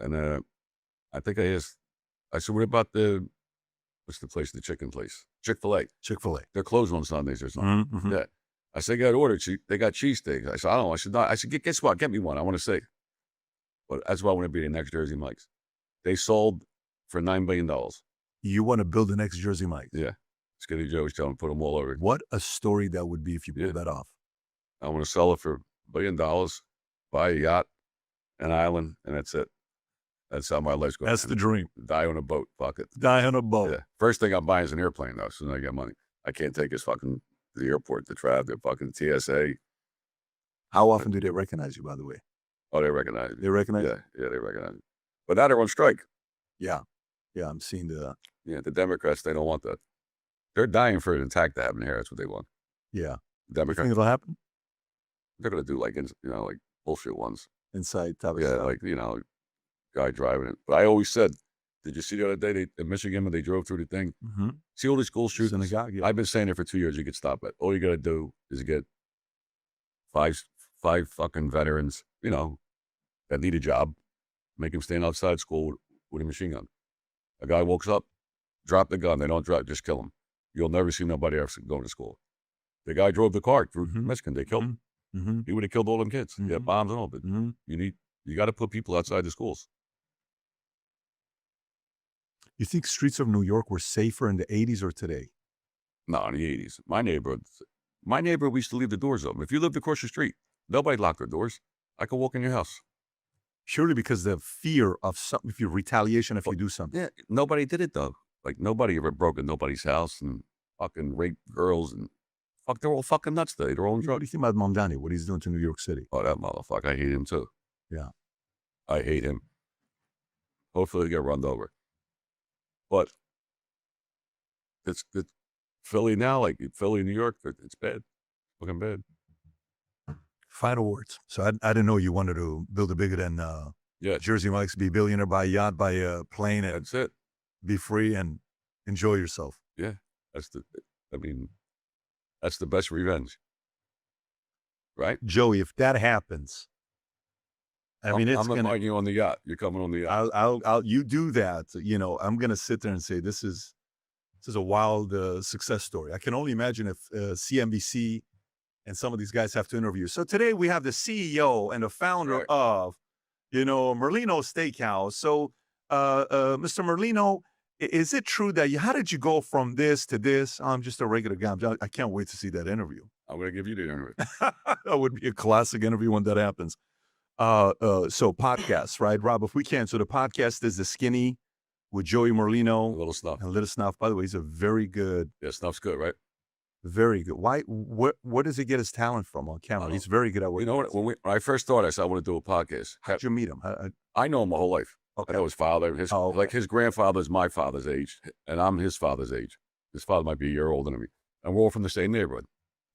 And I think I asked, I said, what about what's the place, the chicken place? Chick-fil-A. Chick-fil-A. They're closed on Sundays or something. Mm-hmm. Yeah. I said, got ordered. They got cheesesteaks. I said, I don't know. I said, no. I said, guess what? Get me one. I want to see. But that's why I want to be the next Jersey Mike's. They sold for $9 billion. You want to build the next Jersey Mike's? Yeah. Skinny Joe was telling me, put them all over. What a story that would be if you pulled that off. I want to sell it for $1 billion, buy a yacht, an island, and that's it. That's how my life's going. That's the dream. Die on a boat. Fuck it. Die on a boat. Yeah. First thing I'm buying is an airplane, though, so I get money. I can't take us fucking to the airport to travel, the fucking TSA. How often do they recognize you, by the way? Oh, they recognize me. They recognize you? Yeah, they recognize me. But now they're on strike. Yeah. Yeah, I'm seeing the... Yeah, the Democrats, they don't want that. They're dying for an attack to happen here. That's what they want. Yeah. You Democrats. think it'll happen? They're gonna do like like bullshit ones. Inside type of Yeah, stuff. like guy driving it. But I always said, did you see the other day in Michigan when they drove through the thing? Mm-hmm. See all these school shootings? Synagogue, yeah. I've been saying it for 2 years. You could stop it. All you got to do is get five fucking veterans, that need a job, make them stand outside school with a machine gun. A guy walks up, drop the gun. They don't drop, just kill him. You'll never see nobody else going to school. The guy drove the car through Michigan. They killed him. Mm-hmm. He would have killed all them kids. Yeah, bombs and all. But Mm-hmm. you got to put people outside the schools. You think streets of New York were safer in the 80s or today? No, in the 80s. My neighborhood, we used to leave the doors open. If you lived across the street, nobody locked their doors. I could walk in your house. Purely because the fear of if you retaliation if you do something. Yeah, nobody did it though. Like nobody ever broke in nobody's house and fucking raped girls and they're all fucking nuts today. They're all on What do you drugs. think about Mondani? What he's doing to New York City? Oh, that motherfucker. I hate him too. Yeah. I hate him. Hopefully he get run over. But it's Philly now, like Philly, New York, it's bad. Fucking bad. Final words. So I didn't know you wanted to build a bigger than Yeah, Jersey Mike's, be a billionaire, buy a yacht, buy a plane, and that's it. be free and enjoy yourself. Yeah, that's the best revenge. Right? Joey, if that happens, I mean, it's I'm gonna. inviting you on the yacht. You're coming on the yacht. I'll. You do that. I'm gonna sit there and say this is a wild success story. I can only imagine if CNBC and some of these guys have to interview. So today we have the CEO and the founder Right. of, Merlino Steakhouse. So, Mr. Merlino, is it true that how did you go from this to this? I'm just a regular guy. I can't wait to see that interview. I'm going to give you the interview. That would be a classic interview when that happens. So podcasts, right, Rob? If we can. So the podcast is The Skinny with Joey A Merlino little Snuff. and Little Snuff. By the way, he's a very good, Yeah, Snuff's good, right? very good. Where does he get his talent from on camera? He's very good at what You know what? When I first started, I said I want to do a podcast. How'd you meet him? I know him my whole life. Okay. I know his father. Okay. Like his grandfather's my father's age, and I'm his father's age. His father might be a year older than me, and we're all from the same neighborhood.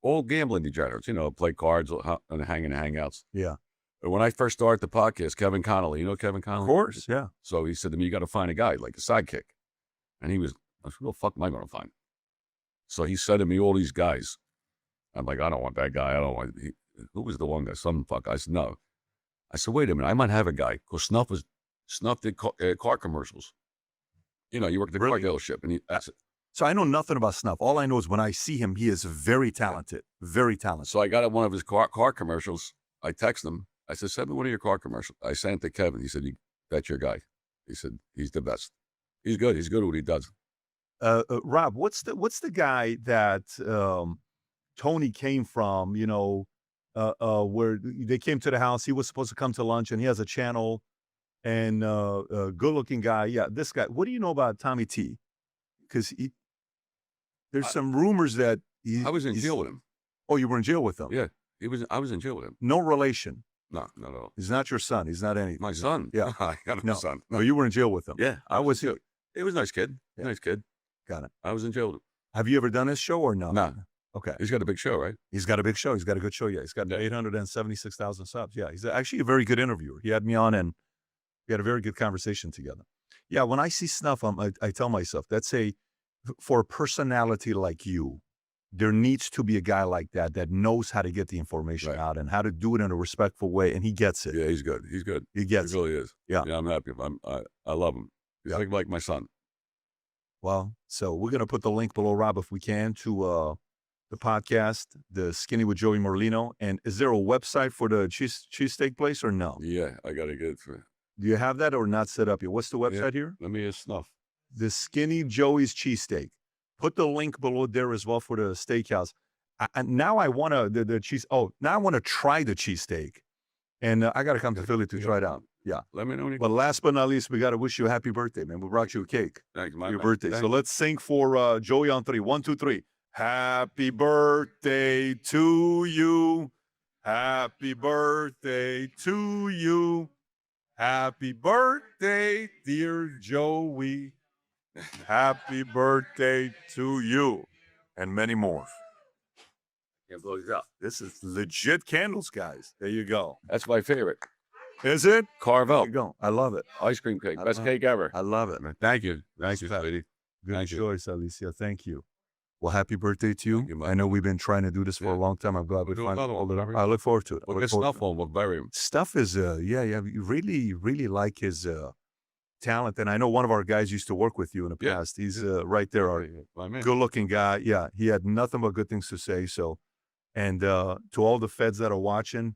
All gambling degenerates, play cards and hanging hangouts. Yeah. And when I first started the podcast, Kevin Connolly, you know Kevin Connolly? Of course, yeah. So he said to me, you got to find a guy, like a sidekick. And I said, what the fuck am I going to find? So he said to me, all these guys. I'm like, I don't want that guy. I don't want, who was the one guy? Some fuck. I said, no. I said, wait a minute. I might have a guy. Because Snuff did car commercials. You work at the car dealership. And I said, So I know nothing about Snuff. All I know is when I see him, he is very talented. Very talented. so I got one of his car commercials. I texted him. I said, send me one of your car commercials. I sent it to Kevin. He said, that's your guy. He said, he's the best. He's good. He's good at what he does. Rob, what's the guy that Tony came from, where they came to the house. He was supposed to come to lunch, and he has a channel, and good-looking guy. Yeah, this guy. What do you know about Tommy T? Because there's some rumors that I was in jail with him. Oh, you were in jail with him? Yeah, I was in jail with him. No relation. No. He's not your son. He's not anything. My son. Yeah. I got No. a son. No, you were in jail with him. Yeah, I was here. He was a nice kid. Yeah. Nice kid. Got it. I was in jail with him. Have you ever done his show or no? No. Okay. He's got a big show, right? He's got a big show. He's got a good show. Yeah. He's got Yeah. 876,000 subs. Yeah. He's actually a very good interviewer. He had me on and we had a very good conversation together. Yeah. When I see Snuff, I tell myself, for a personality like you, there needs to be a guy like that knows how to get the information Right. out and how to do it in a respectful way. And he gets it. Yeah, he's good. He's good. He He gets it. really is. Yeah. I'm happy. I love him. He's Yeah. like my son. Well, so we're going to put the link below, Rob, if we can, to the podcast, The Skinny with Joey Merlino. And is there a website for the cheesesteak place or no? Yeah, I got to get it for. Do you have that or not set up yet? What's the website here? Let me Snuff. The Skinny Joey's Cheesesteak. Put the link below there as well for the steakhouse. Now I want to, the cheese. Oh, now I want to try the cheesesteak. And I got to come to Philly to try it out. Yeah. Let me know when you. But last but not least, we got to wish you a happy birthday, man. We brought you a cake. Thanks, Your birthday. So let's sing for Joey on 3. 1, 2, 3. Happy birthday to you. Happy birthday to you. Happy birthday, dear Joey. Happy birthday to you. And many more. Can't blow these out. This is legit candles, guys. There you go. That's my favorite. Is it? Carve There out. you go. I love it. Ice cream cake. I Best love cake ever. I love it. Thank you. Thank you, sweetie. Good Thank you. choice, Alicia. Thank you. Well, happy birthday to you. Thank you, man. I know we've been trying to do this for a Yeah. long time. I'm glad we We'll do finally another one. pulled it off. I look forward to it. We'll get Snuff on. We'll bury him. Stuff is, yeah. You really like his talent. And I know one of our guys used to work with you in the Yeah. past. He's right there, our My man. good-looking guy. Yeah, he had nothing but good things to say. So, and to all the feds that are watching,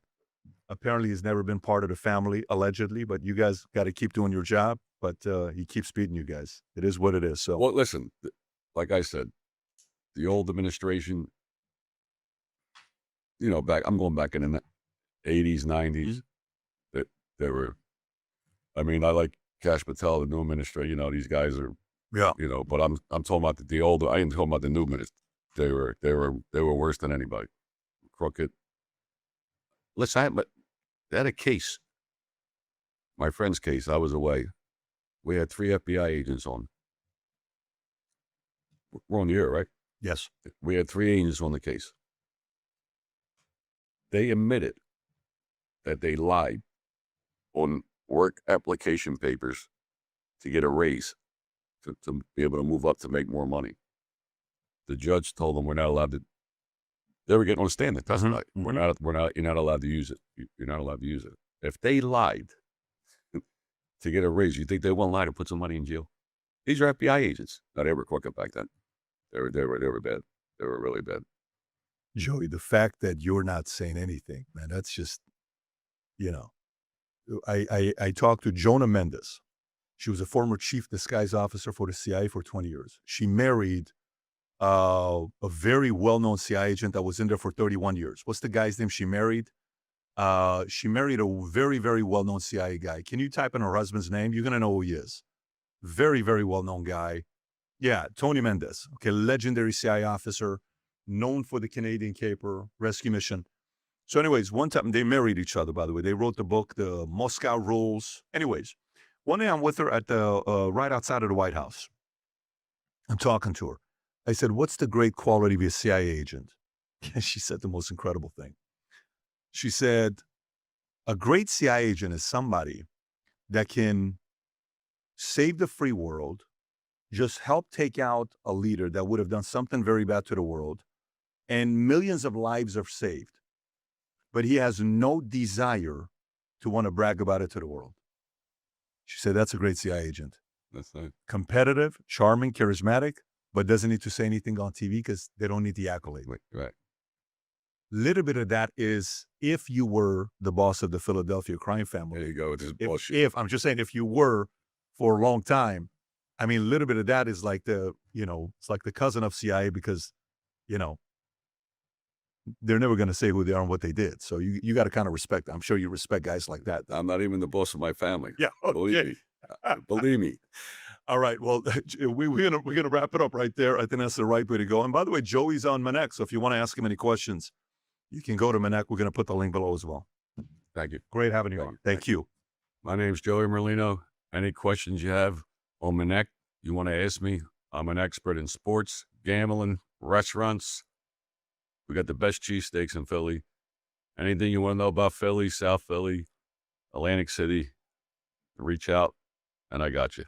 apparently he's never been part of the family, allegedly. But you guys got to keep doing your job. But he keeps beating you guys. It is what it is. So, Well, listen, like I said, the old administration, I'm going back in the 80s, 90s. That they were, I mean, I like Cash Patel, the new administration. These guys are, yeah. but I'm talking about the older. I ain't talking about the new ministers. They were worse than anybody. Crooked. Listen, they had a case. My friend's case. I was away. We had 3 FBI agents on. We're on the air, right? Yes. We had 3 agents on the case. They admitted that they lied on work application papers to get a raise, to be able to move up to make more money. The judge told them we're not allowed to. They were getting on the stand. That's Mhm. not. You're not allowed to use it. You're not allowed to use it. If they lied to get a raise, you think they won't lie to put somebody in jail? These are FBI agents. No, they were crooked back then. They were bad. They were really bad. Joey, the fact that you're not saying anything, man, that's just, I talked to Jonah Mendes. She was a former chief disguise officer for the CIA for 20 years. She married a very well-known CIA agent that was in there for 31 years. What's the guy's name she married? She married a very, very well-known CIA guy. Can you type in her husband's name? You're going to know who he is. Very, very well-known guy. Yeah, Tony Mendes. Okay, legendary CIA officer, known for the Canadian Caper Rescue Mission. So anyways, one time they married each other, by the way. They wrote the book, The Moscow Rules. Anyways, one day I'm with her at the right outside of the White House. I'm talking to her. I said, what's the great quality of a CIA agent? She said the most incredible thing. She said, a great CIA agent is somebody that can save the free world, just help take out a leader that would have done something very bad to the world, and millions of lives are saved. But he has no desire to want to brag about it to the world. She said, that's a great CIA agent. That's right. Competitive, charming, charismatic, but doesn't need to say anything on TV because they don't need the accolade. Right. Little bit of that is if you were the boss of the Philadelphia crime family. There you go with this If, bullshit. if I'm just saying, if you were for a long time, I mean, a little bit of that is like it's like the cousin of CIA because, they're never going to say who they are and what they did. So you got to kind of respect them. I'm sure you respect guys like that. I'm not even the boss of my family. Yeah. Believe me. Believe me. All right. Well, we're gonna wrap it up right there. I think that's the right way to go. And by the way, Joey's on Manek, so if you want to ask him any questions, you can go to Manek. We're gonna put the link below as well. Thank you. Great having you on. Thank you. My name's Joey Merlino. Any questions you have on Manek, you want to ask me, I'm an expert in sports, gambling, restaurants. We got the best cheesesteaks in Philly. Anything you want to know about Philly, South Philly, Atlantic City, reach out, and I got you.